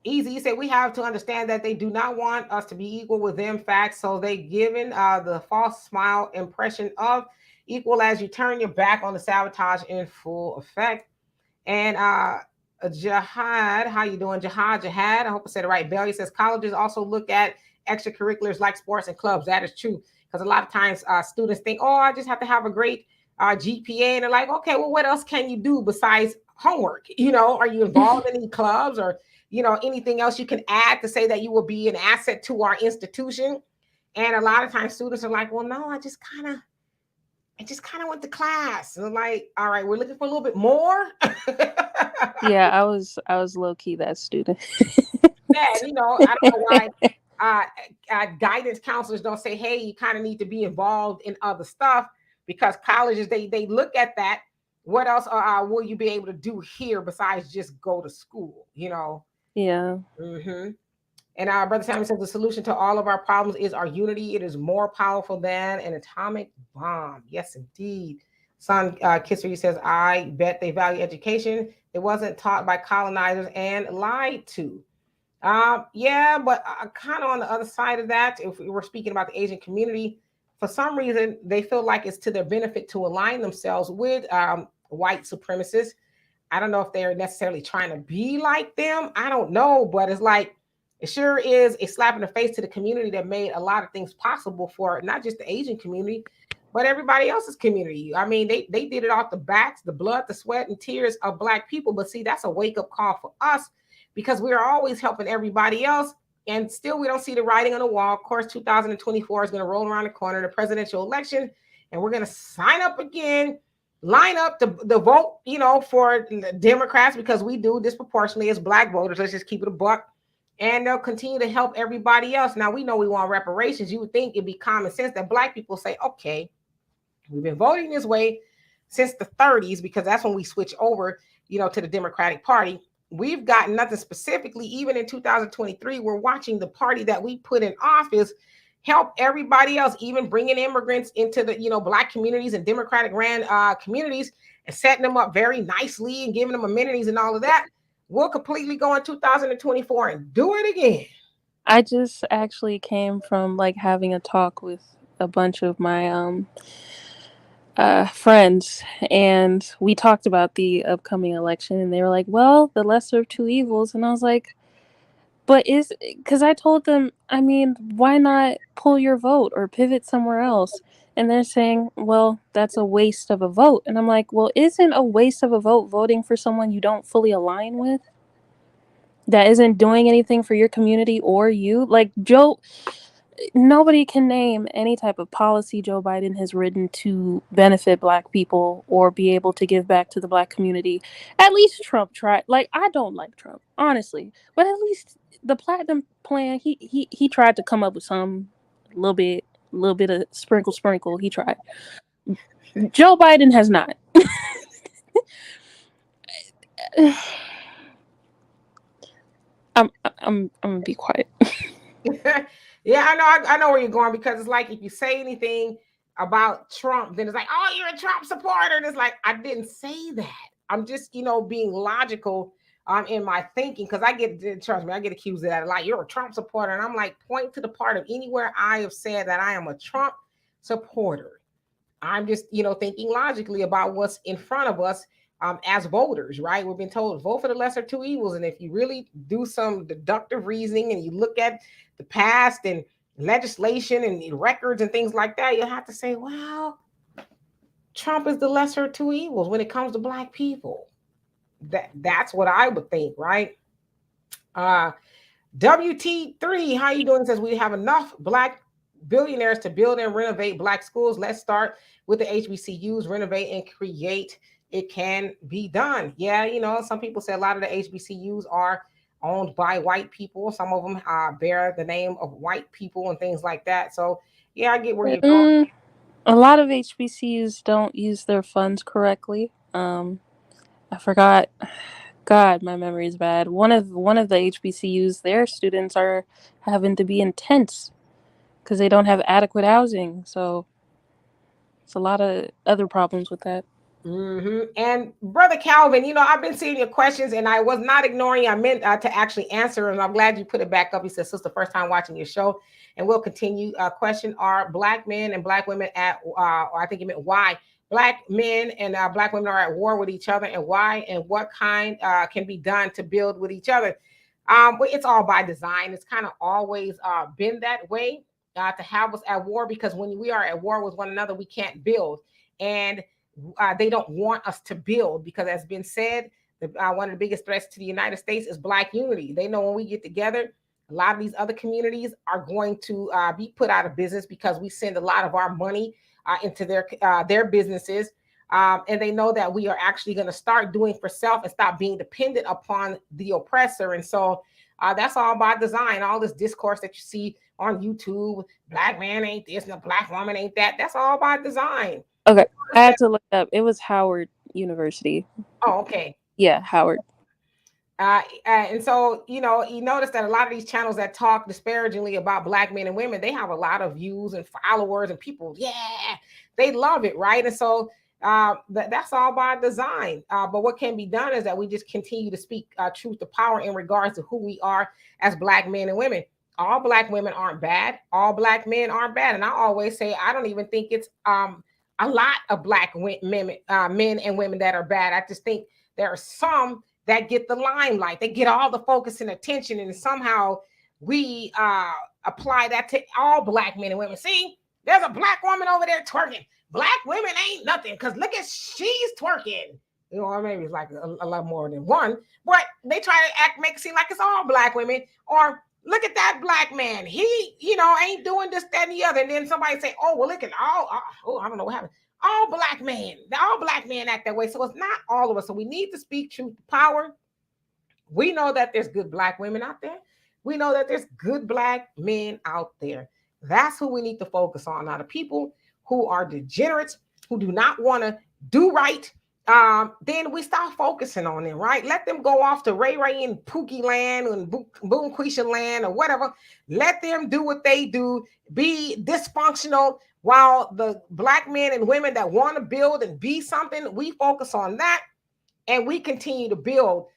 Easy, you said we have to understand that they do not want us to be equal with them. Facts. So they given the false smile impression of equal as you turn your back on the sabotage in full effect. And Jihad, how you doing? Jihad. I hope I said it right. Belly says colleges also look at extracurriculars like sports and clubs. That is true because a lot of times students think, oh, I just have to have a great GPA, and they're like, okay, well, what else can you do besides homework? Are you involved in any clubs or anything else you can add to say that you will be an asset to our institution? And a lot of times students are like, well, no, I just kind of went to class. And I'm like, all right, we're looking for a little bit more. Yeah, I was low key that student. Yeah, I don't know why guidance counselors don't say, hey, you kind of need to be involved in other stuff, because colleges, they look at that. What else will you be able to do here besides just go to school? Yeah. Mm-hmm. And our brother Samuel says the solution to all of our problems is our unity. It is more powerful than an atomic bomb. Yes, indeed. Son Kisser, he says, I bet they value education. It wasn't taught by colonizers and lied to. Yeah, but kind of on the other side of that, if we were speaking about the Asian community, for some reason, they feel like it's to their benefit to align themselves with white supremacists. I don't know if they're necessarily trying to be like them. I don't know, but it's like, it sure is a slap in the face to the community that made a lot of things possible for not just the Asian community, but everybody else's community. I mean, they did it off the backs, the blood, the sweat, and tears of Black people. But see, that's a wake-up call for us, because we are always helping everybody else. And still, we don't see the writing on the wall. Of course, 2024 is going to roll around the corner, the presidential election, and we're going to sign up again, line up to vote, for the Democrats, because we do disproportionately as Black voters. Let's just keep it a buck. And they'll continue to help everybody else. Now, we know we want reparations. You would think it'd be common sense that Black people say, okay, we've been voting this way since the 30s, because that's when we switch over, to the Democratic Party. We've gotten nothing specifically. Even in 2023, we're watching the party that we put in office help everybody else, even bringing immigrants into the, Black communities and Democratic ran communities, and setting them up very nicely and giving them amenities and all of that. We'll completely go in 2024 and do it again. I just actually came from like having a talk with a bunch of my friends, and we talked about the upcoming election, and they were like, well, the lesser of two evils. And I was like, but because I told them, I mean, why not pull your vote or pivot somewhere else? And they're saying, well, that's a waste of a vote. And I'm like, well, isn't a waste of a vote voting for someone you don't fully align with, that isn't doing anything for your community or you? Like nobody can name any type of policy Joe Biden has written to benefit Black people or be able to give back to the Black community. At least Trump tried. Like, I don't like Trump, honestly, but at least the Platinum Plan, he tried to come up with some little bit of sprinkle. He tried. Joe Biden has not. I'm gonna be quiet. Yeah, I know where you're going, because it's like if you say anything about Trump, then it's like, oh, you're a Trump supporter. And it's like, I didn't say that. I'm just, being logical in my thinking, because trust me, I get accused of that a lot. You're a Trump supporter. And I'm like, point to the part of anywhere I have said that I am a Trump supporter. I'm just, thinking logically about what's in front of us as voters, right? We've been told vote for the lesser two evils. And if you really do some deductive reasoning and you look at the past and legislation and records and things like that, you'll have to say, well, Trump is the lesser of two evils when it comes to Black people. That's what I would think, right? WT3, how you doing? It says we have enough Black billionaires to build and renovate Black schools. Let's start with the HBCUs, renovate and create. It can be done. Yeah, some people say a lot of the HBCUs are owned by white people. Some of them bear the name of white people and things like that. So, yeah, I get where you're going. A lot of HBCUs don't use their funds correctly. I forgot. God, my memory is bad. One of the HBCUs, their students are having to be in tents because they don't have adequate housing. So it's a lot of other problems with that. And Brother Calvin, I've been seeing your questions and I was not ignoring you. I meant to actually answer, and I'm glad you put it back up. He says, "Sister, first time watching your show," and we'll continue. Question: Are Black men and Black women at, or I think he meant why Black men and Black women are at war with each other, and why, and what kind can be done to build with each other? But it's all by design. It's kind of always been that way, to have us at war, because when we are at war with one another, we can't build. And they don't want us to build, because, as been said, one of the biggest threats to the United States is Black unity. They know when we get together, a lot of these other communities are going to be put out of business, because we send a lot of our money into their businesses. And they know that we are actually going to start doing for self and stop being dependent upon the oppressor. And so that's all by design. All this discourse that you see on YouTube, Black man ain't this and a Black woman ain't that, that's all by design. Okay, I had to look up. It was Howard University. Oh, okay. Yeah, Howard. And so, you notice that a lot of these channels that talk disparagingly about Black men and women, they have a lot of views and followers and people. Yeah, they love it, right? And so that's all by design. But what can be done is that we just continue to speak truth to power in regards to who we are as Black men and women. All Black women aren't bad. All Black men aren't bad. And I always say, I don't even think it's a lot of Black men and women that are bad. I just think there are some that get the limelight. They get all the focus and attention, and somehow we apply that to all Black men and women. See, there's a Black woman over there twerking. Black women ain't nothing, because look at, she's twerking. Or maybe it's like a lot more than one, but they try to make it seem like it's all Black women. Or look at that Black man. He, ain't doing this, that, and the other. And then somebody say, oh, well, look at all, I don't know what happened. All Black men act that way. So it's not all of us. So we need to speak truth to power. We know that there's good Black women out there. We know that there's good Black men out there. That's who we need to focus on. Now, the people who are degenerates, who do not want to do right, then we stop focusing on them, right? Let them go off to Ray Ray and Pookie land and Boom Quisha land or whatever. Let them do what they do, be dysfunctional, while the Black men and women that want to build and be something, we focus on that and we continue to build.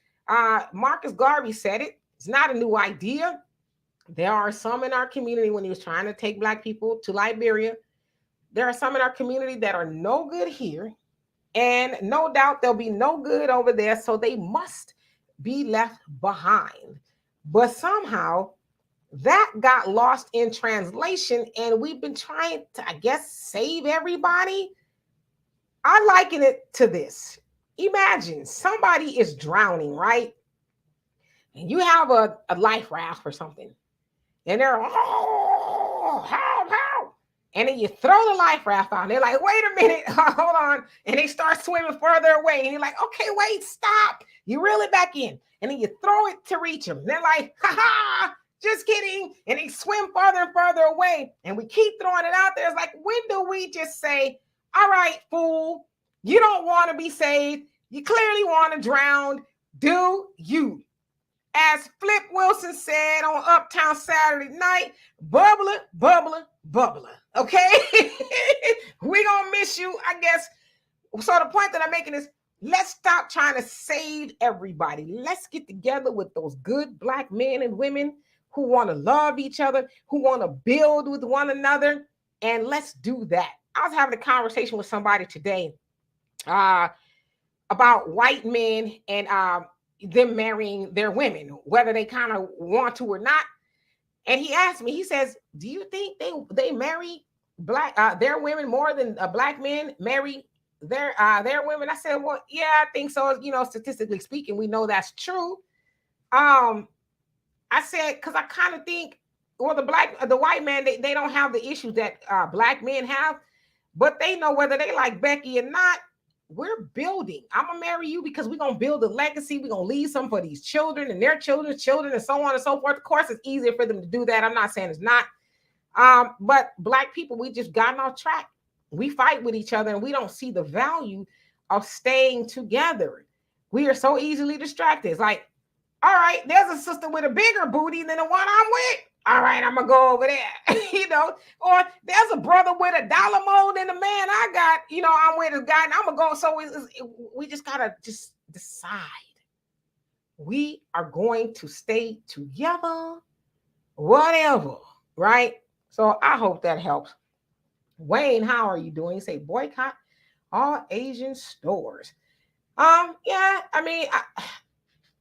Marcus Garvey said it. It's not a new idea. There are some in our community, when he was trying to take Black people to Liberia, there are some in our community that are no good here. And no doubt there'll be no good over there. So they must be left behind. But somehow that got lost in translation. And we've been trying to, I guess, save everybody. I liken it to this. Imagine somebody is drowning, right? And you have a life raft or something. And they're, oh, help, help. And then you throw the life raft out. And they're like, wait a minute, hold on. And they start swimming further away. And you're like, okay, wait, stop. You reel it back in. And then you throw it to reach them. And they're like, ha ha, just kidding. And they swim further and further away. And we keep throwing it out there. It's like, when do we just say, all right, fool, you don't want to be saved. You clearly want to drown. Do you? As Flip Wilson said on Uptown Saturday Night, bubbler, bubbler, bubbler. Okay? We're going to miss you, I guess. So the point that I'm making is, let's stop trying to save everybody. Let's get together with those good Black men and women who want to love each other, who want to build with one another, and let's do that. I was having a conversation with somebody today about white men and them marrying their women, whether they kind of want to or not. And he asked me, he says, do you think they marry their women more than Black men marry their women? I said, well, yeah, I think so. Statistically speaking, we know that's true. I said, because I kind of think, well, the white man, they don't have the issues that Black men have, but they know whether they like Becky or not. We're building. I'm going to marry you because we're going to build a legacy. We're going to leave some for these children and their children's children and so on and so forth. Of course, it's easier for them to do that. I'm not saying it's not. But Black people, we just gotten off track. We fight with each other and we don't see the value of staying together. We are so easily distracted. It's like, all right, there's a sister with a bigger booty than the one I'm with. All right, I'm gonna go over there, or there's a brother with a dollar more than the man I got, I'm with a guy, and I'm gonna go. So we just gotta just decide. We are going to stay together, whatever, right? So I hope that helps. Wayne, how are you doing? You say boycott all Asian stores. Yeah, I mean,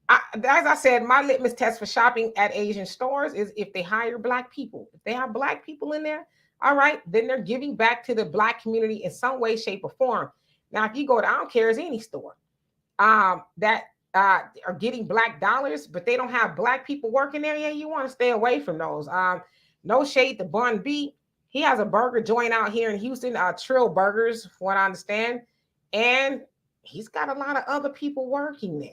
as I said, my litmus test for shopping at Asian stores is if they hire Black people. If they have Black people in there, all right, then they're giving back to the Black community in some way, shape, or form. Now, if you go to, I don't care, it's any store that are getting Black dollars, but they don't have Black people working there, yeah, you want to stay away from those. No shade to Bun B. He has a burger joint out here in Houston, Trill Burgers, from what I understand. And he's got a lot of other people working there.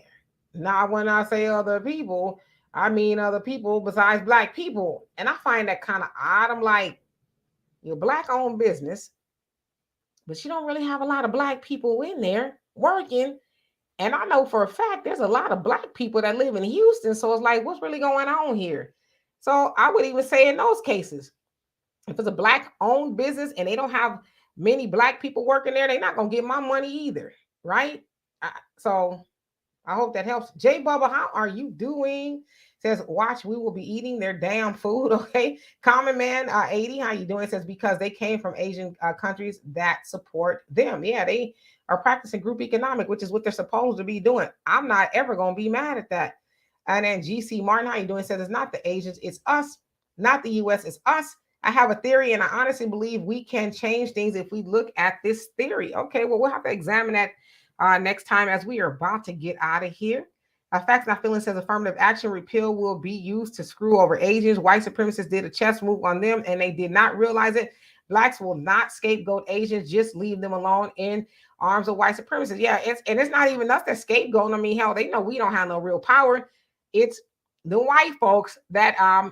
Now, when I say other people, I mean other people besides Black people. And I find that kind of odd. I'm like, you're Black owned business, but you don't really have a lot of Black people in there working. And I know for a fact there's a lot of Black people that live in Houston. So it's like, what's really going on here? So I would even say in those cases, if it's a Black owned business and they don't have many Black people working there, they're not going to get my money either. Right. So I hope that helps. J Bubba, how are you doing? Says, watch, we will be eating their damn food. Okay. Common Man 80, how you doing? Says, because they came from Asian countries that support them. Yeah, they are practicing group economic, which is what they're supposed to be doing. I'm not ever going to be mad at that. And then GC Martin, how you doing? Says, it's not the Asians, it's us, not the US, it's us. I have a theory, and I honestly believe we can change things if we look at this theory. Okay, well, we'll have to examine that next time as we are about to get out of here. Facts Not Feelings says affirmative action repeal will be used to screw over Asians. White supremacists did a chess move on them and they did not realize it. Blacks will not scapegoat Asians, just leave them alone in arms of white supremacists. Yeah, it's not even us that scapegoat. I mean, hell, they know we don't have no real power. It's the white folks that I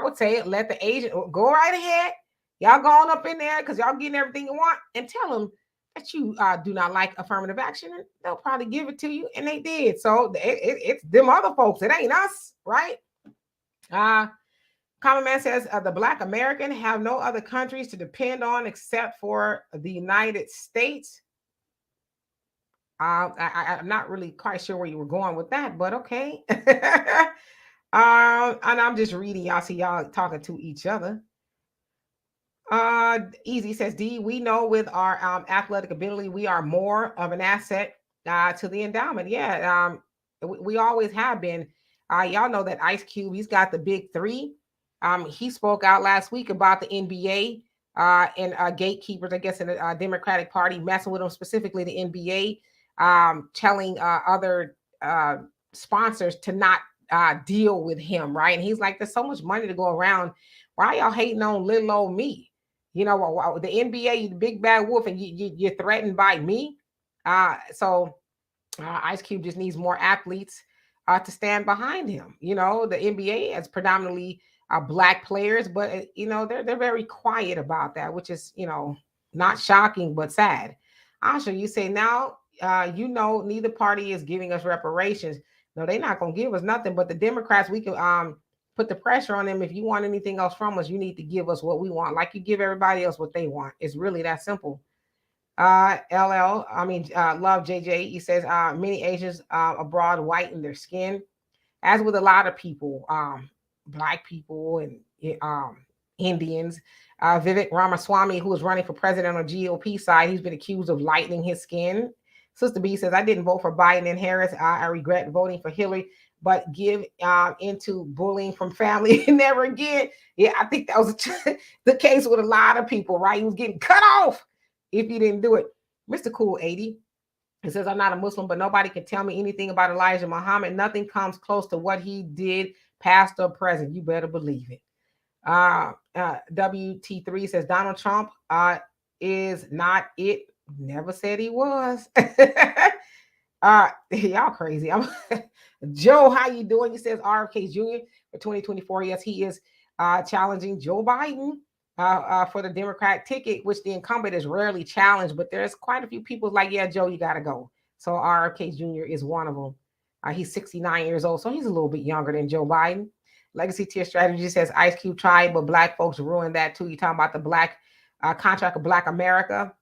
would say let the Asian go right ahead. Y'all going up in there because y'all getting everything you want, and tell them that you do not like affirmative action, and they'll probably give it to you, and they did. So it's them other folks. It ain't us, right? Common Man says the Black American have no other countries to depend on except for the United States. I'm not really quite sure where you were going with that, but okay. And I'm just reading. Y'all see y'all talking to each other. Easy says, D, we know with our athletic ability, we are more of an asset to the endowment. Yeah, we always have been. Y'all know that Ice Cube, he's got the big three. He spoke out last week about the NBA and gatekeepers, I guess, in the Democratic Party, messing with them, specifically the NBA, telling other sponsors to not deal with him, right? And he's like, there's so much money to go around. Why y'all hating on little old me? The NBA, you the big bad wolf, and you're threatened by me. So Ice Cube just needs more athletes to stand behind him. The NBA has predominantly Black players, but they're very quiet about that, which is not shocking but sad. Asha, you say now neither party is giving us reparations. No, they're not gonna give us nothing. But the Democrats, we can put the pressure on them. If you want anything else from us, you need to give us what we want, like you give everybody else what they want. It's really that simple. Love JJ. He says many Asians abroad whiten their skin, as with a lot of people, Black people and Indians. Vivek Ramaswamy, who is running for president on the GOP side, he's been accused of lightening his skin. Sister B says, I didn't vote for Biden and Harris. I regret voting for Hillary, but give into bullying from family never again. Yeah, I think that was the case with a lot of people, right? He was getting cut off if you didn't do it. Mr. Cool 80. It says, I'm not a Muslim, but nobody can tell me anything about Elijah Muhammad. Nothing comes close to what he did, past or present. You better believe it. WT3 says, Donald Trump is not it. Never said he was. Y'all crazy. Joe, how you doing? He says RFK Jr. for 2024. Yes, he is challenging Joe Biden for the Democratic ticket, which the incumbent is rarely challenged, but there's quite a few people like, yeah, Joe, you got to go. So RFK Jr. is one of them. He's 69 years old, so he's a little bit younger than Joe Biden. Legacy tier strategy says Ice Cube tried, but black folks ruined that too. You talking about the black contract of Black America?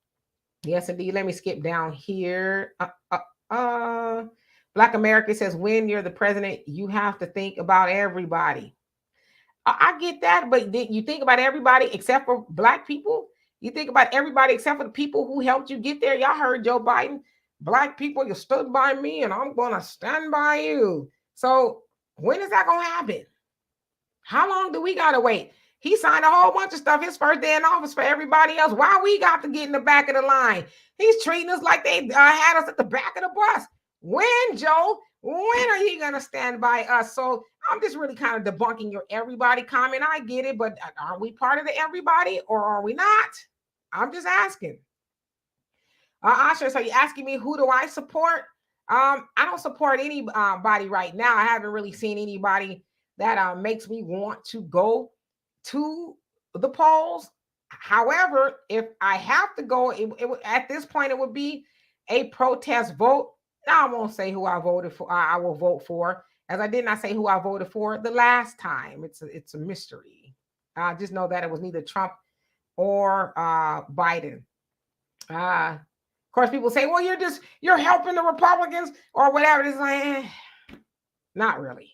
Yes, indeed. Let me skip down here. Black America says when you're the president, you have to think about everybody. I get that, but you think about everybody except for black people. You think about everybody except for the people who helped you get there. Y'all heard Joe Biden. Black people, you stood by me, and I'm gonna stand by you. So when is that gonna happen? How long do we gotta wait? He signed a whole bunch of stuff his first day in office for everybody else. Why we got to get in the back of the line? He's treating us like they had us at the back of the bus. When, Joe? When are you gonna stand by us? So I'm just really kind of debunking your everybody comment. I get it, but are we part of the everybody or are we not? I'm just asking. Asha, so you're asking me who do I support? I don't support anybody right now. I haven't really seen anybody that makes me want to go to the polls. However, if I have to go, at this point, it would be a protest vote. Now I won't say who I voted for. I will vote for, as I did not say who I voted for the last time. It's a mystery. I just know that it was neither Trump or Biden. Of course, people say, "Well, you're helping the Republicans or whatever." It's like, not really.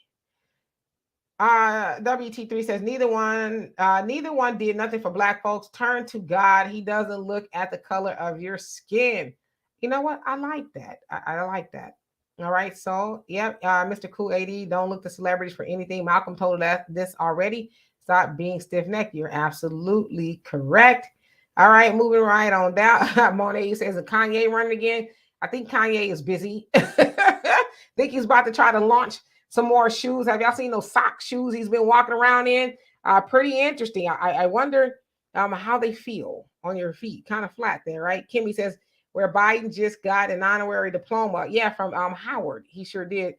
WT3 says neither one did nothing for black folks. Turn to God. He doesn't look at the color of your skin. You know what? I like that. I like that. All right. So, yeah, Mr. Cool 80, don't look to celebrities for anything. Malcolm told us this already. Stop being stiff-necked. You're absolutely correct. All right, moving right on down. Monet says, is Kanye running again? I think Kanye is busy. Think he's about to try to launch some more shoes. Have y'all seen those sock shoes he's been walking around in? Pretty interesting. I wonder how they feel on your feet. Kind of flat there, right? Kimmy says, where Biden just got an honorary diploma. Yeah, from Howard. He sure did.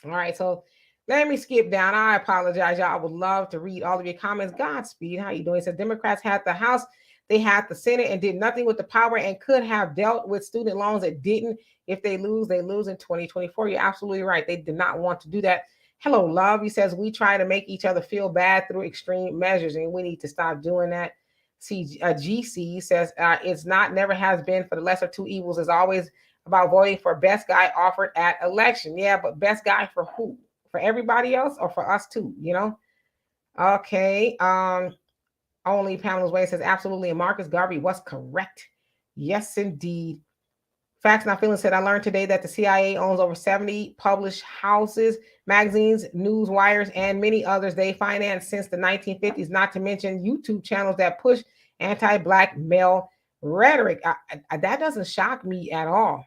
All right, so let me skip down. I apologize, y'all. I would love to read all of your comments. Godspeed. How you doing? It says Democrats had the House, they had the Senate, and did nothing with the power and could have dealt with student loans that didn't. If they lose in 2024. You're absolutely right. They did not want to do that. Hello, love. He says we try to make each other feel bad through extreme measures, and we need to stop doing that. See, GC says it's not, never has been for the lesser two evils. It's always about voting for best guy offered at election. Yeah, but best guy for who? For everybody else or for us too? You know? Okay. Only Pamela's Way says absolutely. And Marcus Garvey was correct. Yes, indeed. Facts Not Feelings said, I learned today that the CIA owns over 70 published houses, magazines, news wires, and many others they financed since the 1950s, not to mention YouTube channels that push anti-Black male rhetoric. That doesn't shock me at all.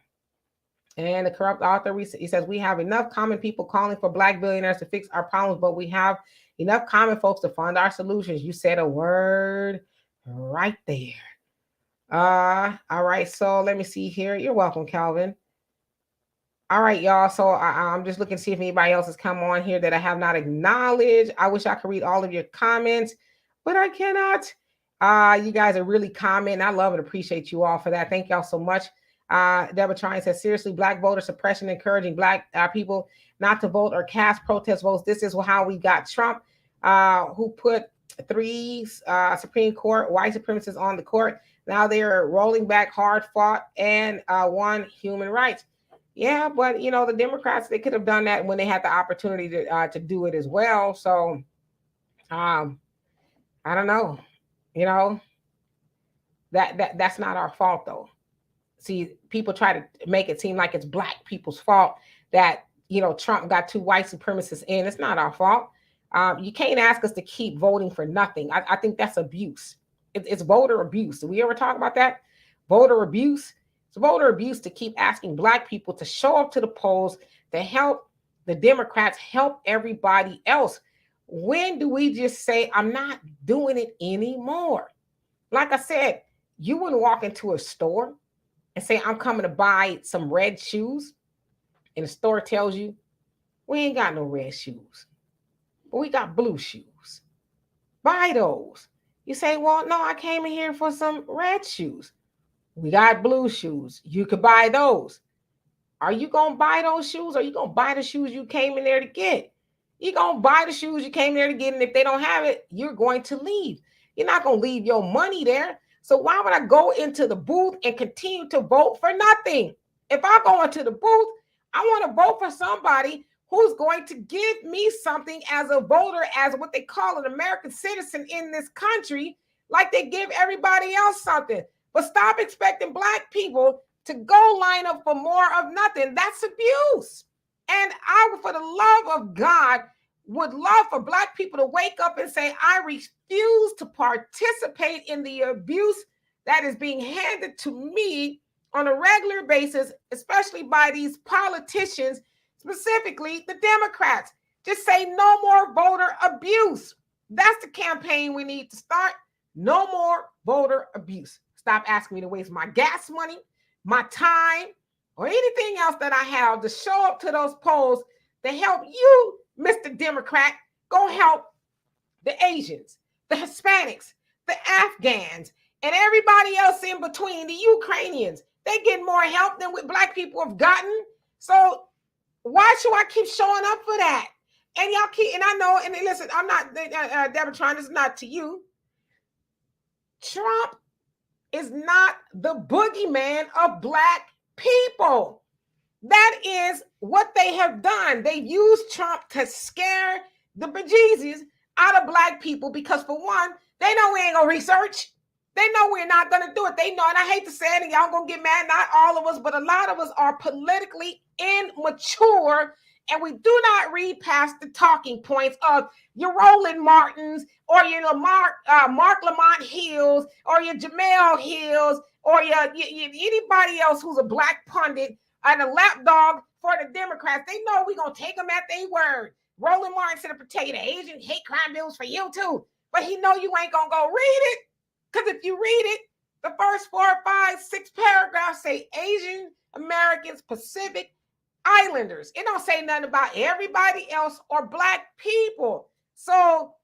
And the corrupt author, he says, we have enough common people calling for Black billionaires to fix our problems, but we have enough common folks to fund our solutions. You said a word right there. All right, so let me see here. You're welcome, Calvin. All right, y'all. So I'm just looking to see if anybody else has come on here that I have not acknowledged. I wish I could read all of your comments, but I cannot. You guys are really commenting. I love and appreciate you all for that. Thank y'all so much. Deborah Trine says, seriously, Black voter suppression, encouraging Black people not to vote or cast protest votes. This is how we got Trump, who put 3 Supreme Court white supremacists on the court. Now they're rolling back hard fought and won human rights. Yeah, but you know, the Democrats, they could have done that when they had the opportunity to do it as well. So I don't know. You know, that's not our fault though. See, people try to make it seem like it's Black people's fault that, you know, Trump got 2 white supremacists in. It's not our fault. You can't ask us to keep voting for nothing. I think that's abuse. It's voter abuse. Did we ever talk about that? Voter abuse. It's voter abuse to keep asking Black people to show up to the polls to help the Democrats, help everybody else. When do we just say, I'm not doing it anymore? Like I said, you wouldn't walk into a store and say, I'm coming to buy some red shoes. And the store tells you, we ain't got no red shoes, but we got blue shoes. Buy those. You say, well, no, I came in here for some red shoes. We got blue shoes. You could buy those. Are you going to buy those shoes or are you going to buy the shoes you came in there to get? You're going to buy the shoes you came there to get, and if they don't have it, you're going to leave. You're not going to leave your money there. So why would I go into the booth and continue to vote for nothing? If I go into the booth, I want to vote for somebody who's going to give me something as a voter, as what they call an American citizen in this country, like they give everybody else something. But stop expecting Black people to go line up for more of nothing. That's abuse. And I, for the love of God, would love for Black people to wake up and say, I refuse to participate in the abuse that is being handed to me on a regular basis, especially by these politicians, specifically the Democrats. Just say no more voter abuse. That's the campaign we need to start. No more voter abuse. Stop asking me to waste my gas money, my time, or anything else that I have to show up to those polls to help you, Mr. Democrat. Go help the Asians, the Hispanics, the Afghans, and everybody else in between, the Ukrainians. They get more help than what Black people have gotten. So why should I keep showing up for that? And y'all keep, and I know, and listen, I'm not, Deborah, this is not to you. Trump is not the boogeyman of Black people. That is what they have done. They've used Trump to scare the bejesus out of Black people because, for one, they know we ain't gonna research. They know we're not gonna do it. They know, and I hate to say it, and y'all gonna get mad, not all of us, but a lot of us are politically immature, and we do not read past the talking points of your Roland Martins or your Mark Lamont Hills or your Jamel Hills or your anybody else who's a Black pundit and a lapdog for the Democrats. They know we're going to take them at their word. Roland Martin said to protect the Asian hate crime bills for you too. But he know you ain't going to go read it. Because if you read it, the first 4, 5, 6 paragraphs say Asian Americans, Pacific Islanders. It don't say nothing about everybody else or Black people. So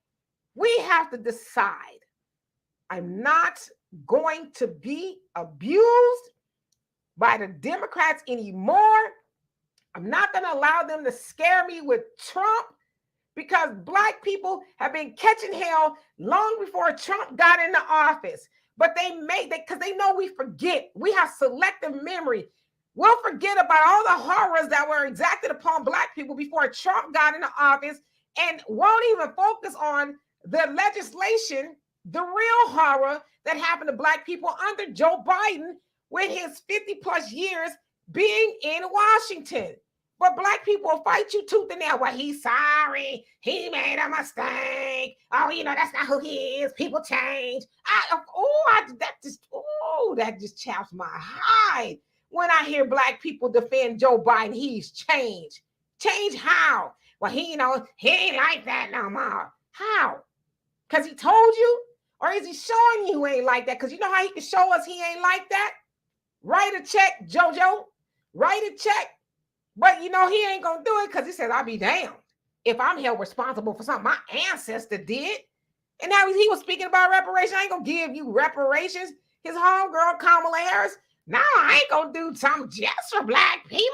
we have to decide. I'm not going to be abused by the Democrats anymore. I'm not going to allow them to scare me with Trump, because Black people have been catching hell long before Trump got into office. But they because they know we forget. We have selective memory. We'll forget about all the horrors that were exacted upon Black people before Trump got into office, and won't even focus on the legislation, the real horror that happened to Black people under Joe Biden with his 50 plus years being in Washington. But Black people will fight you tooth and nail. Well, he's sorry. He made a mistake. Oh, that's not who he is. People change. That just chaps my hide. When I hear Black people defend Joe Biden, he's changed. Change how? Well, he ain't like that no more. How? Because he told you? Or is he showing you ain't like that? Because you know how he can show us he ain't like that? Write a check, JoJo. Write a check. But he ain't going to do it because he says, I'll be damned if I'm held responsible for something my ancestor did. And now he was speaking about reparations. I ain't going to give you reparations. His homegirl, Kamala Harris, no, I ain't going to do something just for Black people.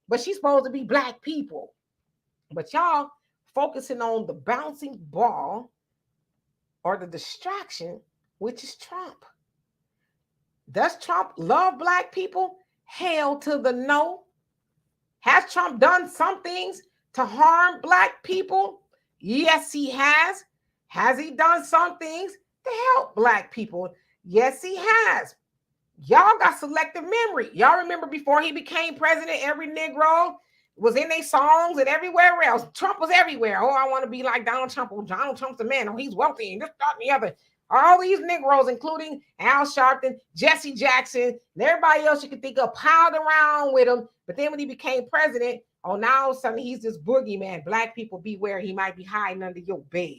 But she's supposed to be Black people. But y'all focusing on the bouncing ball or the distraction, which is Trump. Does Trump love Black people? Hell to the no. Has Trump done some things to harm Black people? Yes, he has. Has he done some things to help Black people? Yes, he has. Y'all got selective memory. Y'all remember before he became president, every Negro was in their songs and everywhere else. Trump was everywhere. Oh, I want to be like Donald Trump. Oh, Donald Trump's the man. Oh, he's wealthy and this, that, and the other. All these Negroes, including Al Sharpton, Jesse Jackson, and everybody else you can think of, piled around with him. But then when he became president, now all of a sudden he's this boogeyman. Black people beware, he might be hiding under your bed.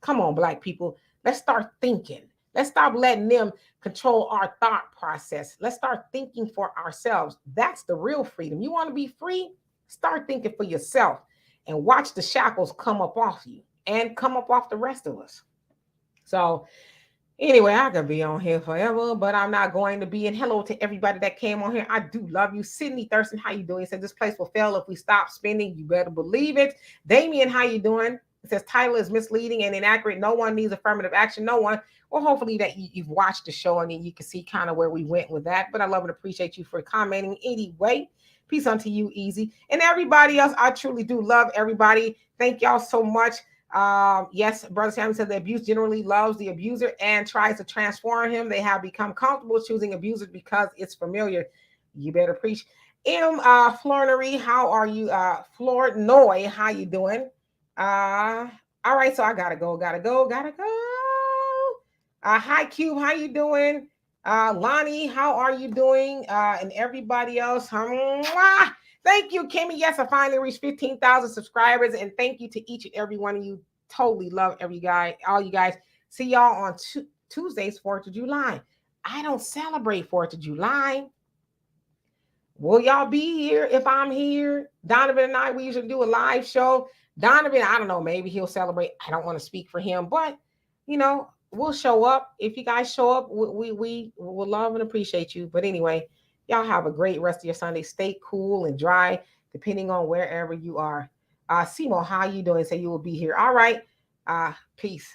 Come on, Black people. Let's start thinking. Let's stop letting them control our thought process. Let's start thinking for ourselves. That's the real freedom. You want to be free? Start thinking for yourself and watch the shackles come up off you and come up off the rest of us. So Anyway, I could be on here forever, but I'm not going to be. And hello to everybody that came on here. I do love you. Sydney Thurston, how you doing? It said this place will fail if we stop spending. You better believe it. Damien, how you doing? It says title is misleading and inaccurate. No one needs affirmative action. No one. Well, hopefully that you've watched the show and you can see kind of where we went with that. But I love and appreciate you for commenting anyway. Peace unto you, Easy. And everybody else, I truly do love everybody. Thank y'all so much. Yes, Brother Sam said the abuse generally loves the abuser and tries to transform him. They have become comfortable choosing abusers because it's familiar. You better preach. Flornery, how are you? Flournoy, how you doing? All right, so I gotta go. Hi Cube, how you doing? Lonnie, how are you doing? And everybody else, thank you, Kimmy. Yes, I finally reached 15,000 subscribers, and thank you to each and every one of you. Totally love every guy, all you guys. See y'all on Tuesdays, 4th of July. I don't celebrate 4th of July. Will y'all be here if I'm here? Donovan and I, we usually do a live show. Donovan, I don't know, maybe he'll celebrate. I don't want to speak for him, but we'll show up. If you guys show up, we will love and appreciate you. But anyway, y'all have a great rest of your Sunday. Stay cool and dry, depending on wherever you are. Simo, how you doing? Say you will be here. All right. Peace.